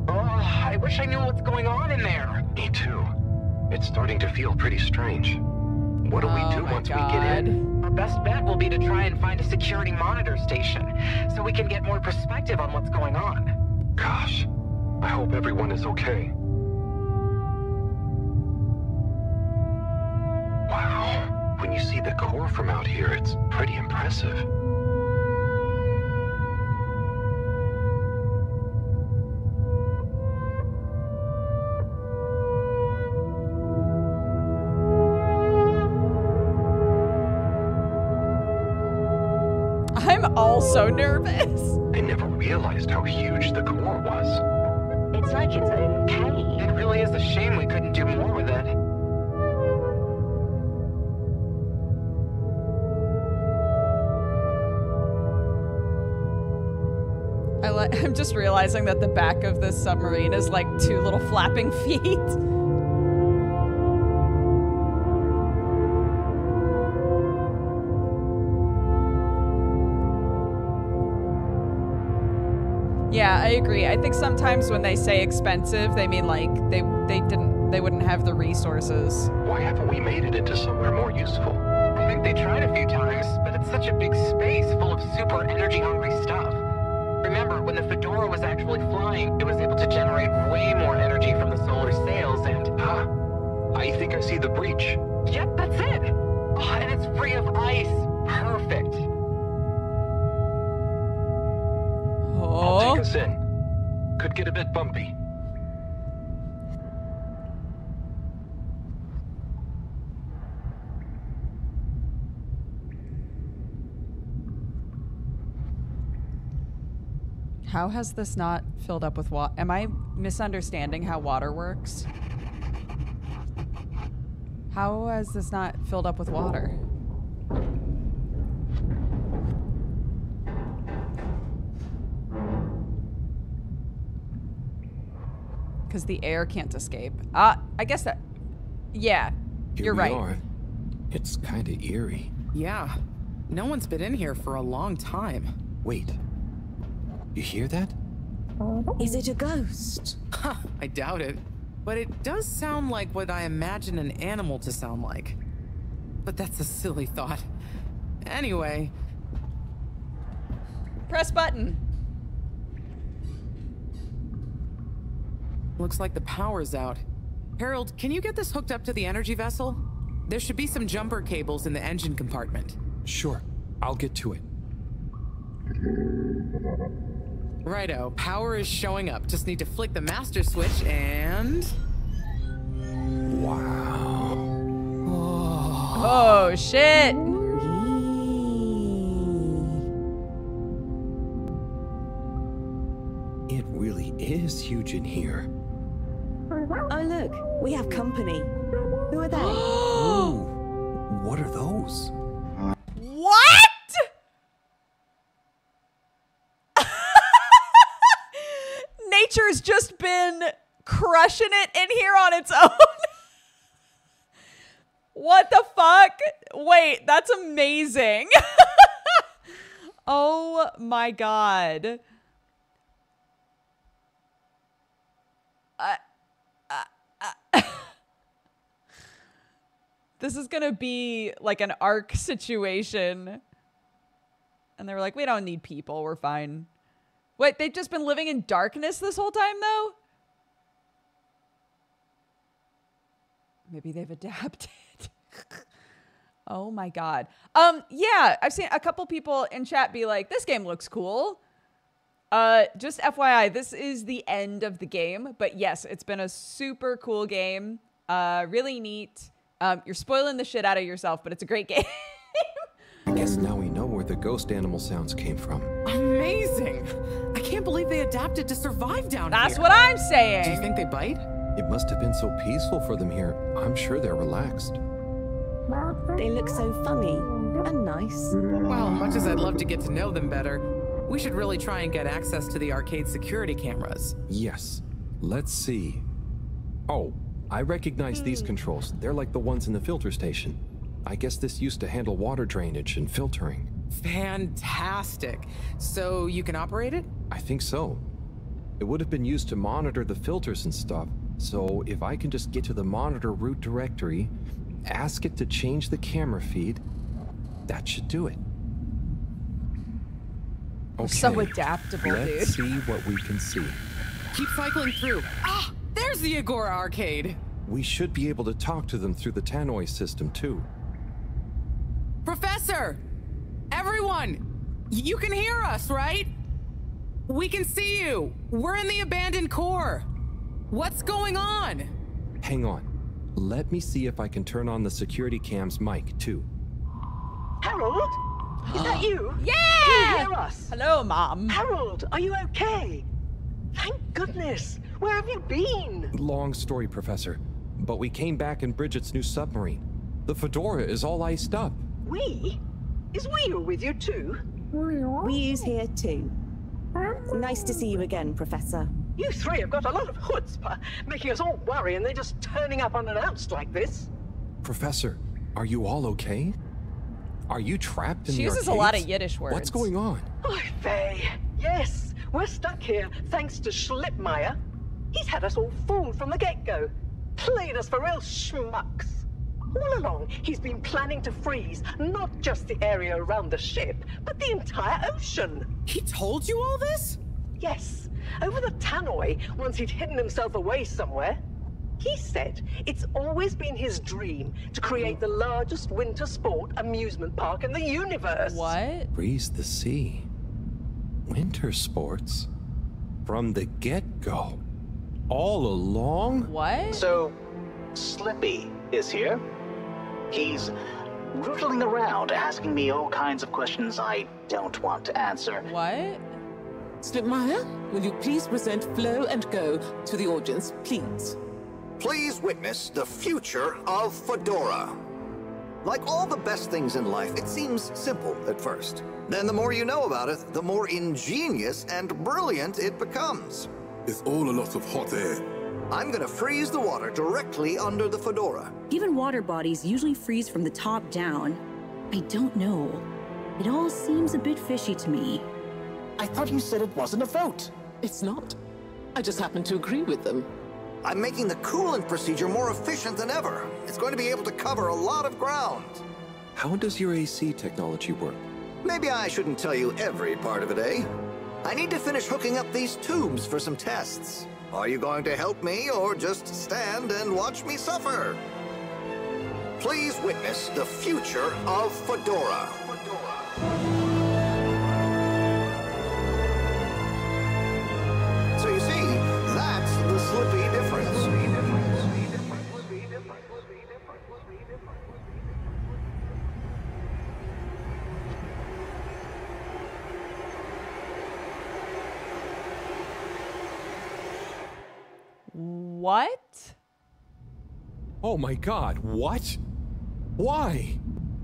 Oh, I wish I knew what's going on in there. Me too. It's starting to feel pretty strange. What do we do once we get in? Our best bet will be to try and find a security monitor station, so we can get more perspective on what's going on. Gosh, I hope everyone is okay. Wow, when you see the core from out here, it's pretty impressive. I'm also nervous. I never realized how huge the core was. It's like its own cave. It really is a shame we couldn't do more with it. I'm just realizing that the back of this submarine is like two little flapping feet. Yeah, I agree. I think sometimes when they say expensive, they mean like they wouldn't have the resources. Why haven't we made it into somewhere more useful? I think they tried a few times, but it's such a big space full of super energy-hungry stuff. Remember, when the Fedora was actually flying, it was able to generate way more energy from the solar sails and... I think I see the breach. Yep, that's it! Oh, and it's free of ice. Perfect. I'll take us in. Could get a bit bumpy. How has this not filled up with water? Am I misunderstanding how water works? How has this not filled up with water? Because the air can't escape. I guess that... Yeah, you're right. Here we are. It's kind of eerie. Yeah. No one's been in here for a long time. Wait. You hear that? Is it a ghost? I doubt it. But it does sound like what I imagine an animal to sound like. But that's a silly thought. Anyway. Press button. Looks like the power's out. Harold, can you get this hooked up to the energy vessel? There should be some jumper cables in the engine compartment. Sure, I'll get to it. Righto, power is showing up. Just need to flick the master switch and... Wow. Oh, shit. It really is huge in here. Oh, look, we have company. Who are they? Ooh, what are those? What? Nature's just been crushing it in here on its own. What the fuck? Wait, that's amazing. Oh my god. This is gonna be like an Ark situation. And they were like, we don't need people, we're fine. Wait, they've just been living in darkness this whole time, though? Maybe they've adapted. Oh my god. Yeah, I've seen a couple people in chat be like, this game looks cool. Just FYI, this is the end of the game. But yes, it's been a super cool game. Really neat. You're spoiling the shit out of yourself, but it's a great game. I guess now we know where the ghost animal sounds came from. Amazing! I can't believe they adapted to survive down here. That's what I'm saying. Do you think they bite? It must have been so peaceful for them here. I'm sure they're relaxed. They look so funny and nice. Well, much as I'd love to get to know them better, we should really try and get access to the arcade security cameras. Yes. Let's see. Oh, I recognize these controls. They're like the ones in the filter station. I guess this used to handle water drainage and filtering. Fantastic. So you can operate it? I think so. It would have been used to monitor the filters and stuff. So if I can just get to the monitor root directory, ask it to change the camera feed, that should do it. Okay. So adaptable, dude. Let's see what we can see. Keep cycling through. Ah, there's the Agora arcade. We should be able to talk to them through the tannoy system, too. Professor! Everyone! You can hear us, right? We can see you. We're in the abandoned core. What's going on? Hang on. Let me see if I can turn on the security cam's mic, too. Harold? Is that you? Yeah! Can you hear us? Hello, Mom. Harold, are you okay? Thank goodness. Where have you been? Long story, Professor. But we came back in Bridget's new submarine. The Fedora is all iced up. We? Is Wheel with you too? We's here too. Nice to see you again, Professor. You three have got a lot of chutzpah, making us all worry and they're just turning up unannounced like this. Professor, are you all okay? Are you trapped in the She uses arcades? a lot of Yiddish words. What's going on? Oy vey. Yes, we're stuck here thanks to Schlippmeyer. He's had us all fooled from the get-go. Played us for real schmucks. All along, he's been planning to freeze not just the area around the ship, but the entire ocean. He told you all this? Yes. Over the tannoy, once he'd hidden himself away somewhere. He said it's always been his dream to create the largest winter sport amusement park in the universe. What? Breeze the sea. Winter sports? From the get-go. All along? What? So, Slippy is here. He's rootling around asking me all kinds of questions I don't want to answer. What? Slipmeyer, will you please present Flow and Go to the audience, please? Please witness the future of Fedora. Like all the best things in life, it seems simple at first. Then the more you know about it, the more ingenious and brilliant it becomes. It's all a lot of hot air. I'm gonna freeze the water directly under the Fedora. Even water bodies usually freeze from the top down. I don't know. It all seems a bit fishy to me. I thought you said it wasn't a vote. It's not. I just happen to agree with them. I'm making the coolant procedure more efficient than ever. It's going to be able to cover a lot of ground. How does your AC technology work? Maybe I shouldn't tell you every part of it, eh? I need to finish hooking up these tubes for some tests. Are you going to help me or just stand and watch me suffer? Please witness the future of Fedora. So you see, that's the Slippy difference. What? Oh my god, what? Why?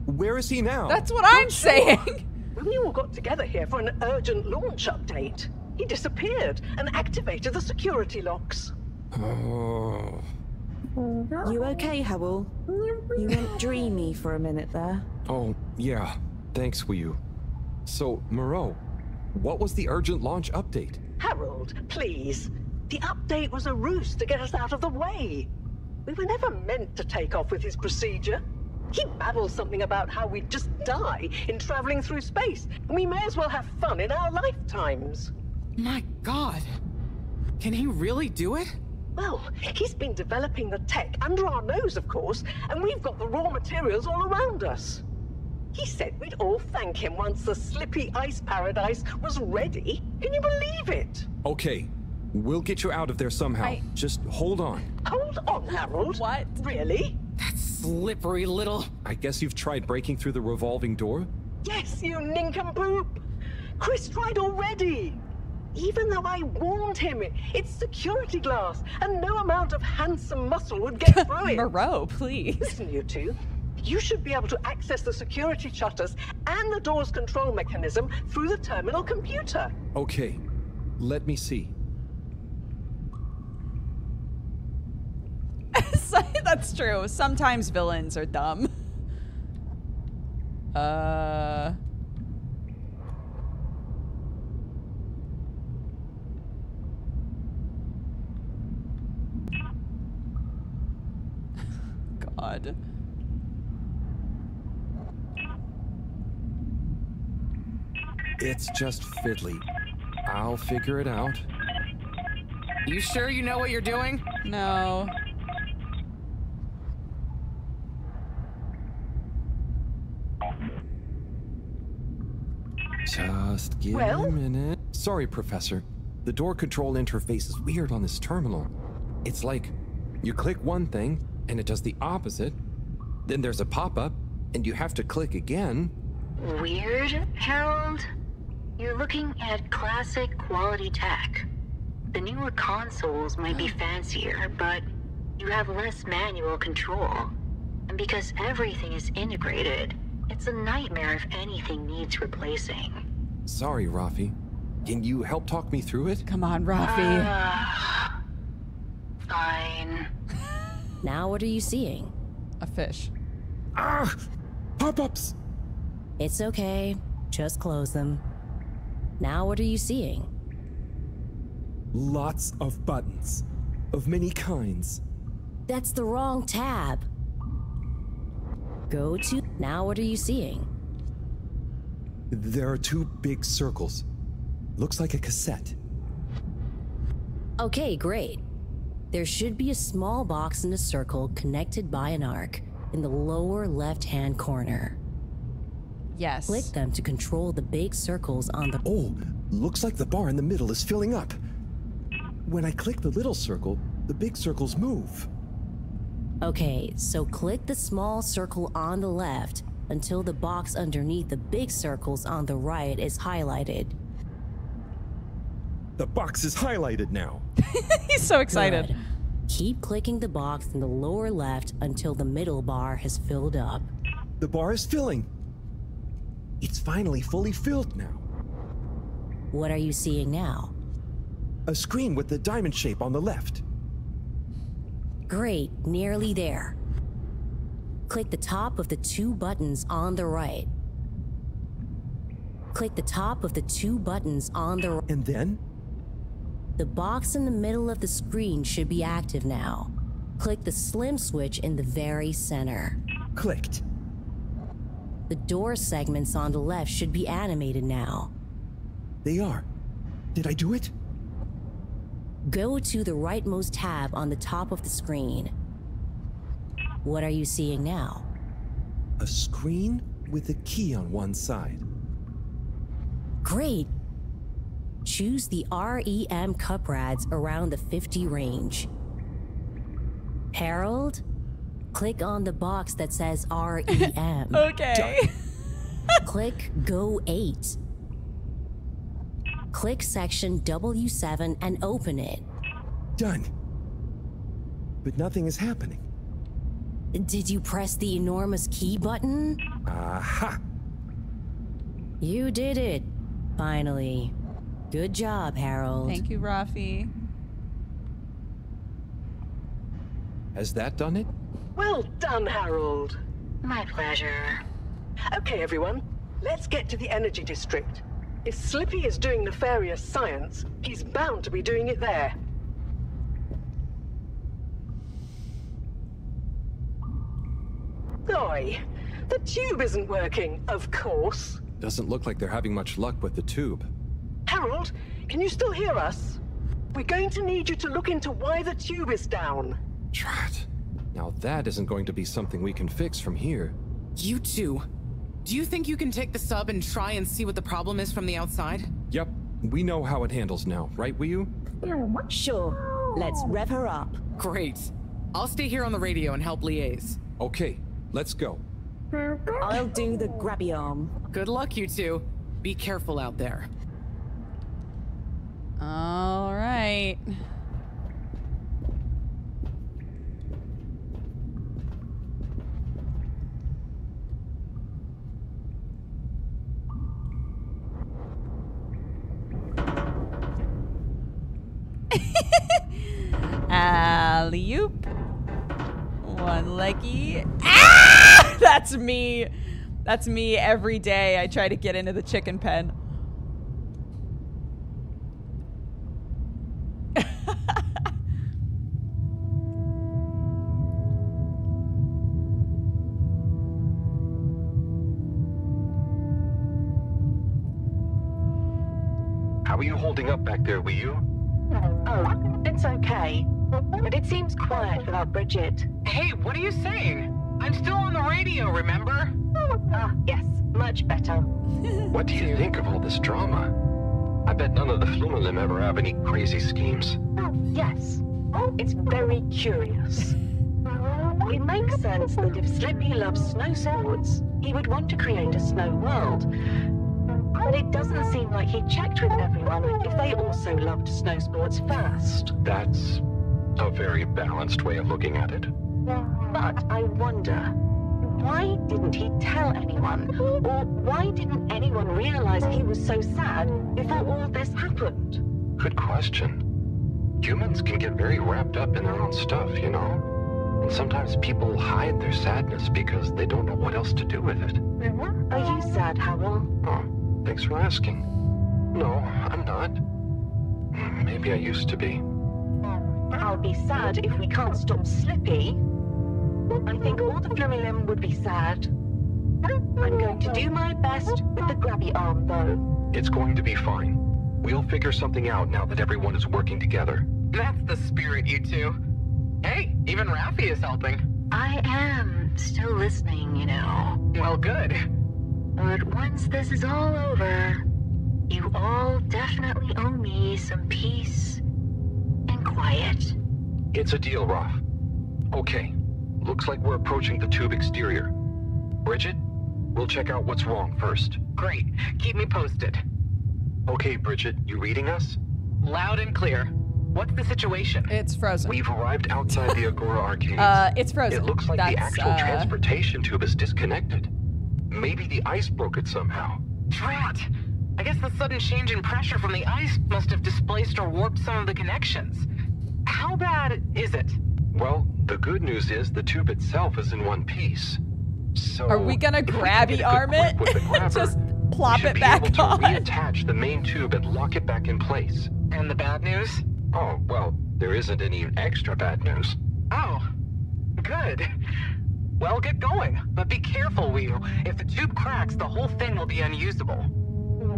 Where is he now? That's what I'm saying. We all got together here for an urgent launch update. He disappeared and activated the security locks. Oh. You okay, Howell? You went dreamy for a minute there. Oh, yeah. Thanks, Wii. So, Moreau, what was the urgent launch update? Harold, please. The update was a ruse to get us out of the way. We were never meant to take off with his procedure. He babbles something about how we'd just die in traveling through space, and we may as well have fun in our lifetimes. My God. Can he really do it? Well, he's been developing the tech under our nose, of course, and we've got the raw materials all around us. He said we'd all thank him once the Slippy Ice Paradise was ready. Can you believe it? Okay, we'll get you out of there somehow. Just hold on. Hold on, Harold. What? Really? That slippery little... I guess you've tried breaking through the revolving door? Yes, you nincompoop. Chris tried already. Even though I warned him, it's security glass, and no amount of handsome muscle would get through it. Moreau, please. Listen, you two. You should be able to access the security shutters and the door's control mechanism through the terminal computer. Okay, let me see. That's true. Sometimes villains are dumb. God. It's just fiddly. I'll figure it out. You sure you know what you're doing? No. Just give me a minute. Sorry, Professor. The door control interface is weird on this terminal. It's like you click one thing and it does the opposite. Then there's a pop-up and you have to click again. Weird, Harold? You're looking at classic quality tech. The newer consoles might be fancier, but you have less manual control. And because everything is integrated, it's a nightmare if anything needs replacing. Sorry, Rafi. Can you help talk me through it? Come on, Rafi. Fine. Now what are you seeing? A fish. Ah! Pop-ups! It's okay. Just close them. Now what are you seeing? Lots of buttons. Of many kinds. That's the wrong tab. Go to... Now what are you seeing? There are two big circles. Looks like a cassette. Okay, great. There should be a small box in a circle connected by an arc in the lower left-hand corner. Yes. Click them to control the big circles on the... Oh, looks like the bar in the middle is filling up. When I click the little circle, the big circles move. Okay, so click the small circle on the left until the box underneath the big circles on the right is highlighted. The box is highlighted now. He's so excited. Good. Keep clicking the box in the lower left until the middle bar has filled up. The bar is filling. It's finally fully filled now. What are you seeing now? A screen with the diamond shape on the left. Great, nearly there. Click the top of the two buttons on the right. Click the top of the 2 buttons on the... And then? The box in the middle of the screen should be active now. Click the slim switch in the very center. Clicked. The door segments on the left should be animated now. They are. Did I do it? Go to the rightmost tab on the top of the screen. What are you seeing now? A screen with a key on one side. Great. Choose the REM cup rads around the 50 range. Harold, click on the box that says REM. Okay. Click Go 8. Click section W7 and open it. Done. But nothing is happening. Did you press the enormous key button? Aha! You did it. Finally. Good job, Harold. Thank you, Rafi. Has that done it? Well done, Harold. My pleasure. Okay, everyone. Let's get to the energy district. If Slippy is doing nefarious science, he's bound to be doing it there. Oi, the tube isn't working, of course. Doesn't look like they're having much luck with the tube. Harold, can you still hear us? We're going to need you to look into why the tube is down. Drat. Now that isn't going to be something we can fix from here. You two. Do you think you can take the sub and try and see what the problem is from the outside? Yep. We know how it handles now, right, Wii-U? Sure. Let's rev her up. Great. I'll stay here on the radio and help liaise. Okay, let's go. I'll do the grabby arm. Good luck, you two. Be careful out there. All right. Alley-oop. One leggy. Ah! That's me. That's me every day. I try to get into the chicken pen. How are you holding up back there, Wii-U? Oh, it's okay. But it seems quiet without Bridget. Hey, what are you saying? I'm still on the radio, remember? Yes, much better. What do you think of all this drama? I bet none of the Flumalim ever have any crazy schemes. Yes, it's very curious. It makes sense that if Slippy loves snow sports, he would want to create a snow world. But it doesn't seem like he checked with everyone if they also loved snow sports first. That's a very balanced way of looking at it. But I wonder, why didn't he tell anyone? Or why didn't anyone realize he was so sad before all this happened? Good question. Humans can get very wrapped up in their own stuff, you know? And sometimes people hide their sadness because they don't know what else to do with it. Are you sad, Howell? Oh, thanks for asking. No, I'm not. Maybe I used to be. I'll be sad if we can't stop Slippy. I think all the Flumalim would be sad. I'm going to do my best with the grabby arm, though. It's going to be fine. We'll figure something out now that everyone is working together. That's the spirit, you two. Hey, even Rafi is helping. I am still listening, you know. Well, good. But once this is all over, you all definitely owe me some peace and quiet. It's a deal, Raph. Okay, looks like we're approaching the tube exterior. Bridget, we'll check out what's wrong first. Great. Keep me posted. Okay, Bridget, you reading us? Loud and clear. What's the situation? It's frozen. We've arrived outside the Agora arcade. It's frozen. It looks like the actual transportation tube is disconnected. Maybe the ice broke it somehow. Drat! I guess the sudden change in pressure from the ice must have displaced or warped some of the connections. How bad is it? Well, the good news is the tube itself is in one piece. So are we gonna grabby arm it? Just plop it back on. on. Reattach the main tube and lock it back in place. And the bad news? Oh, well, there isn't any extra bad news. Oh, good. Well, get going. But be careful, Whew. If the tube cracks, the whole thing will be unusable.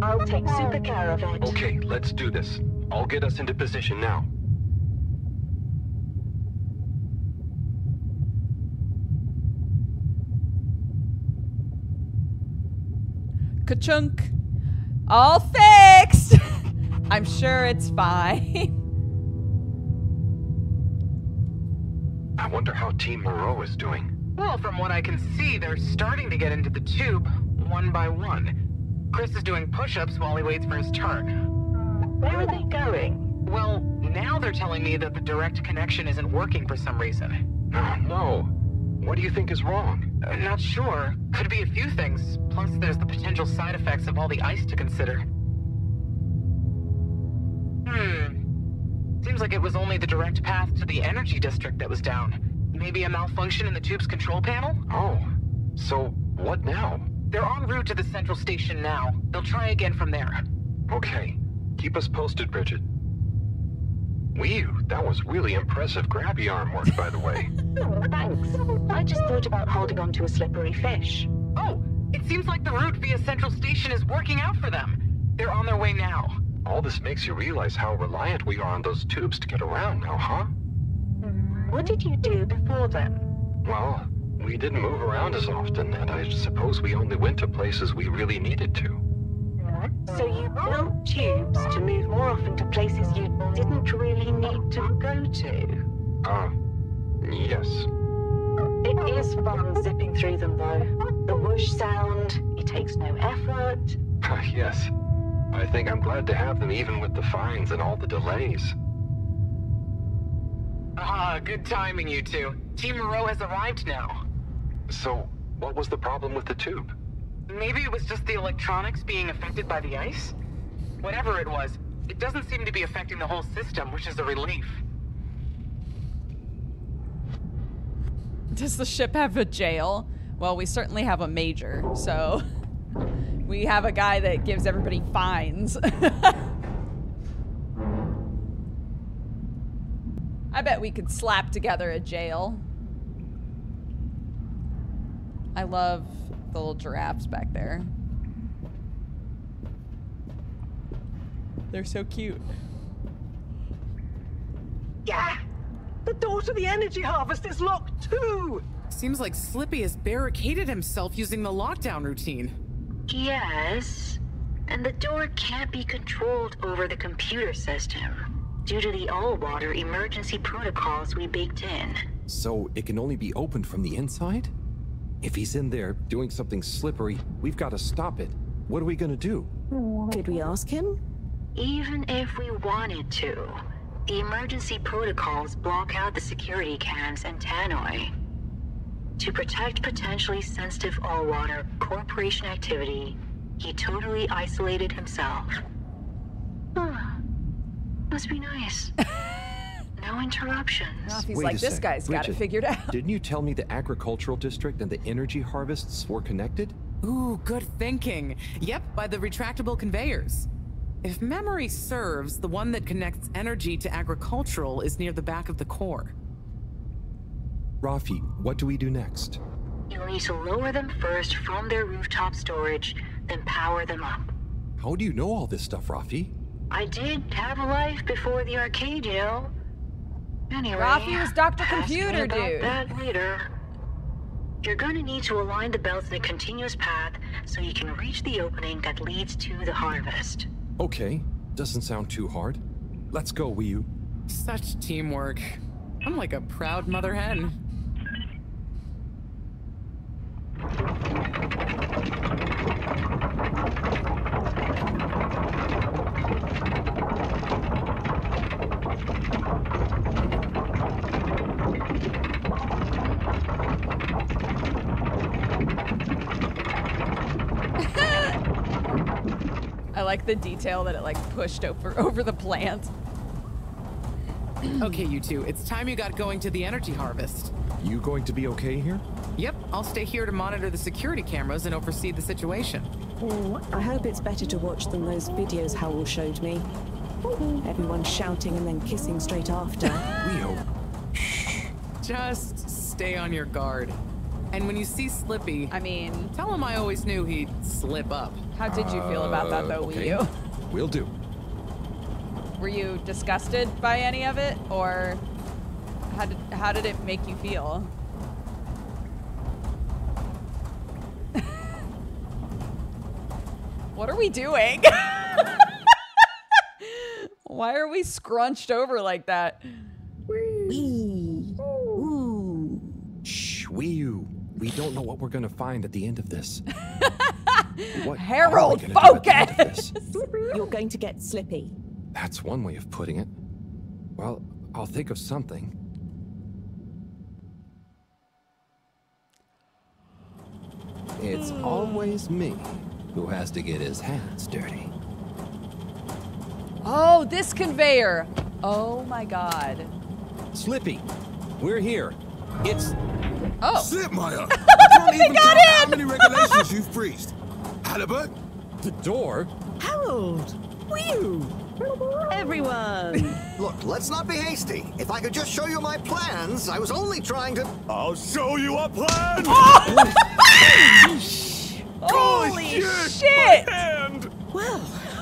I'll take super care of it. Okay, let's do this. I'll get us into position now. Ka-chunk. All fixed. I'm sure it's fine. I wonder how Team Moreau is doing. Well, from what I can see, they're starting to get into the tube, one by one. Chris is doing push-ups while he waits for his turn. Where are they going? Well, now they're telling me that the direct connection isn't working for some reason. Oh, no. What do you think is wrong? Not sure. Could be a few things. Plus, there's the potential side effects of all the ice to consider. Seems like it was only the direct path to the energy district that was down. Maybe a malfunction in the tube's control panel? Oh, so what now? They're en route to the central station now. They'll try again from there. Okay. Keep us posted, Bridget. Whew, that was really impressive grabby arm work, by the way. Oh, thanks. I just thought about holding on to a slippery fish. Oh, it seems like the route via Central Station is working out for them. They're on their way now. All this makes you realize how reliant we are on those tubes to get around now, huh? What did you do before then? Well, we didn't move around as often, and I suppose we only went to places we really needed to. So you built tubes to move more often to places you didn't really need to go to? Yes. It is fun zipping through them, though. The whoosh sound, it takes no effort. Yes. I think I'm glad to have them even with the fines and all the delays. Good timing, you two. Team Moreau has arrived now. So, what was the problem with the tube? Maybe it was just the electronics being affected by the ice? Whatever it was, it doesn't seem to be affecting the whole system, which is a relief. Does the ship have a jail? Well, we certainly have a major, so we have a guy that gives everybody fines. I bet we could slap together a jail. I love the little giraffes back there. They're so cute. Yeah, the door to the energy harvest is locked too. Seems like Slippy has barricaded himself using the lockdown routine. Yes, and the door can't be controlled over the computer system due to the all-water emergency protocols we baked in. So it can only be opened from the inside? If he's in there doing something slippery, we've got to stop it. What are we gonna do? Could we ask him? Even if we wanted to, the emergency protocols block out the security cams and tannoy. To protect potentially sensitive all-water corporation activity, he totally isolated himself. Must be nice. No interruptions. He's like, this guy's got it figured out. Didn't you tell me the agricultural district and the energy harvests were connected? Ooh, good thinking. Yep, by the retractable conveyors. If memory serves, the one that connects energy to agricultural is near the back of the core. Rafi, what do we do next? You'll need to lower them first from their rooftop storage, then power them up. How do you know all this stuff, Rafi? I did have a life before the arcade, you know. Anyway, Rafi was Dr. ask me Computer about Dude. that later. You're gonna need to align the belts in a continuous path so you can reach the opening that leads to the harvest. Okay, doesn't sound too hard. Let's go, Wii. Such teamwork. I'm like a proud mother hen. I like the detail that it like pushed over the plant. Okay, you two, it's time you got going to the energy harvest. You going to be okay here? Yep, I'll stay here to monitor the security cameras and oversee the situation. I hope it's better to watch than those videos Howell showed me. Everyone shouting and then kissing straight after. Rio. Just stay on your guard. And when you see Slippy, I mean, tell him I always knew he'd slip up. How did you feel about that, though, okay. Wii U? Will do. Were you disgusted by any of it, or how did it make you feel? What are we doing? Why are we scrunched over like that? Shh, Wii U. We don't know what we're gonna find at the end of this. What Harold, are we gonna do at the end of focus! this? You're going to get Slippy. That's one way of putting it. Well, I'll think of something. It's always me who has to get his hands dirty. Oh, this conveyor. Oh my god. Slippy, we're here. It's... Oh. Slipmire! I can't even got count how in! many regulations you've breached. Halibut? The door? Harold! Whew! Everyone! Look, let's not be hasty. If I could just show you my plans, I was only trying to... I'll show you a plan! Holy shit! My hand! Well,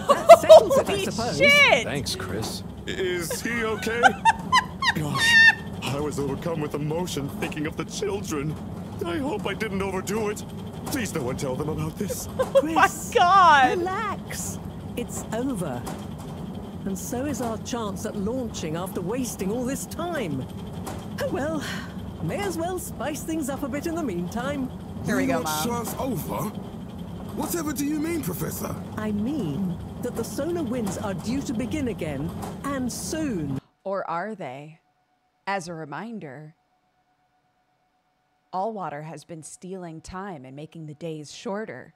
that settles it, I Holy suppose. shit! Thanks, Chris. Is he okay? Gosh, I was overcome with emotion thinking of the children. I hope I didn't overdo it. Please no one tell them about this. Oh my Chris, god! relax. It's over. And so is our chance at launching after wasting all this time. Oh well, may as well spice things up a bit in the meantime. Here we go, Your Mom. chance over? Whatever do you mean, Professor? I mean that the solar winds are due to begin again, and soon. Or are they? As a reminder, Allwater has been stealing time and making the days shorter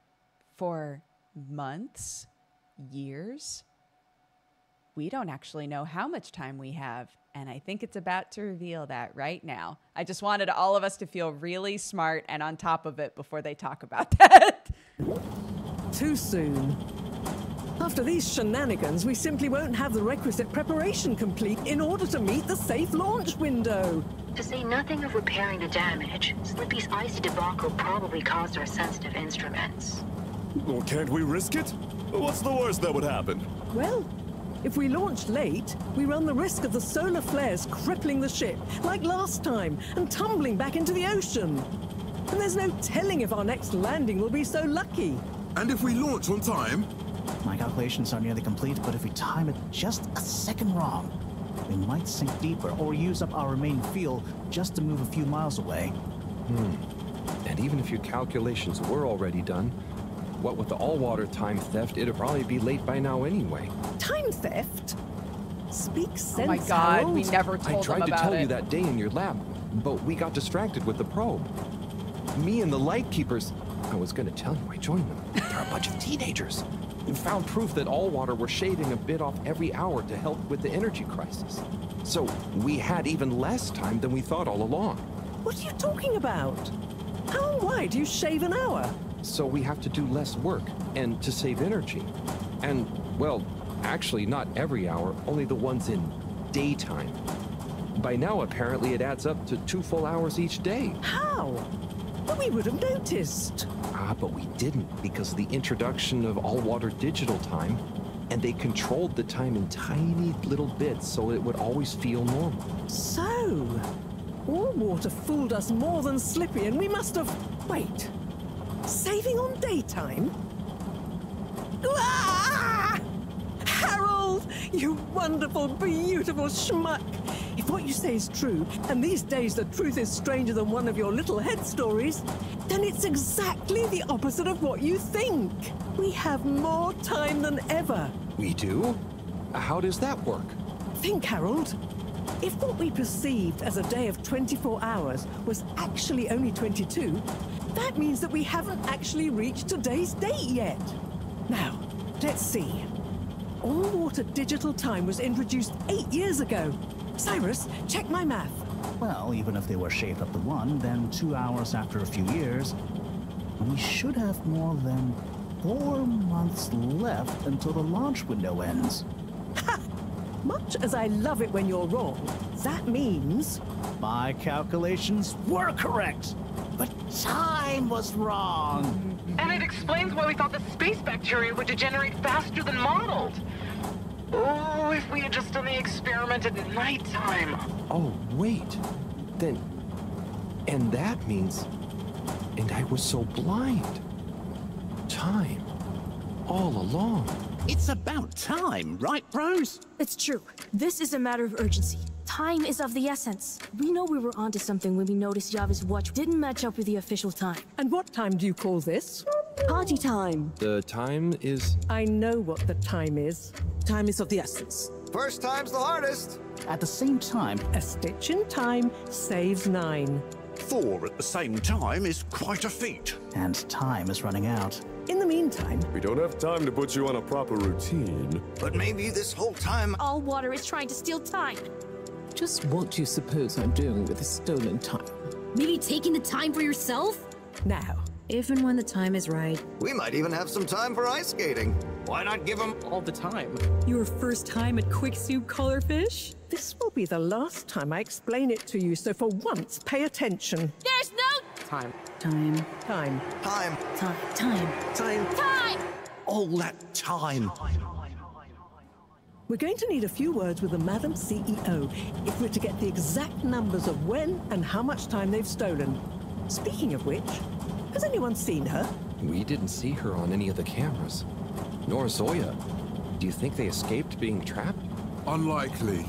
for months, years. We don't actually know how much time we have, and I think it's about to reveal that right now. I just wanted all of us to feel really smart and on top of it before they talk about that. Too soon. After these shenanigans, we simply won't have the requisite preparation complete in order to meet the safe launch window. To say nothing of repairing the damage, Slippy's icy debacle probably caused our sensitive instruments. Well, can't we risk it? What's the worst that would happen? Well, if we launch late, we run the risk of the solar flares crippling the ship, like last time, and tumbling back into the ocean. And there's no telling if our next landing will be so lucky. And if we launch on time? My calculations are nearly complete, but if we time it just a second wrong, we might sink deeper or use up our remaining fuel just to move a few miles away. And even if your calculations were already done, what with the all-water time theft, it'd probably be late by now anyway. Time theft? Speak sense, Oh my god, Harold. we never I told them tried to about tell it. you that day in your lab, but we got distracted with the probe. Me and the Lightkeepers, I was gonna tell you I joined them. They're a bunch of teenagers. We found proof that Allwater were shaving a bit off every hour to help with the energy crisis. So we had even less time than we thought all along. What are you talking about? How and why do you shave an hour? So we have to do less work, and to save energy. And, well, actually not every hour, only the ones in daytime. By now, apparently, it adds up to 2 full hours each day. How? But we would have noticed. But we didn't because of the introduction of all-water digital time, and they controlled the time in tiny little bits so it would always feel normal. So, Allwater fooled us more than Slippy, and we must have... Wait. Saving on daytime? Ah! Harold, you wonderful, beautiful schmuck! If what you say is true, and these days the truth is stranger than one of your little head stories, then it's exactly the opposite of what you think. We have more time than ever. We do? How does that work? Think, Harold. If what we perceived as a day of 24 hours was actually only 22, that means that we haven't actually reached today's date yet. Now, let's see. All-water digital time was introduced 8 years ago. Cyrus, check my math. Well, even if they were shaved up to 1, then 2 hours after a few years, we should have more than 4 months left until the launch window ends. Much as I love it when you're wrong, that means... My calculations were correct, but time was wrong. And it explains why we thought the space bacteria would degenerate faster than modeled. Oh, if we had just done the experiment at nighttime. Oh, wait. Then... And that means... And I was so blind. Time. All along. It's about time, right, bros? It's true. This is a matter of urgency. Time is of the essence. We know we were onto something when we noticed Yava's watch didn't match up with the official time. And what time do you call this? Party time. The time is... I know what the time is. Time is of the essence. First time's the hardest. At the same time, a stitch in time saves 9. 4 at the same time is quite a feat. And time is running out. In the meantime... We don't have time to put you on a proper routine. But maybe this whole time... All water is trying to steal time. Just what do you suppose I'm doing with the stolen time? Maybe taking the time for yourself? Now, if and when the time is right. We might even have some time for ice skating. Why not give them all the time? Your first time at Quick Soup Colorfish? This will be the last time I explain it to you, so for once, pay attention. There's no... Time. Time. Time. Time. Time. All that time. We're going to need a few words with the Madam CEO if we're to get the exact numbers of when and how much time they've stolen. Speaking of which, has anyone seen her? We didn't see her on any of the cameras. Nor Zoya. Do you think they escaped being trapped? Unlikely.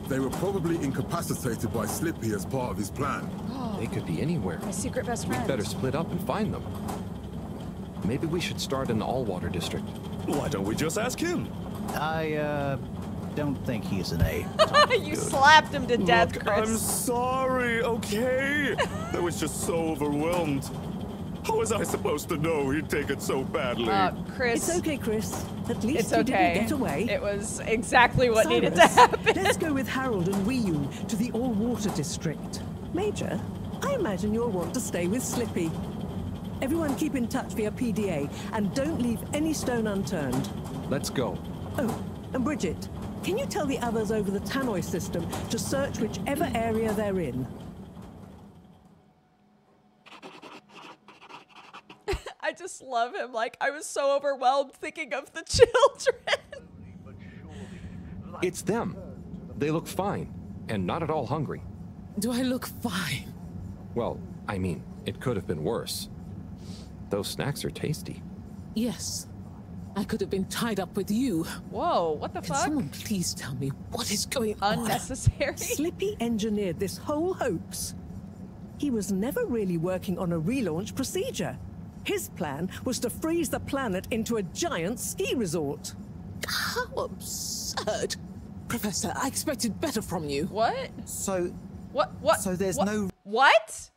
They were probably incapacitated by Slippy as part of his plan. They could be anywhere. My secret best friend. We'd better split up and find them. Maybe we should start in the all-water district. Why don't we just ask him? I, don't think he's an A. You slapped him to death, Look, Chris. I'm sorry, okay? I was just so overwhelmed. How was I supposed to know he'd take it so badly? Chris. It's okay, Chris. At least It's you okay. didn't get away. It was exactly what Cyrus, needed to happen. Let's go with Harold and Weeyun to the all-water district. Major, I imagine you'll want to stay with Slippy. Everyone keep in touch via PDA, and don't leave any stone unturned. Let's go. Oh, and Bridget, can you tell the others over the tannoy system to search whichever area they're in? I just love him. Like, I was so overwhelmed thinking of the children. It's them. They look fine, and not at all hungry. Do I look fine? Well, I mean, it could have been worse. Those snacks are tasty. Yes. I could have been tied up with you. Whoa, what the Can fuck? someone please tell me what is going on? Unnecessary. Slippy engineered this whole hoax. He was never really working on a relaunch procedure. His plan was to freeze the planet into a giant ski resort. How absurd. Professor, I expected better from you. What? So... What? So there's no... What?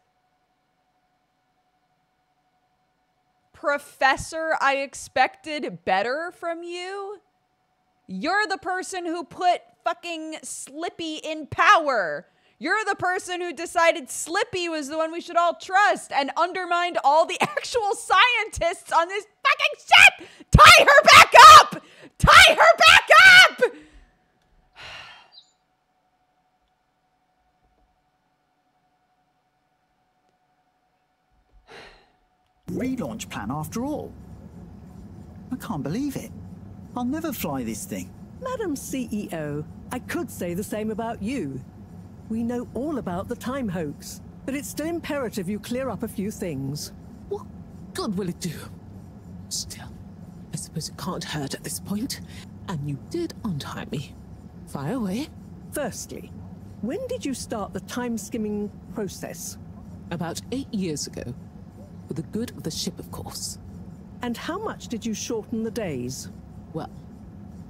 Professor, I expected better from you? You're the person who put fucking Slippy in power. You're the person who decided Slippy was the one we should all trust and undermined all the actual scientists on this fucking ship! Tie her back up! Tie her back up! Relaunch plan after all. I can't believe it. I'll never fly this thing. Madam CEO, I could say the same about you. We know all about the time hoax, but it's still imperative you clear up a few things. What good will it do? Still, I suppose it can't hurt at this point. And you did untie me. Fire away. Firstly, when did you start the time-skimming process? About 8 years ago. For the good of the ship, of course. And how much did you shorten the days? Well,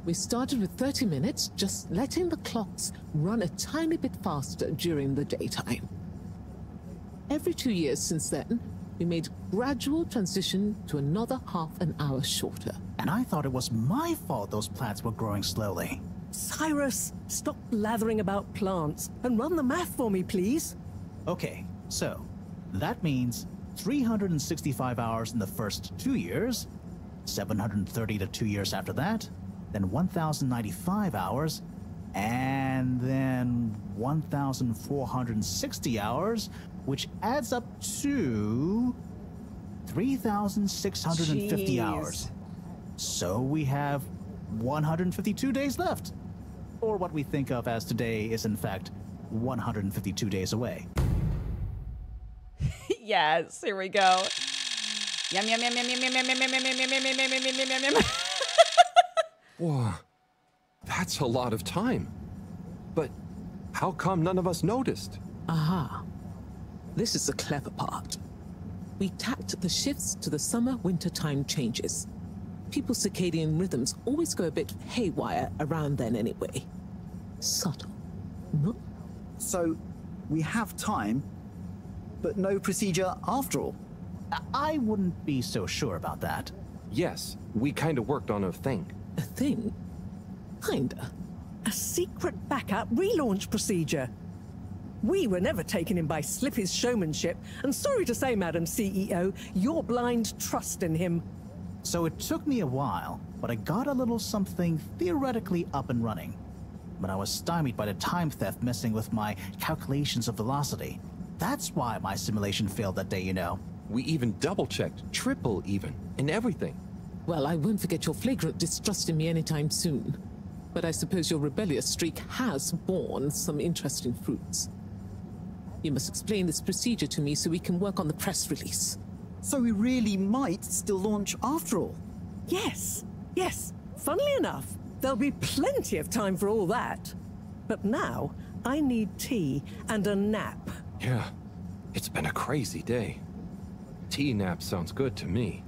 we started with 30 minutes, just letting the clocks run a tiny bit faster during the daytime. Every 2 years since then, we made a gradual transition to another half an hour shorter. And I thought it was my fault those plants were growing slowly. Cyrus, stop blathering about plants and run the math for me, please. Okay, so that means 365 hours in the first 2 years, 730 to 2 years after that, then 1,095 hours, and then 1,460 hours, which adds up to 3,650 hours. So we have 152 days left. Or what we think of as today is in fact 152 days away. Yes, here we go. Yum yum yum yum yum yum yum yum yum yum yum yum yum yum yum. Whoa, that's a lot of time. But how come none of us noticed? Aha. This is the clever part. We tacked the shifts to the summer-winter time changes. People's circadian rhythms always go a bit haywire around then anyway. Subtle, no? So, we have time, but no procedure after all. I wouldn't be so sure about that. Yes, we kind of worked on a thing. A thing? Kinda. A secret backup relaunch procedure. We were never taken in by Slippy's showmanship, and sorry to say, Madam CEO, your blind trust in him. So it took me a while, but I got a little something theoretically up and running. But I was stymied by the time theft messing with my calculations of velocity. That's why my simulation failed that day, you know. We even double-checked, triple even, and everything. Well, I won't forget your flagrant distrust in me anytime soon. But I suppose your rebellious streak has borne some interesting fruits. You must explain this procedure to me so we can work on the press release. So we really might still launch after all? Yes, yes. Funnily enough, there'll be plenty of time for all that. But now, I need tea and a nap. Yeah, it's been a crazy day. Tea nap sounds good to me.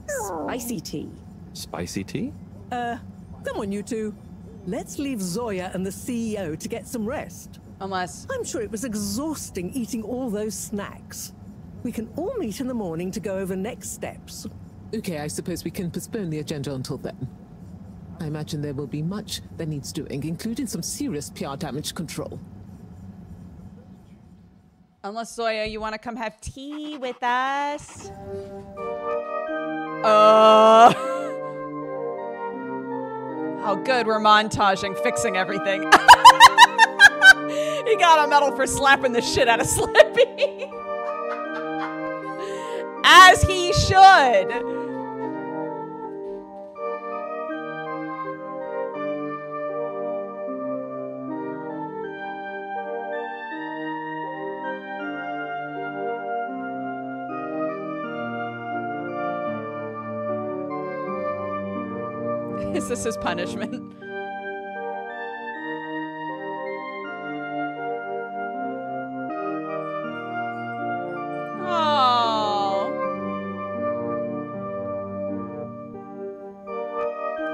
Spicy tea. Spicy tea? Come on, you two. Let's leave Zoya and the CEO to get some rest. Unless... I'm sure it was exhausting eating all those snacks. We can all meet in the morning to go over next steps. Okay, I suppose we can postpone the agenda until then. I imagine there will be much that needs doing, including some serious PR damage control. Unless, Zoya, you want to come have tea with us? How good we're montaging, fixing everything. He got a medal for slapping the shit out of Slippy. As he should. Is this his punishment? Oh.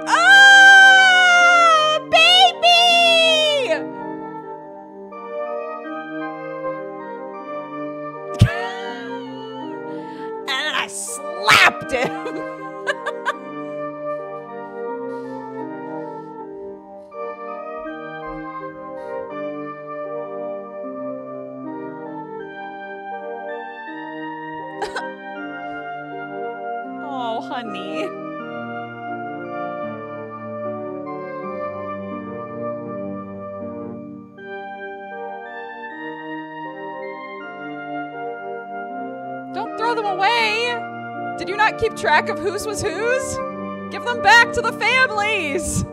Ah, baby! And then I slapped him. Honey. Don't throw them away. Did you not keep track of whose was whose? Give them back to the families.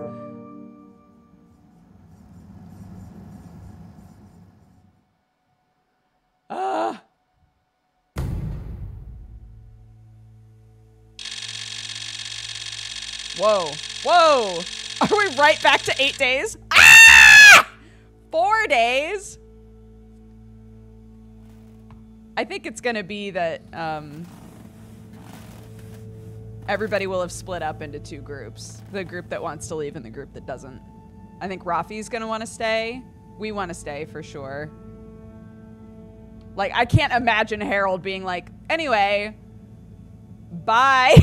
Whoa. Whoa. Are we right back to 8 days? Ah! 4 days? I think it's going to be that everybody will have split up into 2 groups. The group that wants to leave and the group that doesn't. I think Rafi's going to want to stay. We want to stay for sure. Like, I can't imagine Harold being like, anyway, bye.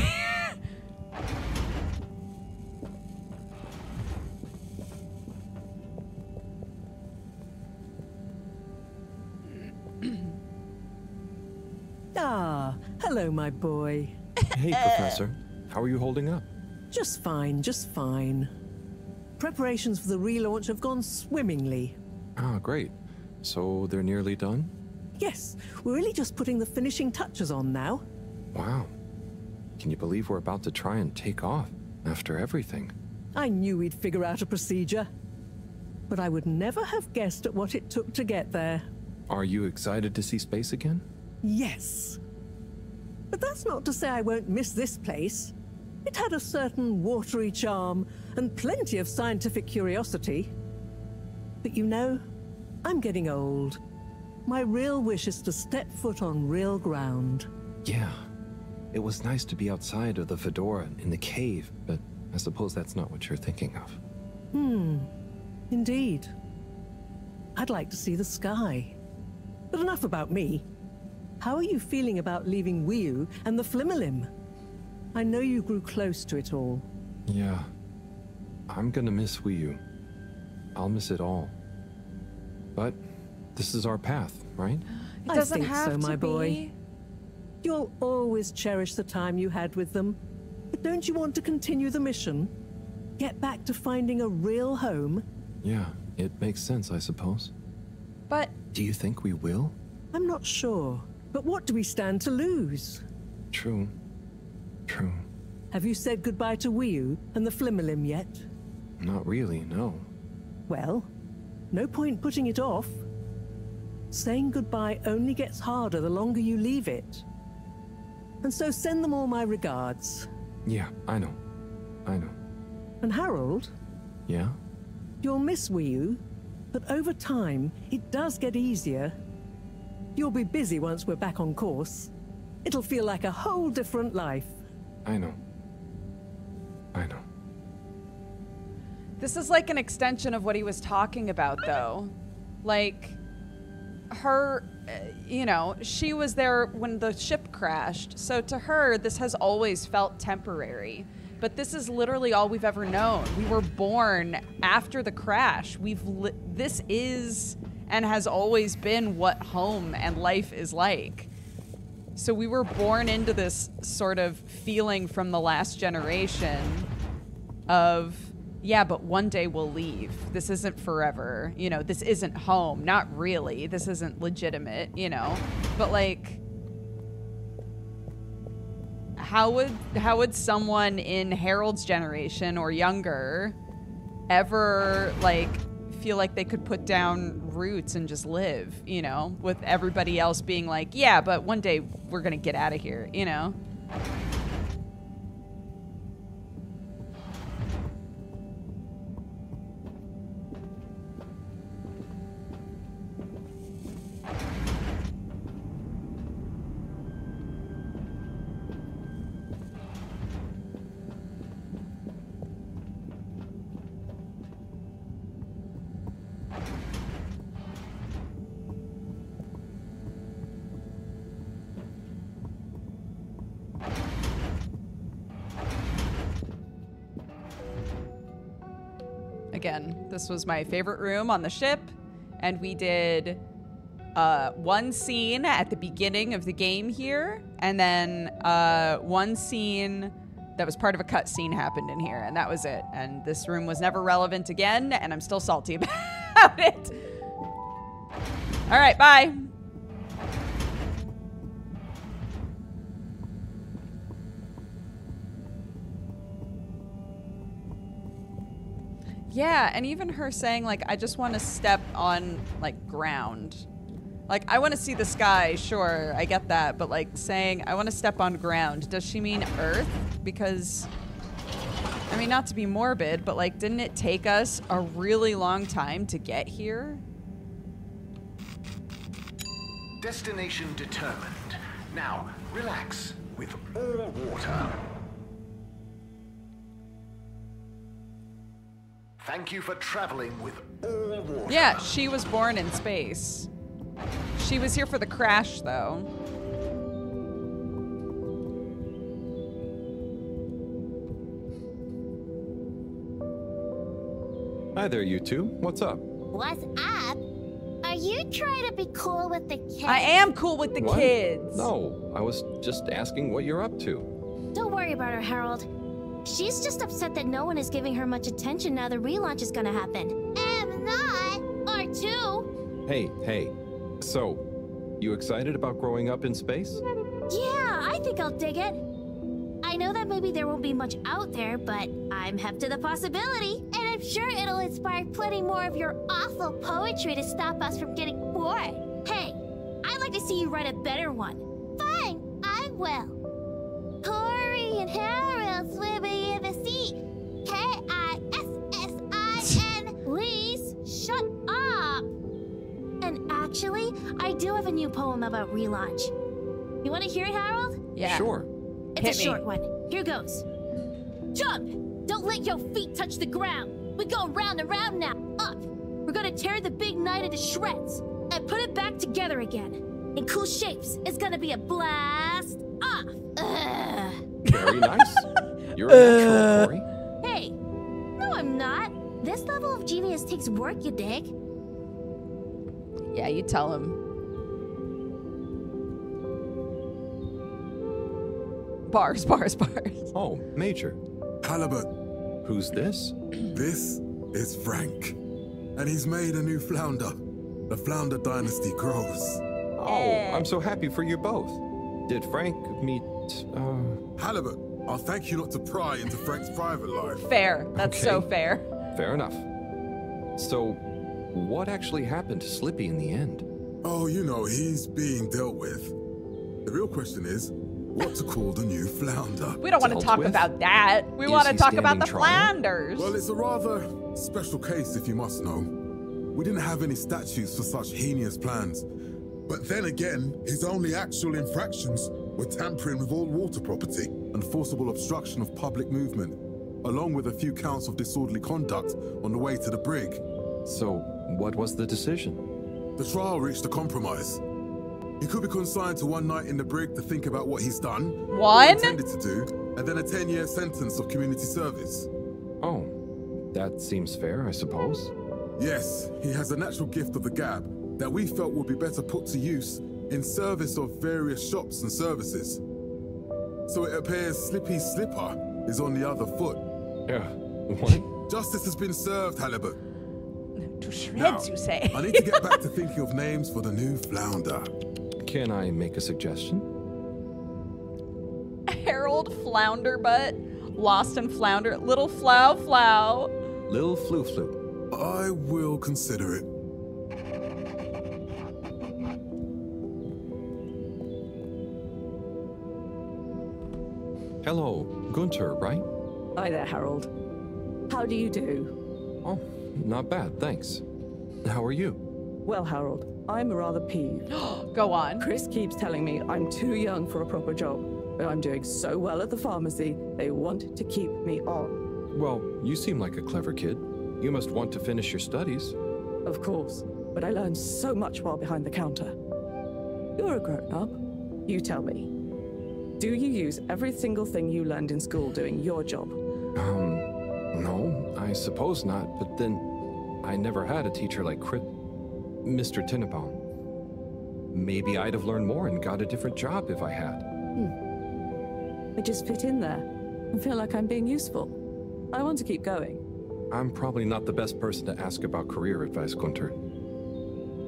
Ah, hello, my boy. Hey, Professor. How are you holding up? Just fine, just fine. Preparations for the relaunch have gone swimmingly. Ah, great. So they're nearly done? Yes, we're really just putting the finishing touches on now. Wow. Can you believe we're about to try and take off after everything? I knew we'd figure out a procedure. But I would never have guessed at what it took to get there. Are you excited to see space again? Yes. But that's not to say I won't miss this place. It had a certain watery charm and plenty of scientific curiosity. But you know, I'm getting old. My real wish is to step foot on real ground. Yeah. It was nice to be outside of the Fedora in the cave, but I suppose that's not what you're thinking of. Indeed. I'd like to see the sky. But enough about me. How are you feeling about leaving Wiu and the Flimmerlim? I know you grew close to it all. Yeah. I'm gonna miss Wiu. I'll miss it all. But this is our path, right? It doesn't I think have so, to my boy. be. You'll always cherish the time you had with them. But don't you want to continue the mission? Get back to finding a real home? Yeah, it makes sense, I suppose. But do you think we will? I'm not sure. But what do we stand to lose? True. True. Have you said goodbye to Wiu and the Flimmerlim yet? Not really, no. Well, no point putting it off. Saying goodbye only gets harder the longer you leave it. And so send them all my regards. Yeah, I know. I know. And Harold? Yeah? You'll miss Wiu, but over time, it does get easier. You'll be busy once we're back on course. It'll feel like a whole different life. I know. I know. This is like an extension of what he was talking about, though. Like, her, you know, she was there when the ship crashed. So to her, this has always felt temporary. But this is literally all we've ever known. We were born after the crash. This is and has always been what home and life is like. So we were born into this sort of feeling from the last generation of, yeah, but one day we'll leave. This isn't forever. You know, this isn't home. Not really. This isn't legitimate, you know. But like, how would someone in Harold's generation or younger ever like feel like they could put down roots and just live, you know, with everybody else being like, yeah, but one day we're gonna get out of here, you know? Again, this was my favorite room on the ship, and we did one scene at the beginning of the game here, and then one scene that was part of a cutscene happened in here, and that was it. And this room was never relevant again, and I'm still salty about it. All right, bye. Yeah, and even her saying, like, I just want to step on, like, ground. Like, I want to see the sky, sure, I get that. But, like, saying, I want to step on ground, does she mean Earth? Because, I mean, not to be morbid, but, like, didn't it take us a really long time to get here? Destination determined. Now, relax with all water. Thank you for traveling with all water. Yeah, she was born in space. She was here for the crash, though. Hi there, you two. What's up? What's up? Are you trying to be cool with the kids? I am cool with the What? kids. No, I was just asking what you're up to. Don't worry worry about her, Harold. She's just upset that no one is giving her much attention now the relaunch is gonna happen. I'm not! R2! Hey. So, you excited about growing up in space? Yeah, I think I'll dig it. I know that maybe there won't be much out there, but I'm hep to the possibility. And I'm sure it'll inspire plenty more of your awful poetry to stop us from getting bored. Hey, I'd like to see you write a better one. Fine, I will. Corey and Harold swimming in the sea. Kissin. Please shut up. And actually, I do have a new poem about relaunch. You want to hear it, Harold? Yeah. Sure. It's a short one. Here goes. Jump! Don't let your feet touch the ground. We go round and round now. Up! We're gonna tear the big night into shreds and put it back together again. In cool shapes. It's gonna be a blast off. Ugh. Very nice. You're a natural, Corey. Hey, no I'm not. This level of genius takes work, you dig? Yeah, you tell him. Bars. Oh, Major. Halibut. Who's this? This is Frank. And he's made a new flounder. The Flounder dynasty grows. Oh, I'm so happy for you both. Did Frank meet, Halibut, I'll thank you not to pry into Frank's private life. Fair. That's so fair. Fair enough. So, what actually happened to Slippy in the end? Oh, you know, he's being dealt with. The real question is, what to call the new flounder? We don't want to talk about that. We want to talk about the Flounders. Well, it's a rather special case, if you must know. We didn't have any statutes for such heinous plans. But then again, his only actual infractions were tampering with all water property and forcible obstruction of public movement, along with a few counts of disorderly conduct on the way to the brig. So, what was the decision? The trial reached a compromise. He could be consigned to 1 night in the brig to think about what he's done, what intended to do, and then a 10-year sentence of community service. Oh, that seems fair, I suppose. Yes, he has a natural gift of the gab that we felt would be better put to use in service of various shops and services. So it appears Slippy's slipper is on the other foot. What? Justice has been served, Halibut. To shreds, Now, you say? I need to get back to thinking of names for the new flounder. Can I make a suggestion? Harold Flounderbutt. Lost and Flounder. Little Flow. Lil Flu. I will consider it. Hello, Gunter, right? Hi there, Harold. How do you do? Oh, not bad, thanks. How are you? Well, Harold, I'm rather peeved. Go on. Chris keeps telling me I'm too young for a proper job, but I'm doing so well at the pharmacy, they want to keep me on. Well, you seem like a clever kid. You must want to finish your studies. Of course, but I learned so much while behind the counter. You're a grown-up. You tell me. Do you use every single thing you learned in school doing your job? No, I suppose not, but then I never had a teacher like Mr. Tinnebaum. Maybe I'd have learned more and got a different job if I had. I just fit in there and feel like I'm being useful. I want to keep going. I'm probably not the best person to ask about career advice, Gunter.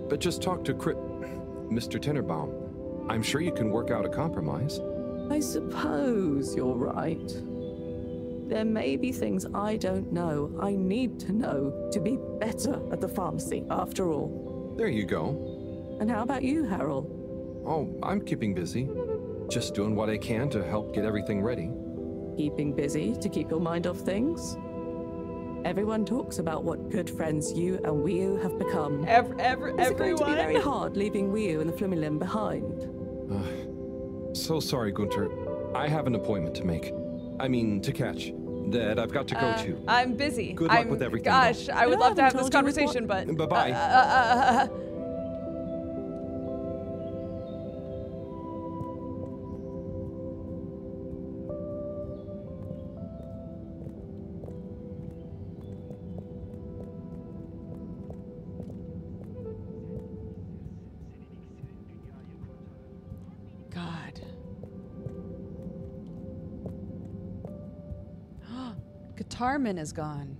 But just talk to Mr. Tinnebaum. I'm sure you can work out a compromise. I suppose you're right. There may be things I don't know, I need to know to be better at the pharmacy, after all. There you go. And how about you, Harold? Oh, I'm keeping busy. Just doing what I can to help get everything ready. Keeping busy to keep your mind off things? Everyone talks about what good friends you and Wiu have become. Is it going to be very hard leaving Wiu and the Flumilim behind? So sorry, Gunter. I have an appointment to make. To catch. That I've got to go to. I'm busy. Good luck with everything. Gosh, though. I would love to have this conversation, but... Bye-bye. Guitar-man is gone.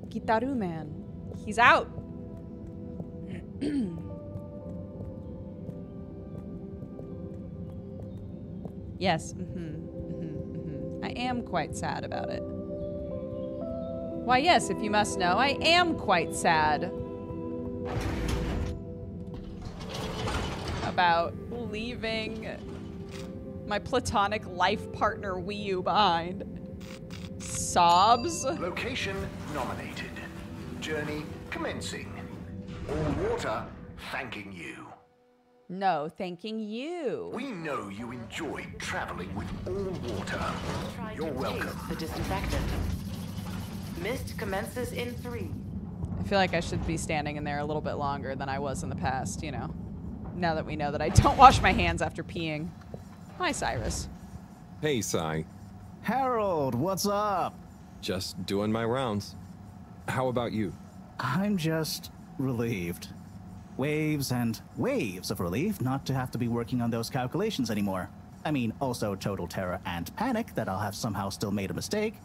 Gitaru man. He's out. Yes. I am quite sad about it. Why, yes, if you must know, I am quite sad about leaving my platonic life partner Wii U behind. Sobs. Location nominated. Journey commencing. All water thanking you. No, thanking you. We know you enjoyed traveling with all water. You're welcome. The disinfectant. Mist commences in 3. I feel like I should be standing in there a little bit longer than I was in the past, you know. Now that we know that I don't wash my hands after peeing. Hi, Cyrus. Hey, Cy. Harold, what's up? Just doing my rounds. How about you? I'm just relieved. Waves and waves of relief not to have to be working on those calculations anymore. I mean, also total terror and panic that I'll have somehow still made a mistake,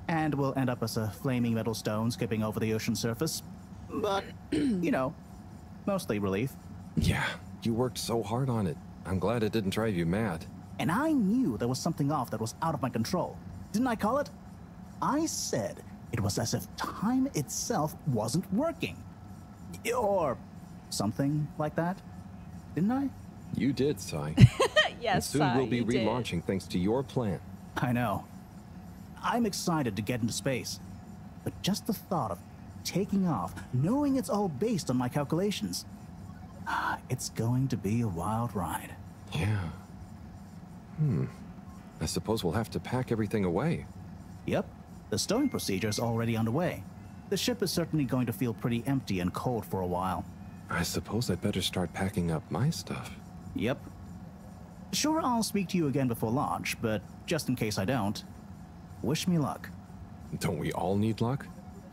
and will end up as a flaming metal stone skipping over the ocean surface. But, you know, mostly relief. Yeah, you worked so hard on it. I'm glad it didn't drive you mad. And I knew there was something off that was out of my control. Didn't I call it? I said it was as if time itself wasn't working. Or something like that. Didn't I? You did, Cy. Yes, Soon Cy, we'll be you did. relaunching thanks to your plan. I know. I'm excited to get into space. But just the thought of taking off, knowing it's all based on my calculations, it's going to be a wild ride. Yeah. I suppose we'll have to pack everything away. Yep. The stowing procedure is already underway. The ship is certainly going to feel pretty empty and cold for a while. I suppose I'd better start packing up my stuff. Yep. Sure, I'll speak to you again before launch, but just in case I don't, wish me luck. Don't we all need luck?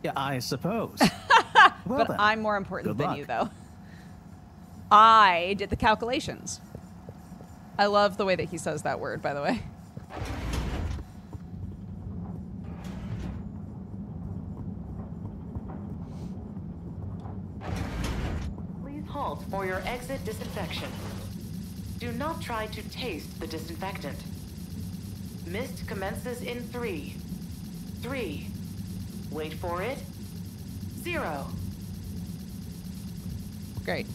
Yeah, I suppose. Well, But then, I'm more important good than luck. you, though. I did the calculations. I love the way that he says that word, by the way. Please halt for your exit disinfection. Do not try to taste the disinfectant. Mist commences in 3. 3. Wait for it. 0. Great.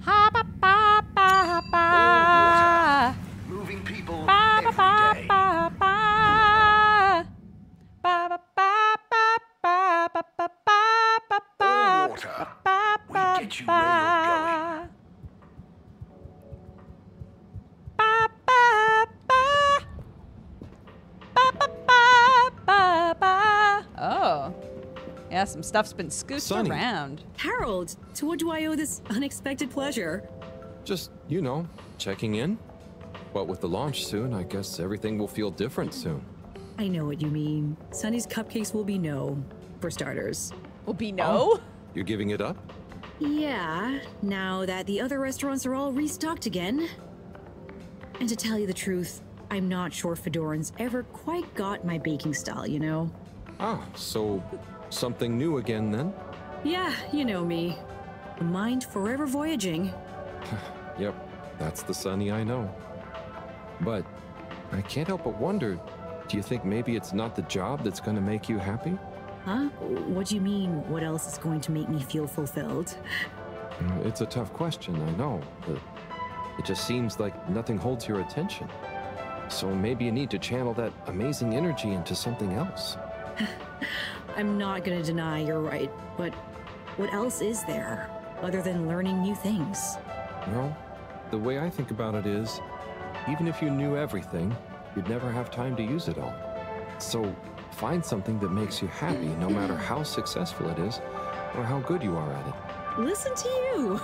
Ha ba ba ba ba. Moving people Ba ba every ba day. ba ba. Ba ba ba ba ba ba ba ba ba All water will get you where you're going. Ba ba ba. Ba ba ba ba ba. Oh. Yeah, some stuff's been scooched Sonny. around. Harold, to what do I owe this unexpected pleasure? Just, you know, checking in. But with the launch soon, I guess everything will feel different soon. I know what you mean. Sunny's cupcakes will be no, for starters. Will be no? You're giving it up? Yeah, now that the other restaurants are all restocked again. And to tell you the truth, I'm not sure Fedoran's ever quite got my baking style, you know? Ah, so something new again then? Yeah, you know me. A mind forever voyaging. Yep, that's the Sonny I know. But I can't help but wonder, do you think maybe it's not the job that's going to make you happy? Huh? What do you mean, what else is going to make me feel fulfilled? It's a tough question, I know, but it just seems like nothing holds your attention. So maybe you need to channel that amazing energy into something else. I'm not gonna deny you're right, but what else is there, other than learning new things? Well, the way I think about it is, even if you knew everything, you'd never have time to use it all. So find something that makes you happy, no matter how successful it is, or how good you are at it. Listen to you!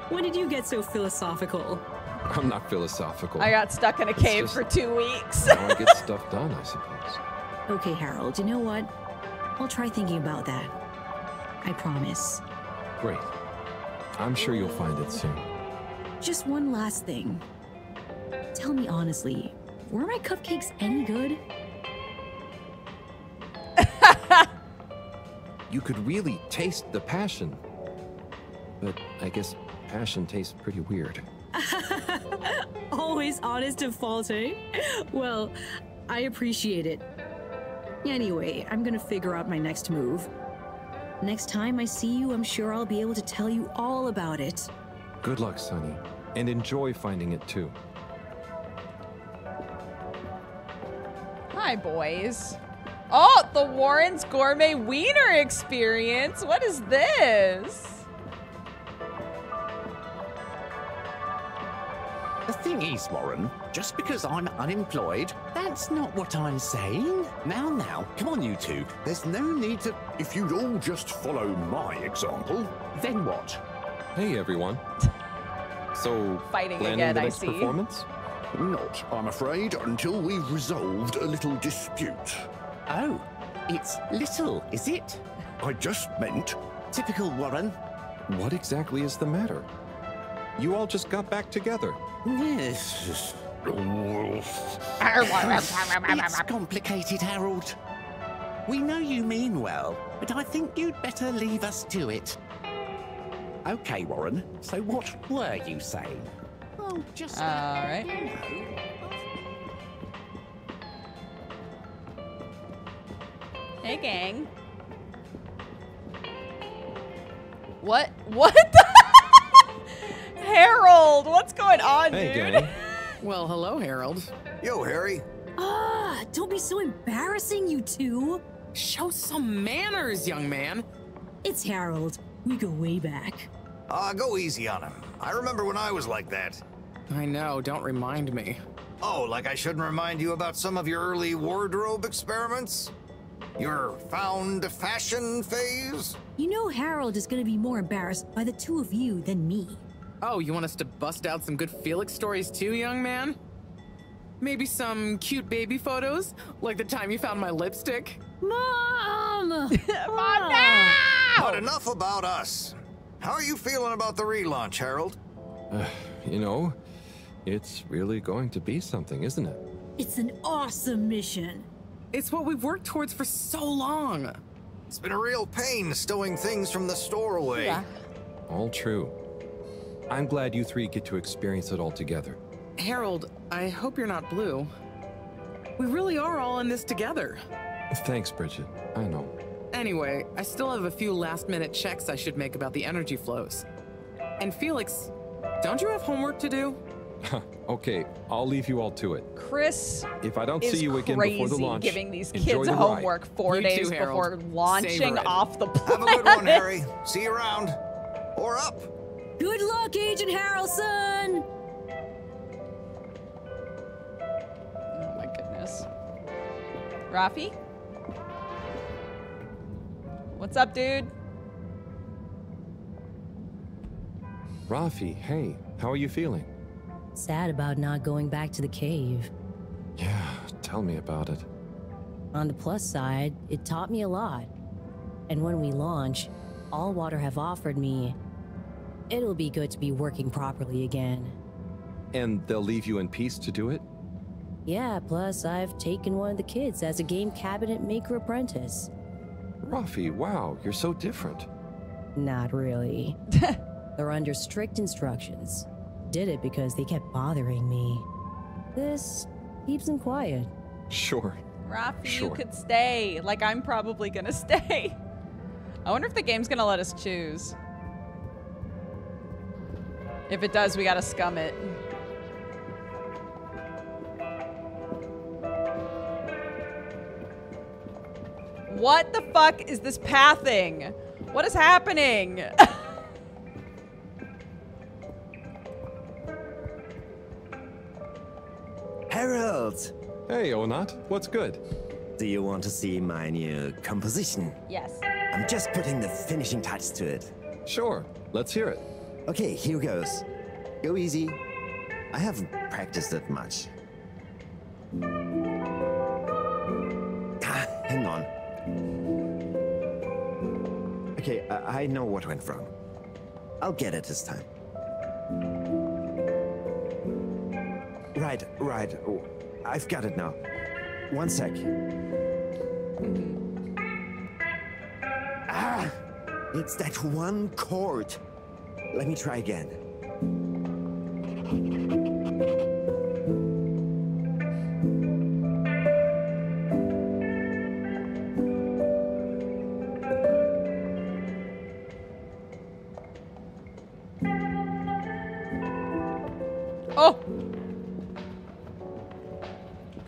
When did you get so philosophical? I'm not philosophical. I got stuck in a It's cave just for 2 weeks. how I get stuff done, I suppose. Okay, Harold, you know what? I'll try thinking about that. I promise. Great. I'm sure you'll find it soon. just one last thing. Tell me honestly, were my cupcakes any good? You could really taste the passion. But I guess passion tastes pretty weird. Always honest to fault, eh? Well, I appreciate it. Anyway, I'm gonna figure out my next move. Next time I see you, I'm sure I'll be able to tell you all about it. Good luck, Sonny. And enjoy finding it too. Hi, boys. Oh, the Warren's Gourmet Wiener Experience. What is this? The thing is, Warren, just because I'm unemployed, that's not what I'm saying. Now, come on, you two. There's no need to... If you'd all just follow my example. Then what? Hey, everyone. So, Fighting planning again, the I next see. performance? Not, I'm afraid, until we've resolved a little dispute. Oh, it's little, is it? I just meant... Typical Warren. What exactly is the matter? You all just got back together. Yes. It's complicated, Harold. We know you mean well, but I think you'd better leave us to it. Okay, Warren, so what were you saying? Oh, just... All right. Hey, gang. What? What the? Harold, what's going on, Hey, dude? gang. Well, hello, Harold. Yo, Harry. Ah, don't be so embarrassing, you two. Show some manners, young man. It's Harold. We go way back. Go easy on him. I remember when I was like that. I know, don't remind me. Oh, like I shouldn't remind you about some of your early wardrobe experiments? Your found fashion phase? You know Harold is gonna be more embarrassed by the two of you than me. Oh, you want us to bust out some good Felix stories too, young man? Maybe some cute baby photos? Like the time you found my lipstick? Mom! Mom, no! But enough about us. How are you feeling about the relaunch, Harold? You know, it's really going to be something, isn't it? It's an awesome mission. It's what we've worked towards for so long. It's been a real pain stowing things from the store away. Yeah. All true. I'm glad you three get to experience it all together. Harold, I hope you're not blue. We really are all in this together. Thanks, Bridget. I know. Anyway, I still have a few last-minute checks I should make about the energy flows. And Felix, don't you have homework to do? Okay, I'll leave you all to it. Chris If I don't is see you again before the crazy launch, giving these enjoy kids the homework ride. 4 You days too, Harold. before launching Savor it. off the planet. Have a good one, Harry. See you around. Or up. Good luck, Agent Harrelson! Oh my goodness. Rafi? What's up, dude? Rafi, hey, how are you feeling? Sad about not going back to the cave. Yeah, tell me about it. On the plus side, it taught me a lot. And when we launch, All Water have offered me, it'll be good to be working properly again. And they'll leave you in peace to do it? Yeah, plus I've taken one of the kids as a game cabinet maker apprentice. Rafi, wow, you're so different. Not really. They're under strict instructions. Did it because they kept bothering me. This keeps them quiet. Sure. Rafi, Sure. you could stay. Like, I'm probably gonna stay. I wonder if the game's gonna let us choose. If it does, we gotta scum it. What the fuck is this pathing? What is happening? Harold! Hey, Onat, what's good? Do you want to see my new composition? Yes. I'm just putting the finishing touch to it. Sure, let's hear it. Okay, here goes. Go easy. I haven't practiced that much. Hang on. Okay, I know what went wrong. I'll get it this time. Right. Oh, I've got it now. One sec. Ah! It's that one chord. Let me try again. Oh!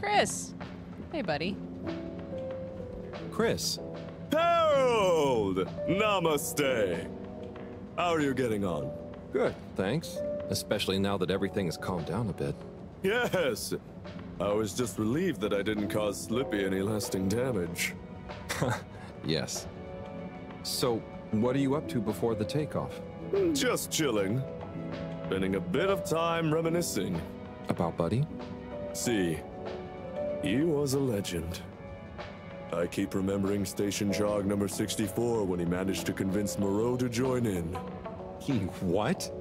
Chris! Hey, buddy. Chris. Harold! Namaste! How are you getting on? Good, thanks. Especially now that everything has calmed down a bit. Yes! I was just relieved that I didn't cause Slippy any lasting damage. Yes. So, what are you up to before the takeoff? Just chilling. Spending a bit of time reminiscing. About Buddy? See, he was a legend. I keep remembering Station Jog number 64 when he managed to convince Moreau to join in. He what?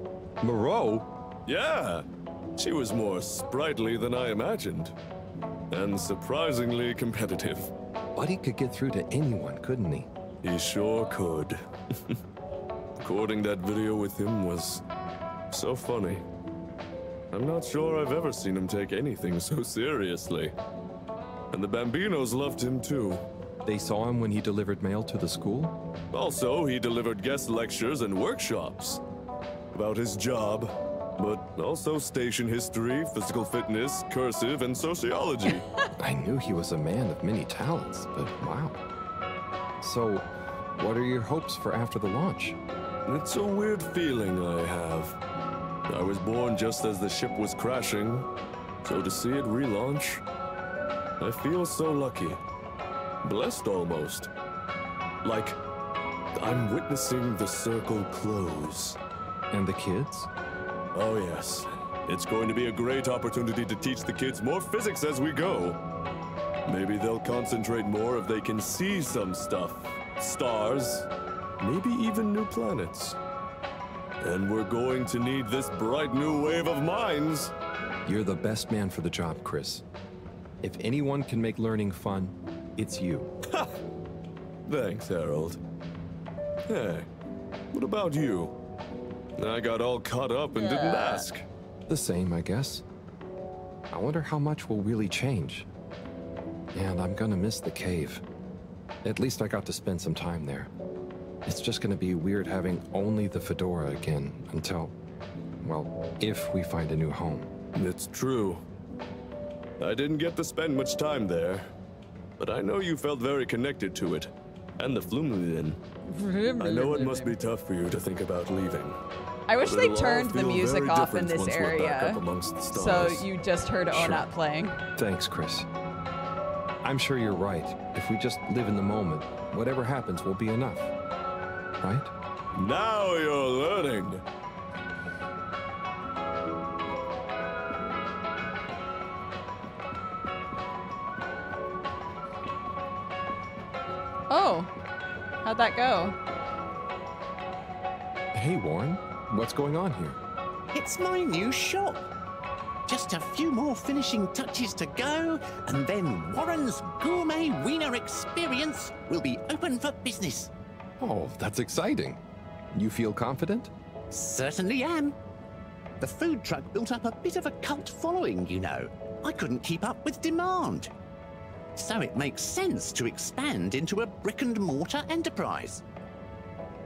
Moreau? Yeah! She was more sprightly than I imagined. And surprisingly competitive. Buddy could get through to anyone, couldn't he? He sure could. Recording that video with him was so funny. I'm not sure I've ever seen him take anything so seriously. And the Bambinos loved him too. They saw him when he delivered mail to the school? Also, he delivered guest lectures and workshops about his job, but also station history, physical fitness, cursive, and sociology. I knew he was a man of many talents, but wow. So, what are your hopes for after the launch? It's a weird feeling I have. I was born just as the ship was crashing, so to see it relaunch, I feel so lucky. Blessed almost. Like I'm witnessing the circle close. And the kids? Oh yes. It's going to be a great opportunity to teach the kids more physics as we go. Maybe they'll concentrate more if they can see some stuff. Stars, maybe even new planets. And we're going to need this bright new wave of minds. You're the best man for the job, Chris. If anyone can make learning fun, it's you. Ha! Thanks, Harold. Hey, what about you? I got all caught up and didn't ask. The same, I guess. I wonder how much will really change. And I'm gonna miss the cave. At least I got to spend some time there. It's just gonna be weird having only the fedora again until, well, if we find a new home. It's true. I didn't get to spend much time there, but I know you felt very connected to it, and the Flumlin. I know it must be tough for you to think about leaving. I wish But they it'll all turned the feel music very off in different this once we're back area, up amongst the so stars. you just heard Onat playing. Thanks, Chris. I'm sure you're right. If we just live in the moment, whatever happens will be enough. Right? Now you're learning. Oh, how'd that go? Hey, Warren. What's going on here? It's my new shop. Just a few more finishing touches to go, and then Warren's Gourmet Wiener Experience will be open for business. Oh, that's exciting. You feel confident? Certainly am. The food truck built up a bit of a cult following, you know. I couldn't keep up with demand. So it makes sense to expand into a brick-and-mortar enterprise.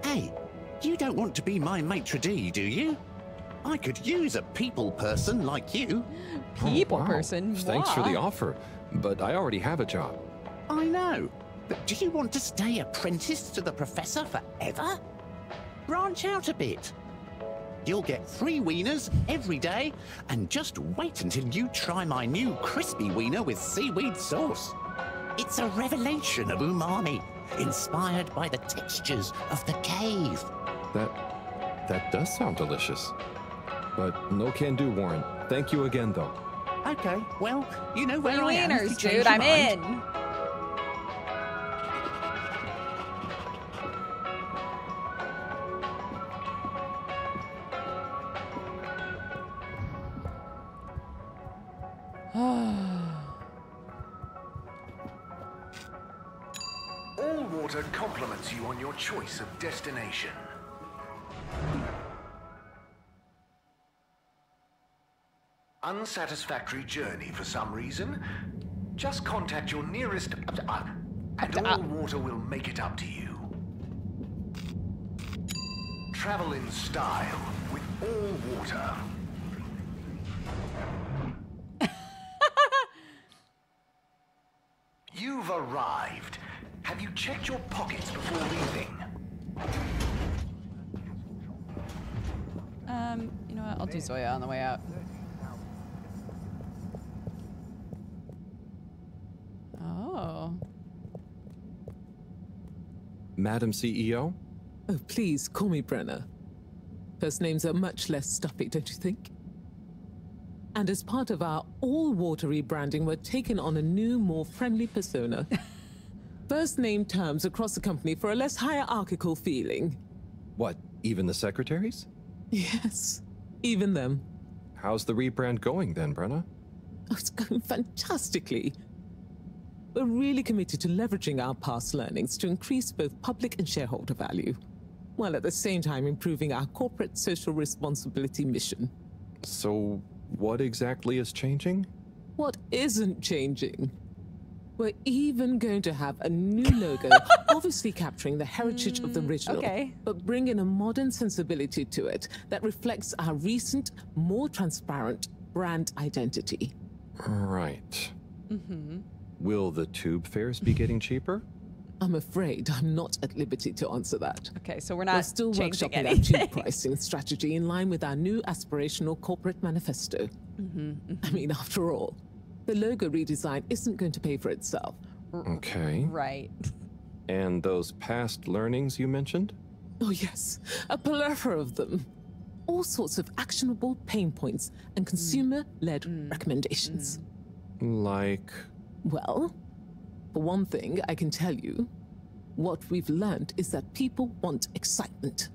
Hey, you don't want to be my maitre d', do you? I could use a people person like you. People Oh, wow. person? Thanks for the Wow. offer, but I already have a job. I know, but do you want to stay apprenticed to the professor forever? Branch out a bit. You'll get 3 wieners every day, and just wait until you try my new crispy wiener with seaweed sauce. It's a revelation of umami, inspired by the textures of the cave. That does sound delicious. But no can do, Warren. Thank you again, though. Okay, well, you know where I am if you Wieners, change dude, your I'm mind. in. All water compliments you on your choice of destination. Unsatisfactory journey for some reason? Just contact your nearest... and all water will make it up to you. Travel in style with all water. You've arrived. Have you checked your pockets before leaving? You know what? I'll do Zoya on the way out. Oh. Madam CEO? Oh, please call me Brenna. First names are much less stuffy, don't you think? And as part of our all-water rebranding, we're taking on a new, more friendly persona. First name terms across the company for a less hierarchical feeling. What, even the secretaries? Yes, even them. How's the rebrand going then, Brenna? Oh, it's going fantastically. We're really committed to leveraging our past learnings to increase both public and shareholder value, while at the same time improving our corporate social responsibility mission. So, what exactly is changing? What isn't changing? We're even going to have a new logo, obviously capturing the heritage of the original, but bringing a modern sensibility to it that reflects our recent, more transparent brand identity. Right. Will the tube fares be getting cheaper? I'm afraid I'm not at liberty to answer that. Okay, so we're not We're still changing workshopping anything. our tube pricing strategy in line with our new aspirational corporate manifesto. I mean, after all, the logo redesign isn't going to pay for itself. Okay. Right. And those past learnings you mentioned? Oh yes, a plethora of them. All sorts of actionable pain points and consumer-led recommendations. Like? Well, for one thing, I can tell you, what we've learned is that people want excitement.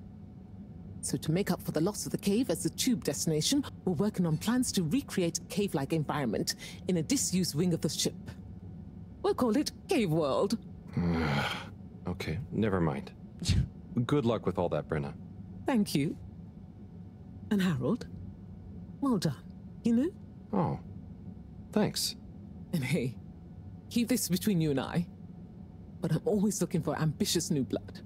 So to make up for the loss of the cave as the tube destination, we're working on plans to recreate a cave-like environment in a disused wing of the ship. We'll call it Cave World. Okay, never mind. Good luck with all that, Brenna. Thank you. And Harold, well done, you know? Oh, thanks. And hey, keep this between you and I, but I'm always looking for ambitious new blood.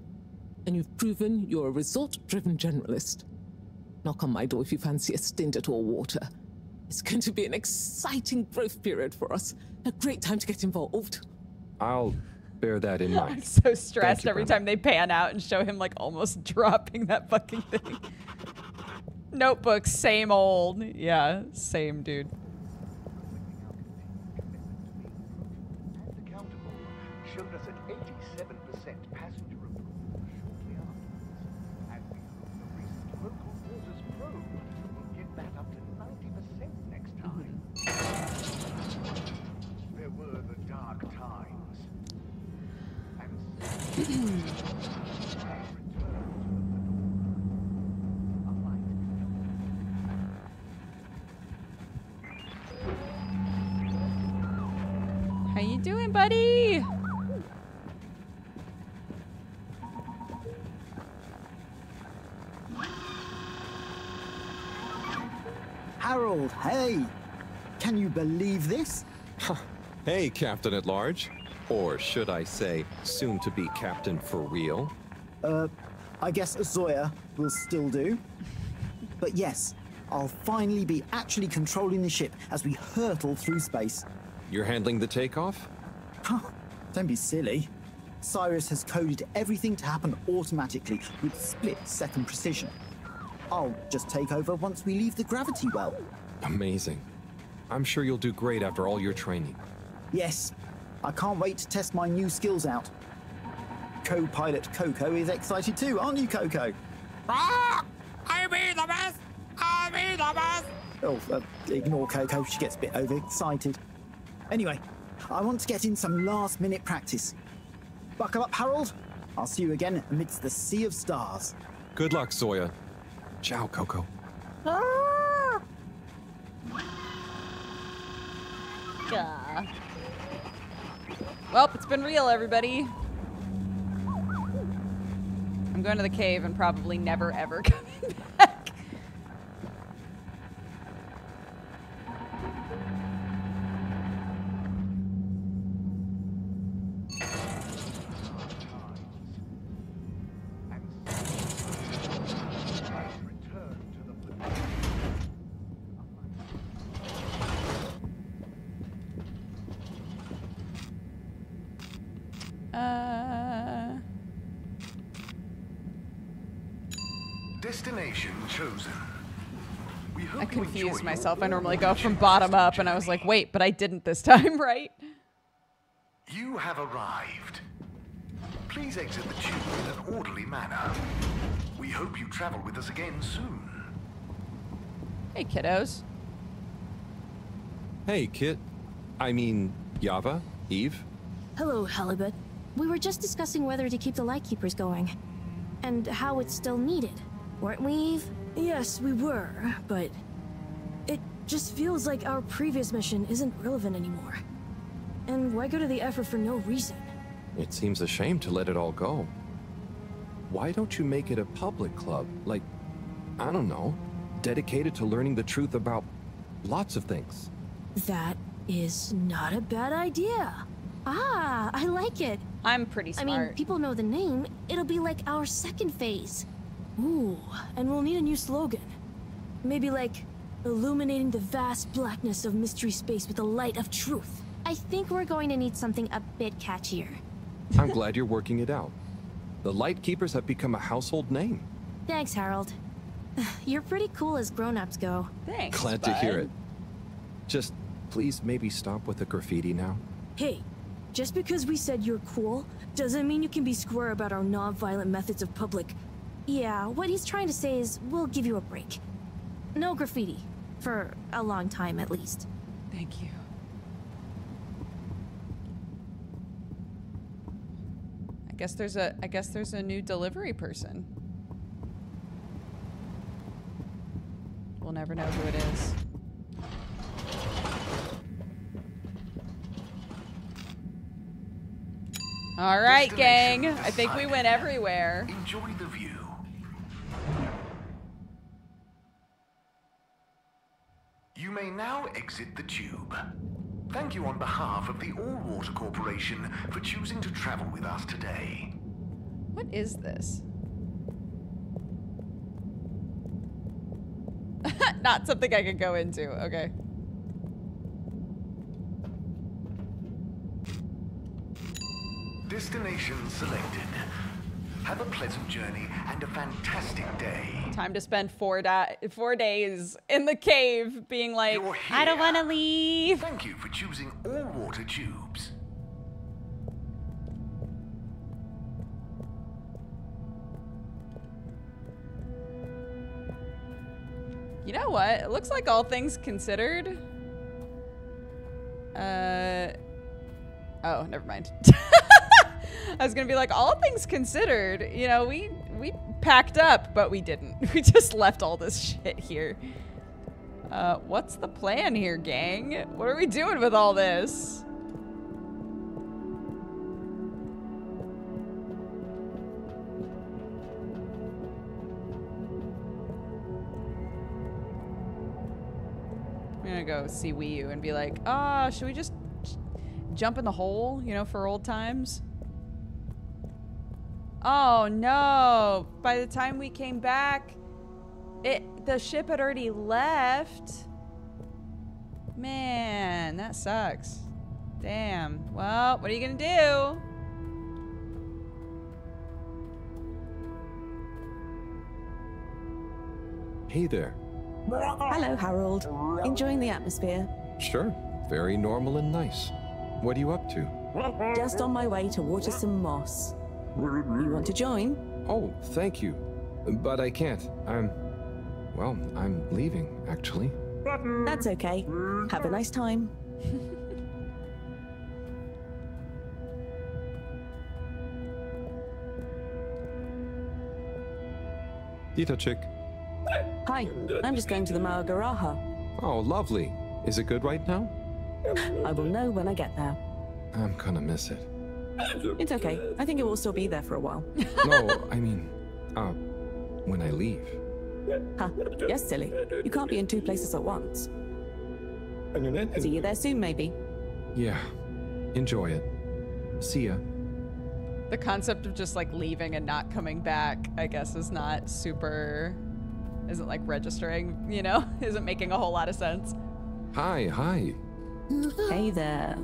And you've proven you're a result-driven generalist. Knock on my door if you fancy a stint at all water. It's going to be an exciting growth period for us. A great time to get involved. I'll bear that in mind. I'm so stressed you, every Brenna. time they pan out and show him like almost dropping that fucking thing. Notebook, same old. Yeah, same dude. Showed us at 87% passenger approval shortly afterwards. And we hope the recent local waters probe will get that up to 90% next time. There were the dark times. How you doing, buddy? Harold, hey! Can you believe this? Hey, Captain at Large. Or should I say, soon to be Captain for real? I guess Zoya will still do. But yes, I'll finally be actually controlling the ship as we hurtle through space. You're handling the takeoff? Don't be silly. Cyrus has coded everything to happen automatically with split-second precision. I'll just take over once we leave the gravity well. Amazing. I'm sure you'll do great after all your training. Yes, I can't wait to test my new skills out. Co-pilot Coco is excited too, aren't you, Coco? I'll be the best! I'll be the best! Oh, ignore Coco, she gets a bit overexcited. Anyway, I want to get in some last-minute practice. Buckle up, Harold. I'll see you again amidst the sea of stars. Good luck, Zoya. Ciao, Coco. Well, it's been real, everybody. going to the cave and probably never ever coming back. Destination chosen. We hope I confused myself. I normally go from bottom up, and I was like, wait, but I didn't this time, right? You have arrived. Please exit the tube in an orderly manner. We hope you travel with us again soon. Hey, kiddos. Hey, Kit. I mean, Yava? Eve? Hello, Halibut. We were just discussing whether to keep the Lightkeepers going. And how it's still needed. Weren't we, Eve? Yes, we were, but it just feels like our previous mission isn't relevant anymore. And why go to the effort for no reason? It seems a shame to let it all go. Why don't you make it a public club? Like, I don't know, dedicated to learning the truth about lots of things. That is not a bad idea. Ah, I like it. I'm pretty smart. I mean, people know the name. It'll be like our second phase. Ooh, and we'll need a new slogan. Maybe like, illuminating the vast blackness of mystery space with the light of truth. I think we're going to need something a bit catchier. I'm glad you're working it out. The Lightkeepers have become a household name. Thanks, Harold. You're pretty cool as grown-ups go. Thanks, Glad to hear it. Just please maybe stop with the graffiti now. Hey, just because we said you're cool, doesn't mean you can be square about our non-violent methods of public. Yeah, what he's trying to say is we'll give you a break. No graffiti. For a long time, at least. Thank you. I guess there's a new delivery person. We'll never know who it is. All right, gang. I think we went everywhere. Enjoy the view. You may now exit the tube. Thank you on behalf of the All-Water Corporation for choosing to travel with us today. What is this? Not something I could go into. Okay. Destination selected. Have a pleasant journey and a fantastic day. Time to spend 4 days in the cave being like, I don't want to leave. Thank you for choosing all-water tubes. You know what? It looks like all things considered. Oh, never mind. I was gonna be like, all things considered, you know, we packed up, but we didn't. We just left all this shit here. What's the plan here, gang? What are we doing with all this? I'm gonna go see Wii U and be like, should we just jump in the hole, you know, for old times? Oh no, by the time we came back, the ship had already left. Man, that sucks. Damn. Well, what are you gonna do? Hey there. Hello, Harold. Enjoying the atmosphere? Sure. Very normal and nice. What are you up to? Just on my way to water some moss. You want to join? Oh, thank you. But I can't. I'm leaving, actually. That's okay. Have a nice time. Dita chick. Hi, I'm just going to the Maagaraha. Oh, lovely. Is it good right now? I will know when I get there. I'm gonna miss it. It's okay. I think it will still be there for a while. No, I mean, When I leave. Huh. Yes, silly. You can't be in two places at once. See you there soon, maybe. Yeah. Enjoy it. See ya. The concept of just like leaving and not coming back, I guess, is not super, isn't like registering, you know? Isn't making a whole lot of sense. Hi. Hey there.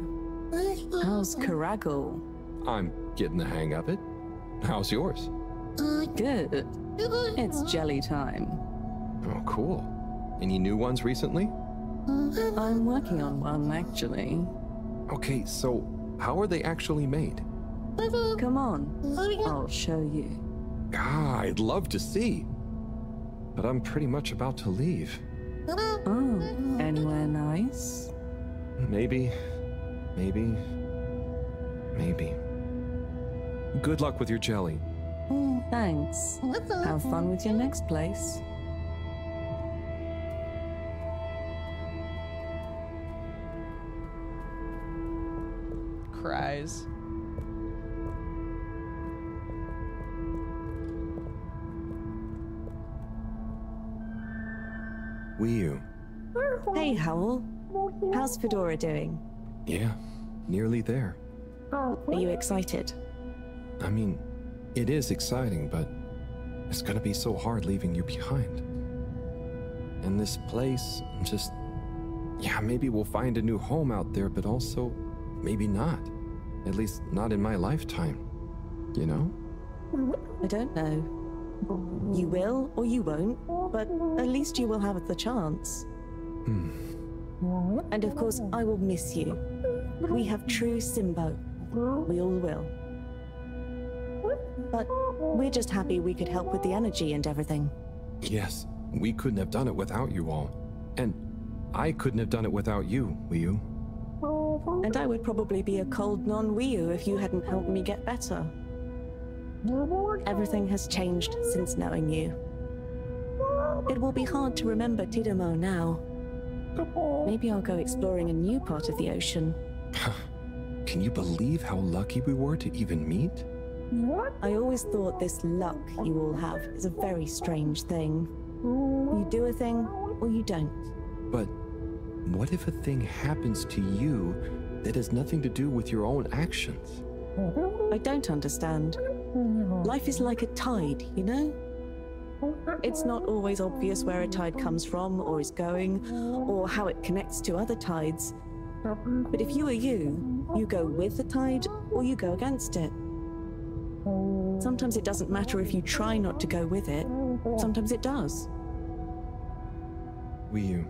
How's Karagal? I'm getting the hang of it. How's yours? Good. It's jelly time. Oh, cool. Any new ones recently? I'm working on one, actually. Okay, so how are they actually made? Come on, I'll show you. I'd love to see. But I'm pretty much about to leave. Oh, anywhere nice? Maybe. Good luck with your jelly. Thanks. Have fun with your next place. Cries. Wiyu. Hey, Howl. How's Fedora doing? Yeah, nearly there. Are you excited? I mean, it is exciting, but it's gonna be so hard leaving you behind. And this place, yeah, maybe we'll find a new home out there, but also maybe not. At least not in my lifetime. You know? I don't know. You will or you won't, but at least you will have the chance. And of course, I will miss you. We have true Simbo. We all will. But we're just happy we could help with the energy and everything. Yes, we couldn't have done it without you all. And I couldn't have done it without you, Wiyu. And I would probably be a cold non-Wiyu if you hadn't helped me get better. Everything has changed since knowing you. It will be hard to remember Tidamo now. Maybe I'll go exploring a new part of the ocean. Can you believe how lucky we were to even meet? I always thought this luck you all have is a very strange thing. You do a thing, or you don't. But what if a thing happens to you that has nothing to do with your own actions? I don't understand. Life is like a tide, you know? It's not always obvious where a tide comes from, or is going, or how it connects to other tides. But if you are you go with the tide, or you go against it. Sometimes it doesn't matter if you try not to go with it. Sometimes it does. Wiyu,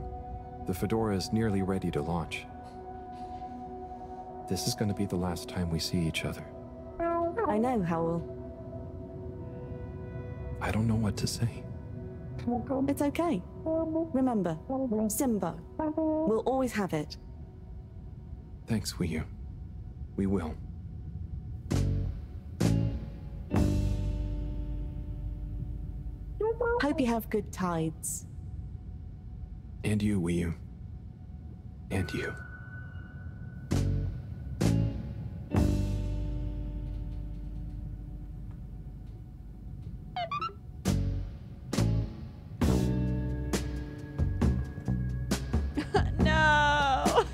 the Fedora is nearly ready to launch. This is going to be the last time we see each other. I know, Howl. I don't know what to say. It's okay. Remember, Simbo. We'll always have it. Thanks, Wiyu. We will. Hope you have good tides. And you, Wiyu. And you. No.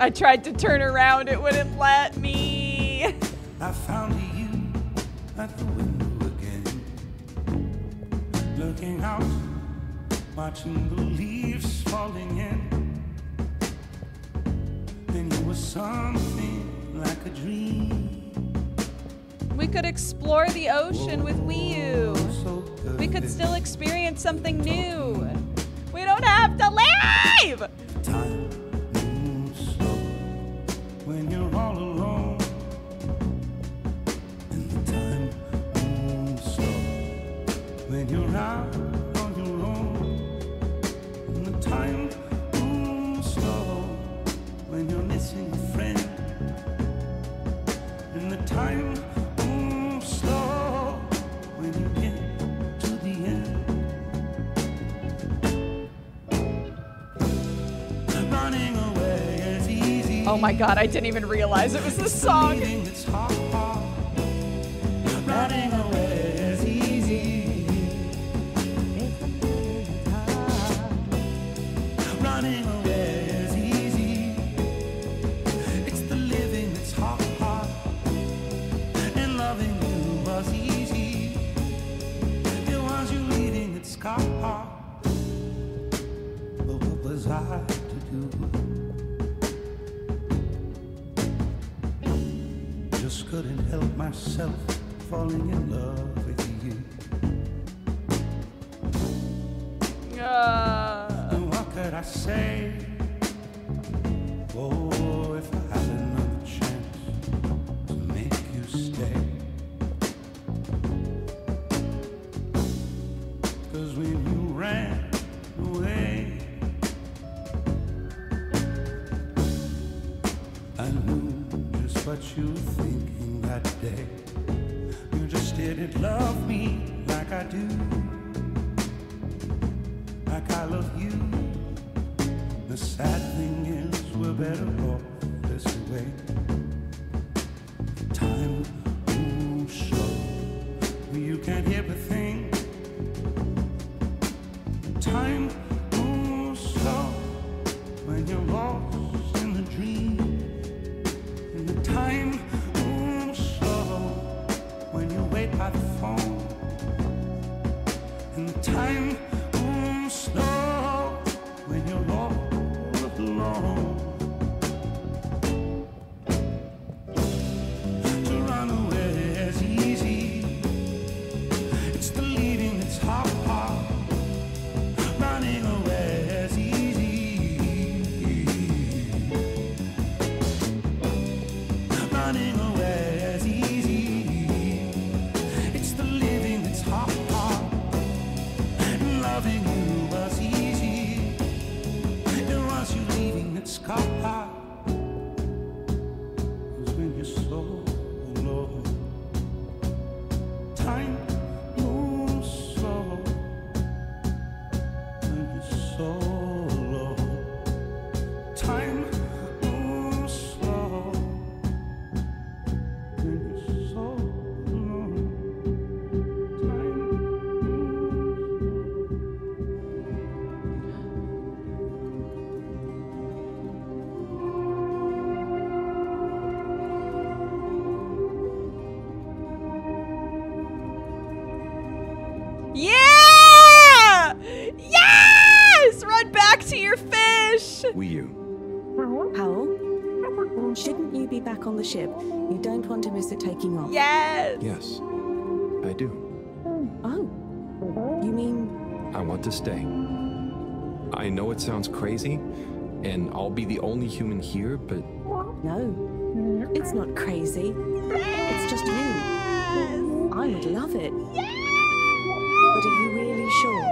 I tried to turn around, it wouldn't let me. I found you at the window again, looking out, watching the leaves falling in. Then you were something like a dream. We could explore the ocean with Wiyu. We could still experience something new. We don't have to leave! Time moves slow when you're all alone. And the time moves slow when you're out on your own. And the time moves slow when you're missing a friend. Running away is easy. Oh my god, I didn't even realize it was the song. It's hard. Running away is easy. Running away is easy. It's the living that's hard. And loving you was easy. It was you leaving that's hard. But what was I to do? Just couldn't help myself falling in love with you. And what could I say? Oh, if I had another chance to make you stay. 'Cause when you ran away, I knew just what you were thinking that day. You just didn't love me like I do, like I love you. The sad thing is we're better off this way. Time moves slow, you can't hear a thing. Time moves slow when you're lost in the dream. And the time moves slow when you wait by the phone. And the time moves slow when you're all alone. To run away is easy. It's the leaving that's hard. Running away is easy. Running away is easy. It's the living that's hard. And loving you was easy. It was you leaving that's hard. 'Cause when you're so alone, time moves slow. When you're so alone, time moves slow. When you're so alone, time Yeah! Yes! Run back to your fish! Wii U. Powell, shouldn't you be back on the ship? You don't want to miss it taking off. Yes! Yes, I do. Oh, you mean I want to stay. I know it sounds crazy, and I'll be the only human here, but no? It's not crazy. It's just you. I would love it. But are you really sure?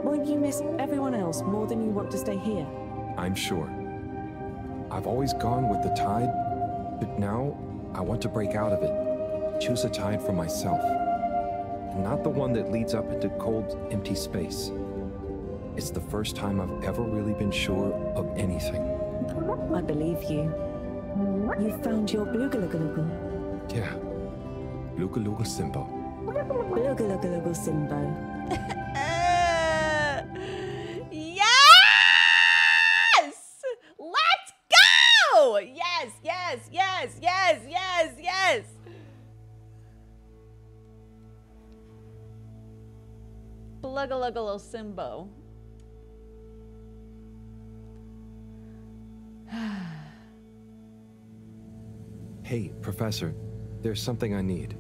Won't you miss everyone else more than you want to stay here? I'm sure. I've always gone with the tide, but now I want to break out of it. Choose a tide for myself. And not the one that leads up into cold, empty space. It's the first time I've ever really been sure of anything. I believe you. You've found your Blugalugalagu. Yeah. Luka Luka Simbo. Blugalugalagu Simbo. Yes! Let's go! Yes, yes, yes, yes, yes, yes. Bluggaluggaloo Simbo. Hey, Professor, there's something I need.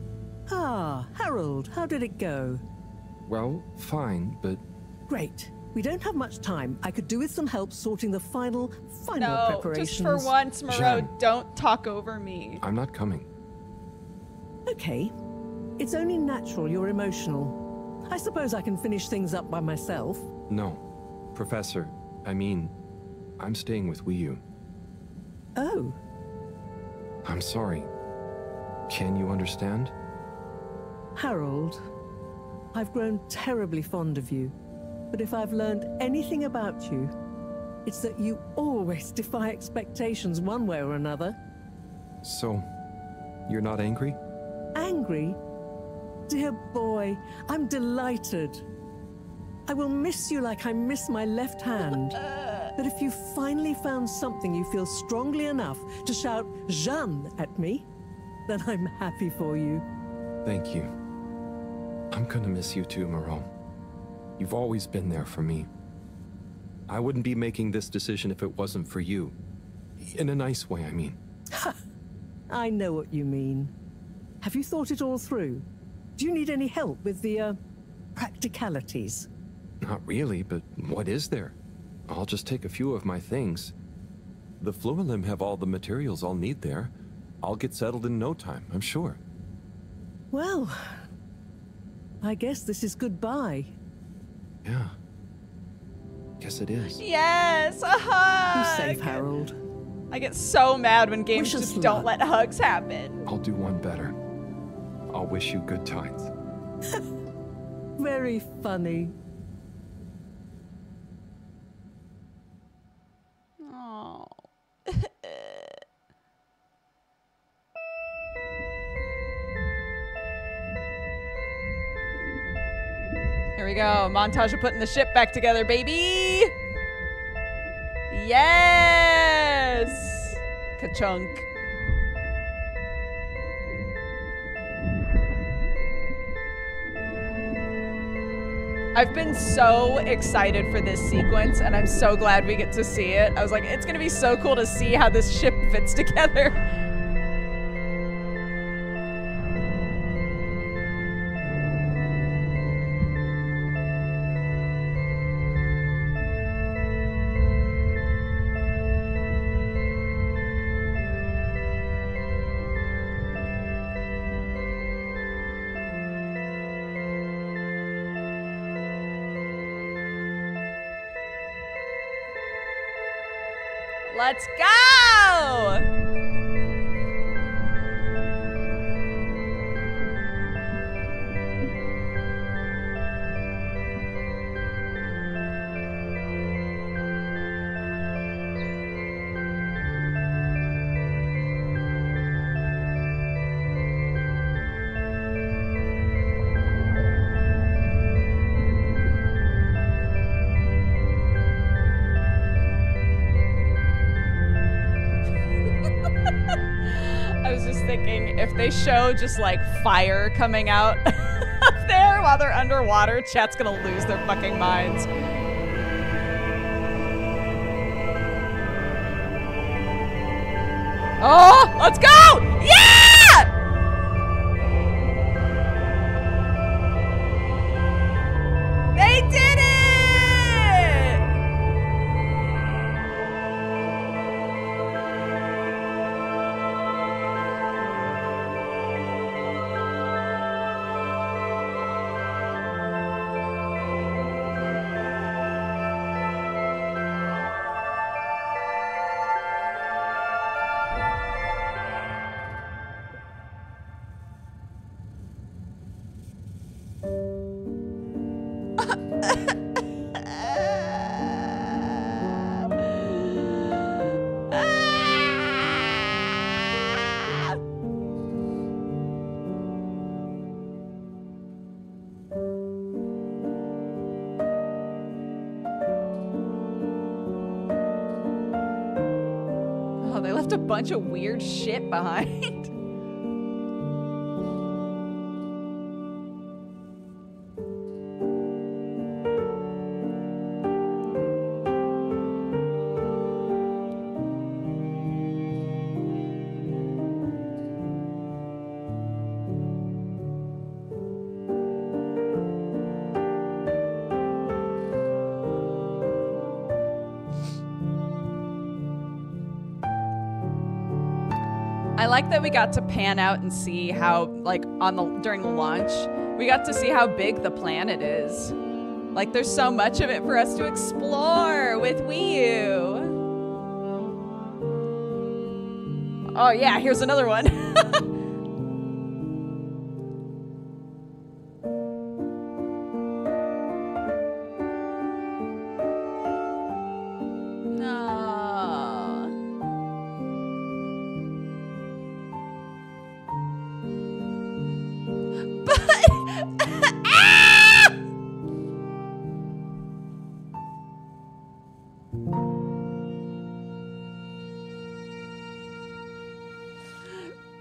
Ah, Harold, how did it go? Well, fine, but Great. We don't have much time. I could do with some help sorting the final No, preparations. just for once, Moreau, Jeanne. don't talk over me. I'm not coming. Okay. It's only natural you're emotional. I suppose I can finish things up by myself. No. Professor, I mean, I'm staying with Wii U. Oh. I'm sorry. Can you understand? Harold, I've grown terribly fond of you. But if I've learned anything about you, It's that you always defy expectations one way or another. So, you're not angry? Angry? Dear boy, I'm delighted. I will miss you like I miss my left hand. But if you finally found something you feel strongly enough to shout Jeanne at me, then I'm happy for you. Thank you. I'm gonna miss you too, Maron. You've always been there for me. I wouldn't be making this decision if it wasn't for you. In a nice way, I mean. I know what you mean. Have you thought it all through? Do you need any help with the, practicalities? Not really, but what is there? I'll just take a few of my things. The Fluolim have all the materials I'll need there. I'll get settled in no time, I'm sure. Well, I guess this is goodbye. Yeah. Guess it is. Yes, a hug! Be safe, Harold. I get so mad when games just don't let hugs happen. I'll do one better. I'll wish you good times. Very funny. Oh. Here we go. Montage of putting the ship back together, baby. Yes! Ka-chunk. I've been so excited for this sequence, and I'm so glad we get to see it. I was like, it's gonna be so cool to see how this ship fits together. Let's go! I was just thinking, if they show just like fire coming out up there while they're underwater, chat's gonna lose their fucking minds. Oh, let's go! Yeah! They did it! Oh, they left a bunch of weird shit behind. I like that we got to pan out and see how, like, during the launch, we got to see how big the planet is. Like, there's so much of it for us to explore with Wii U. Oh yeah, here's another one.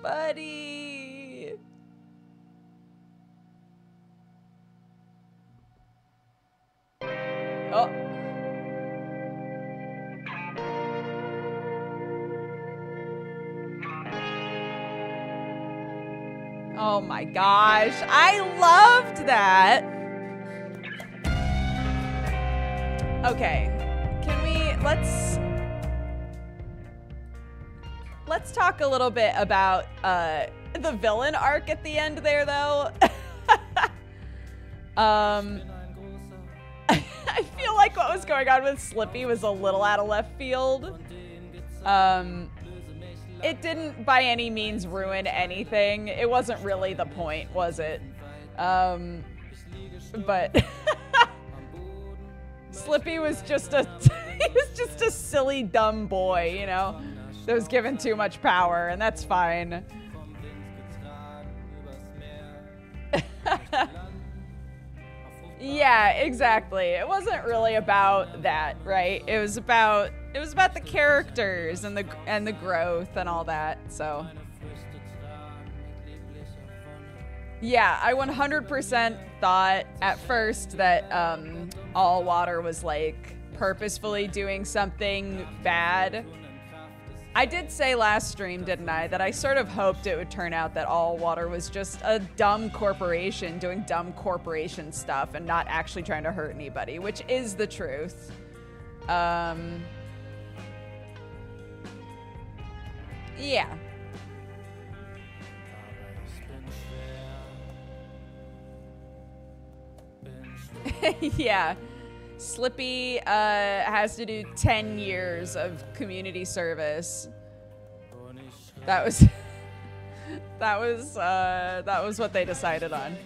Buddy. Oh. Oh my gosh. I loved that. Okay. Can we, let's talk a little bit about the villain arc at the end there though. I feel like what was going on with Slippy was a little out of left field. It didn't by any means ruin anything. It wasn't really the point, was it? But Slippy was just a he was just a silly dumb boy, you know, that was given too much power, and that's fine. Yeah, exactly. It wasn't really about that, right? It was about the characters and the growth and all that. So yeah, I 100% thought at first that All Water was like purposefully doing something bad. I did say last stream, didn't I, that I sort of hoped it would turn out that All Water was just a dumb corporation doing dumb corporation stuff and not actually trying to hurt anybody, which is the truth. Yeah. Yeah. Slippy has to do 10 years of community service. That was what they decided on.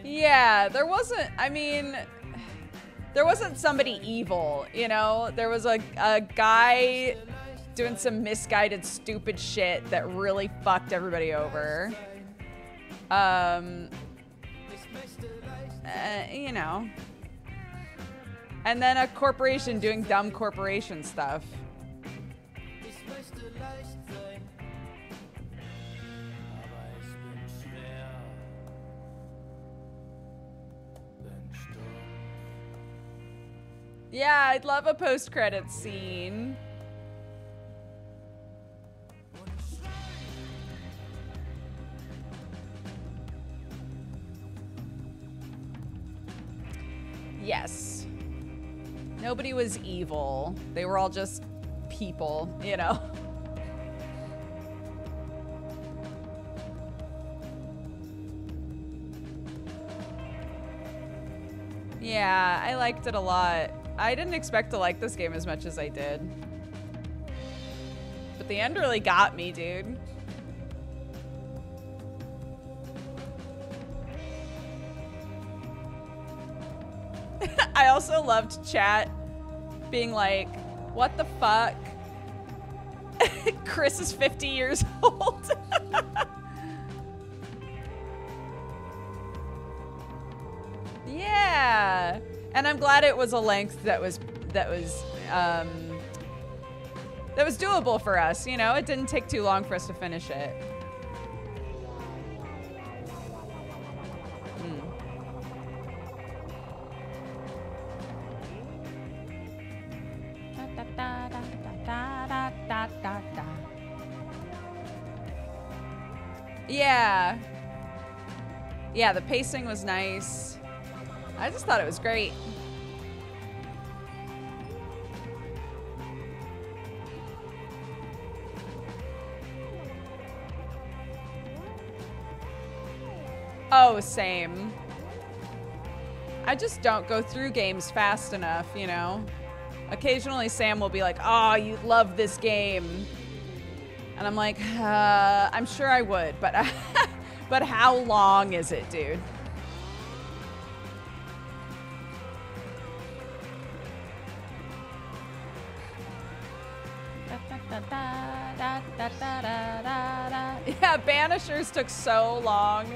Yeah, there wasn't, I mean, there wasn't somebody evil, you know? There was a guy doing some misguided stupid shit that really fucked everybody over. You know. And then a corporation doing dumb corporation stuff. Yeah, I'd love a post-credits scene. Yes. Nobody was evil. They were all just people, you know? Yeah, I liked it a lot. I didn't expect to like this game as much as I did. But the end really got me, dude. I also loved chat being like, what the fuck? Chris is 50 years old. Yeah. And I'm glad it was a length that was doable for us, you know? It didn't take too long for us to finish it. Yeah. Yeah, the pacing was nice. I just thought it was great. Oh, same. I just don't go through games fast enough, you know? Occasionally Sam will be like, oh, you love this game. And I'm like, I'm sure I would, but but how long is it, dude? Yeah, Banishers took so long.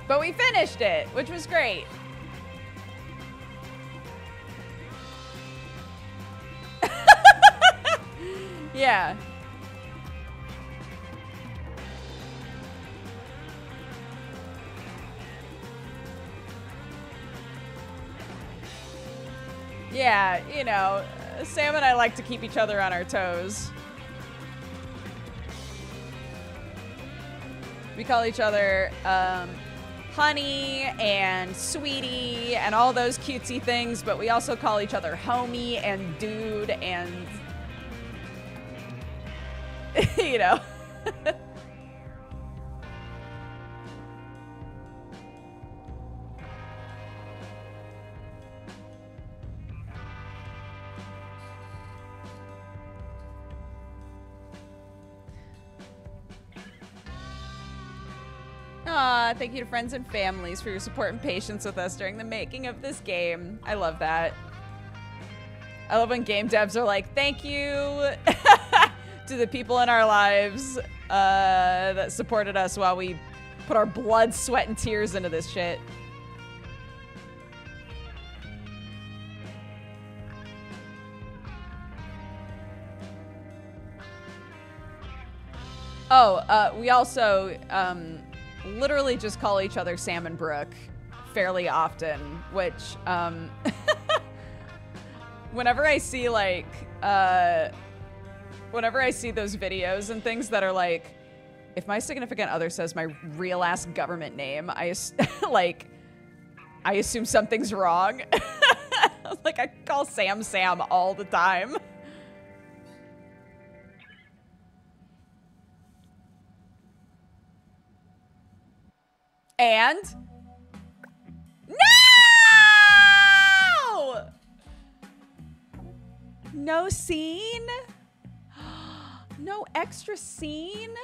But we finished it, which was great. Yeah. Yeah, you know, Sam and I like to keep each other on our toes. We call each other honey and sweetie and all those cutesy things, but we also call each other homie and dude and, you know. Aw, thank you to friends and families for your support and patience with us during the making of this game. I love that. I love when game devs are like, thank you to the people in our lives that supported us while we put our blood, sweat, and tears into this shit. Oh, we also literally just call each other Sam and Brooke fairly often, which whenever I see like whenever I see those videos and things that are like, if my significant other says my real ass government name, I assume something's wrong. Like I call Sam Sam all the time. And no! No scene? No extra scene?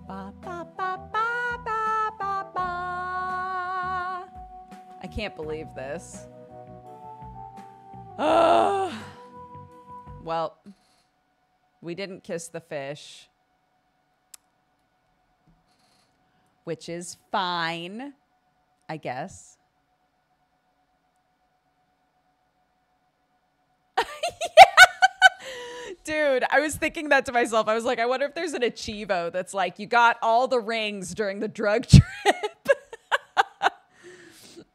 Ba, ba, ba, ba, ba, ba, ba. I can't believe this. Oh. Well, we didn't kiss the fish. Which is fine, I guess. Yeah. Dude, I was thinking that to myself. I was like, I wonder if there's an Achievo that's like, you got all the rings during the drug trip.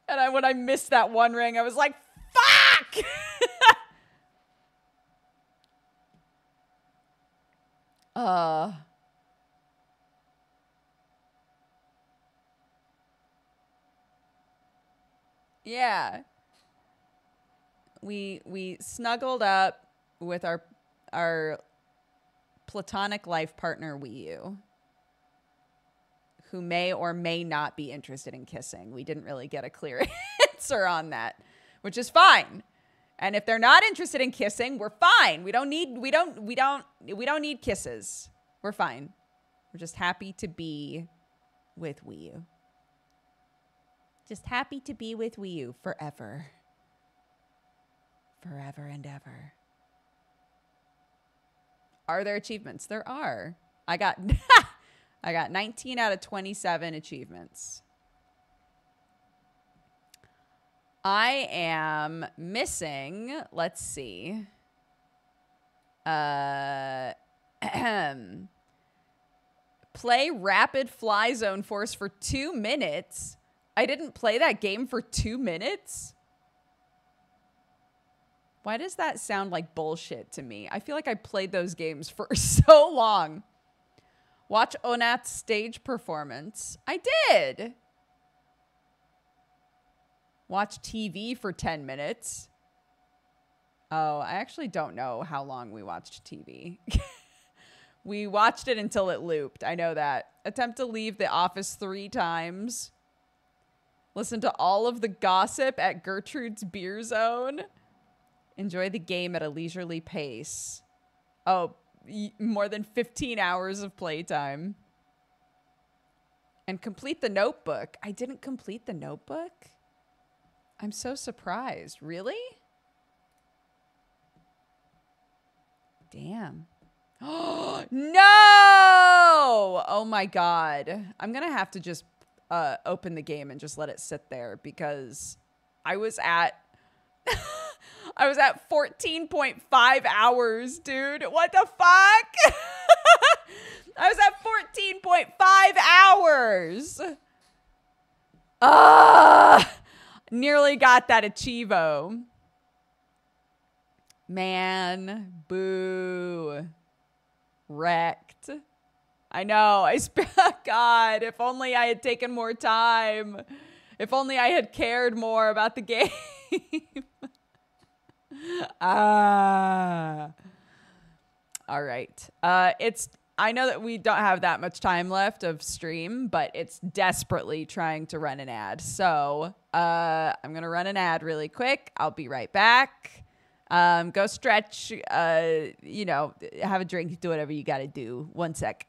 And when I missed that one ring, I was like, fuck! Yeah. We snuggled up with our platonic life partner, Wii, who may or may not be interested in kissing. We didn't really get a clear answer on that, which is fine. And if they're not interested in kissing, we're fine. We don't need kisses. We're fine. We're just happy to be with Wii. Just happy to be with Wii U forever. Forever and ever. Are there achievements? There are. I got 19 out of 27 achievements. I am missing, let's see. Play Rapid Fly Zone Force for 2 minutes. I didn't play that game for 2 minutes? Why does that sound like bullshit to me? I feel like I played those games for so long. Watch Onat's stage performance. I did. Watch TV for 10 minutes. Oh, I actually don't know how long we watched TV. We watched it until it looped. I know that. Attempt to leave the office 3 times. Listen to all of the gossip at Gertrude's Beer Zone. Enjoy the game at a leisurely pace. Oh, more than 15 hours of playtime. And complete the notebook. I didn't complete the notebook? I'm so surprised. Really? Damn. Oh, no! Oh my God. I'm going to have to just open the game and just let it sit there because I was at I was at 14.5 hours, dude. What the fuck? I was at 14.5 hours. Nearly got that Achievo. Man, boo. Wrecked. I know. God, if only I had taken more time. If only I had cared more about the game. All right. I know that we don't have that much time left of stream, but it's desperately trying to run an ad. So I'm going to run an ad really quick. I'll be right back. Go stretch, you know, have a drink, do whatever you got to do. 1 sec.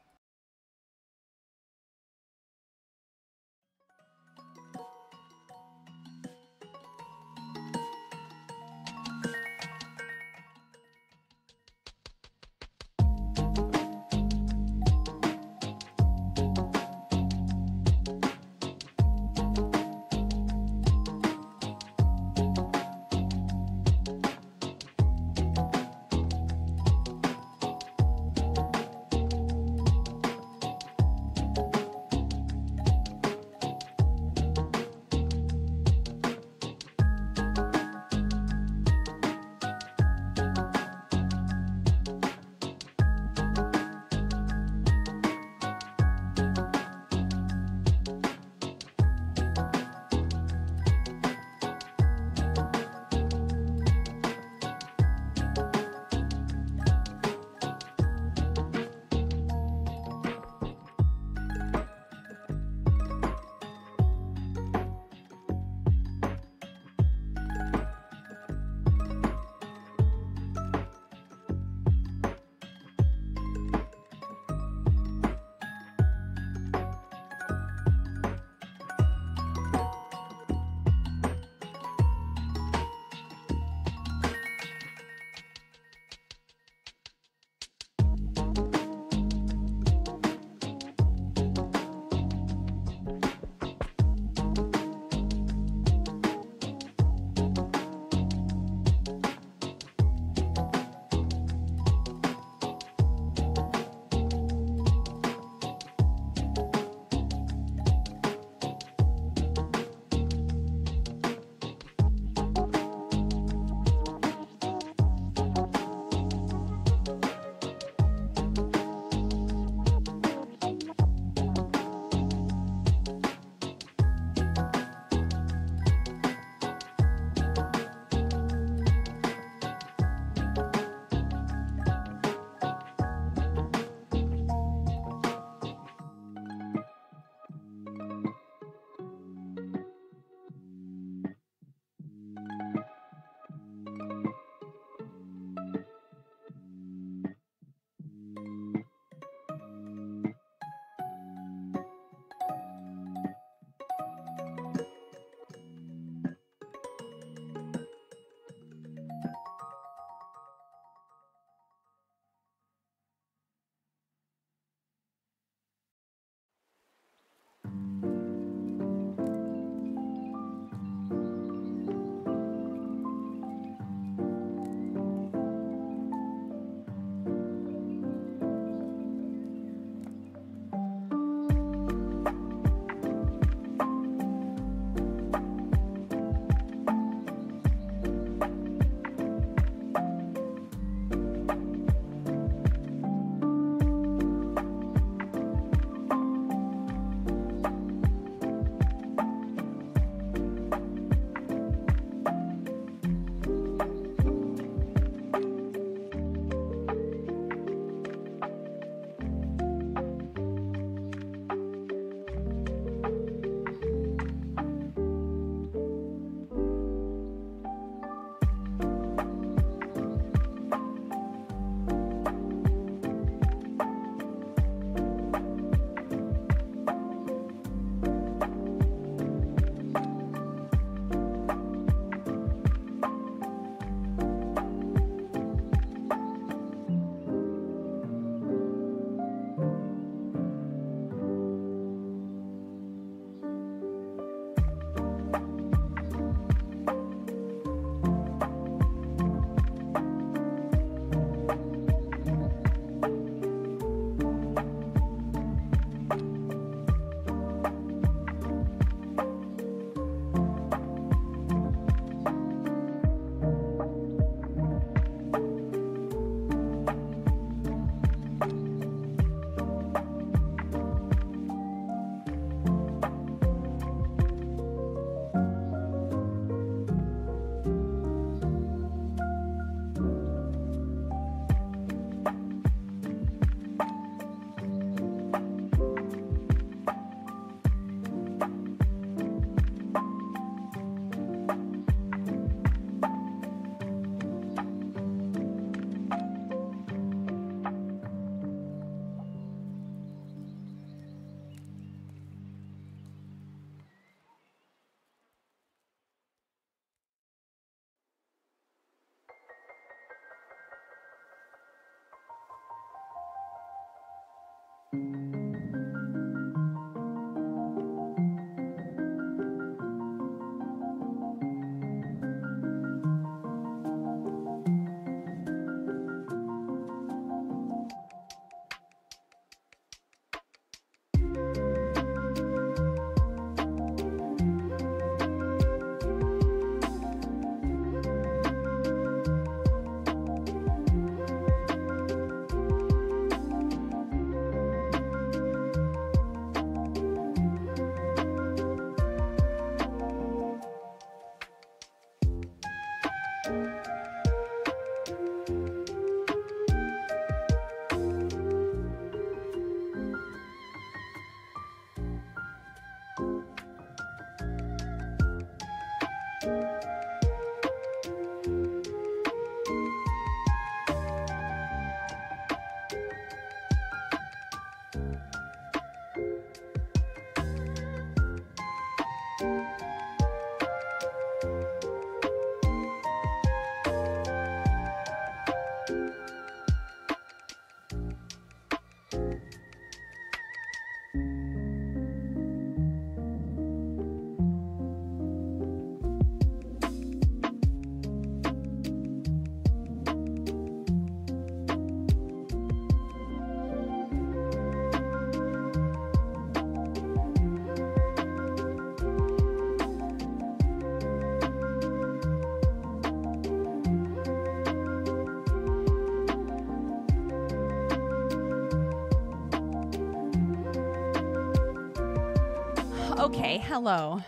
Okay, hello.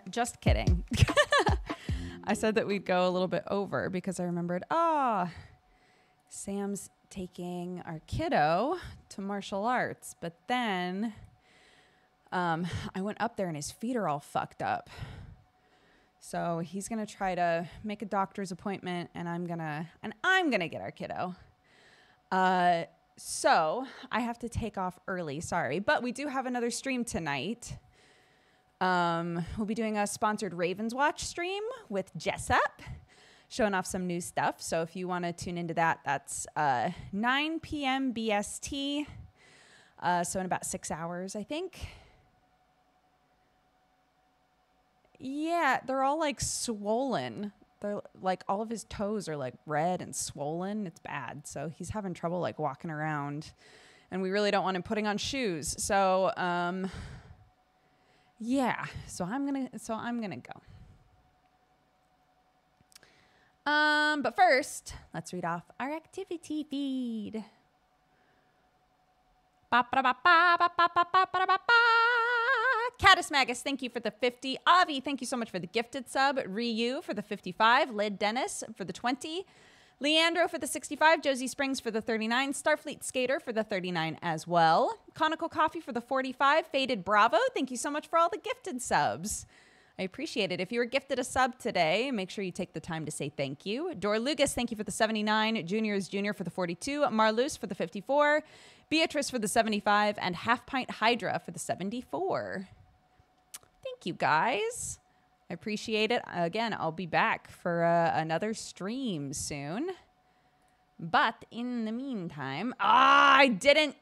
Just kidding. I said that we'd go a little bit over because I remembered, Sam's taking our kiddo to martial arts, but then I went up there and his feet are all fucked up. So he's gonna try to make a doctor's appointment, and I'm gonna get our kiddo. So I have to take off early, sorry, but we do have another stream tonight. We'll be doing a sponsored Ravens Watch stream with Jessup, showing off some new stuff. So if you want to tune into that, that's 9 p.m. BST. So in about 6 hours, I think. Yeah, they're all like swollen. They're like all of his toes are like red and swollen. It's bad. So he's having trouble like walking around, and we really don't want him putting on shoes. So, yeah, so I'm gonna go. But first, let's read off our activity feed. Caddis Magus, thank you for the 50. Avi, thank you so much for the gifted sub. Ryu for the 55. Lid Dennis for the 20. Leandro for the 65, Josie Springs for the 39, Starfleet Skater for the 39 as well. Conical Coffee for the 45, Faded Bravo, thank you so much for all the gifted subs. I appreciate it. If you were gifted a sub today, make sure you take the time to say thank you. Dor Lugas, thank you for the 79, Junior's Junior for the 42, Marlus for the 54, Beatrice for the 75, and Half Pint Hydra for the 74. Thank you, guys. I appreciate it. Again, I'll be back for another stream soon. But in the meantime, I didn't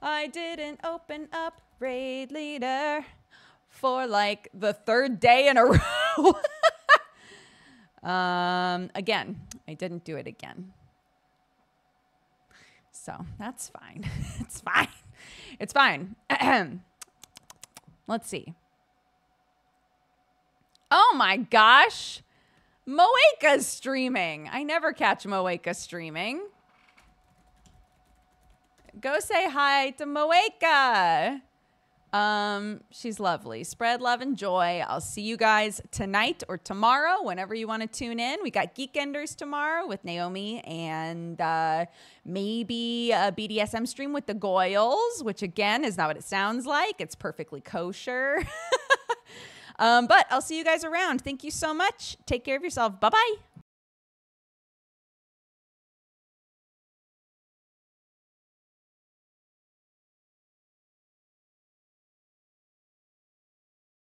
open up Raid Leader for like the third day in a row. Again, I didn't do it again. So that's fine. It's fine. It's fine. Let's see. Oh my gosh. Moeka's streaming. I never catch Moeka streaming. Go say hi to Moeka. She's lovely. Spread love and joy. I'll see you guys tonight or tomorrow, whenever you want to tune in. We got Geekenders tomorrow with Naomi, and maybe a BDSM stream with the Goyles, which again is not what it sounds like. It's perfectly kosher. But I'll see you guys around. Thank you so much. Take care of yourself. Bye-bye.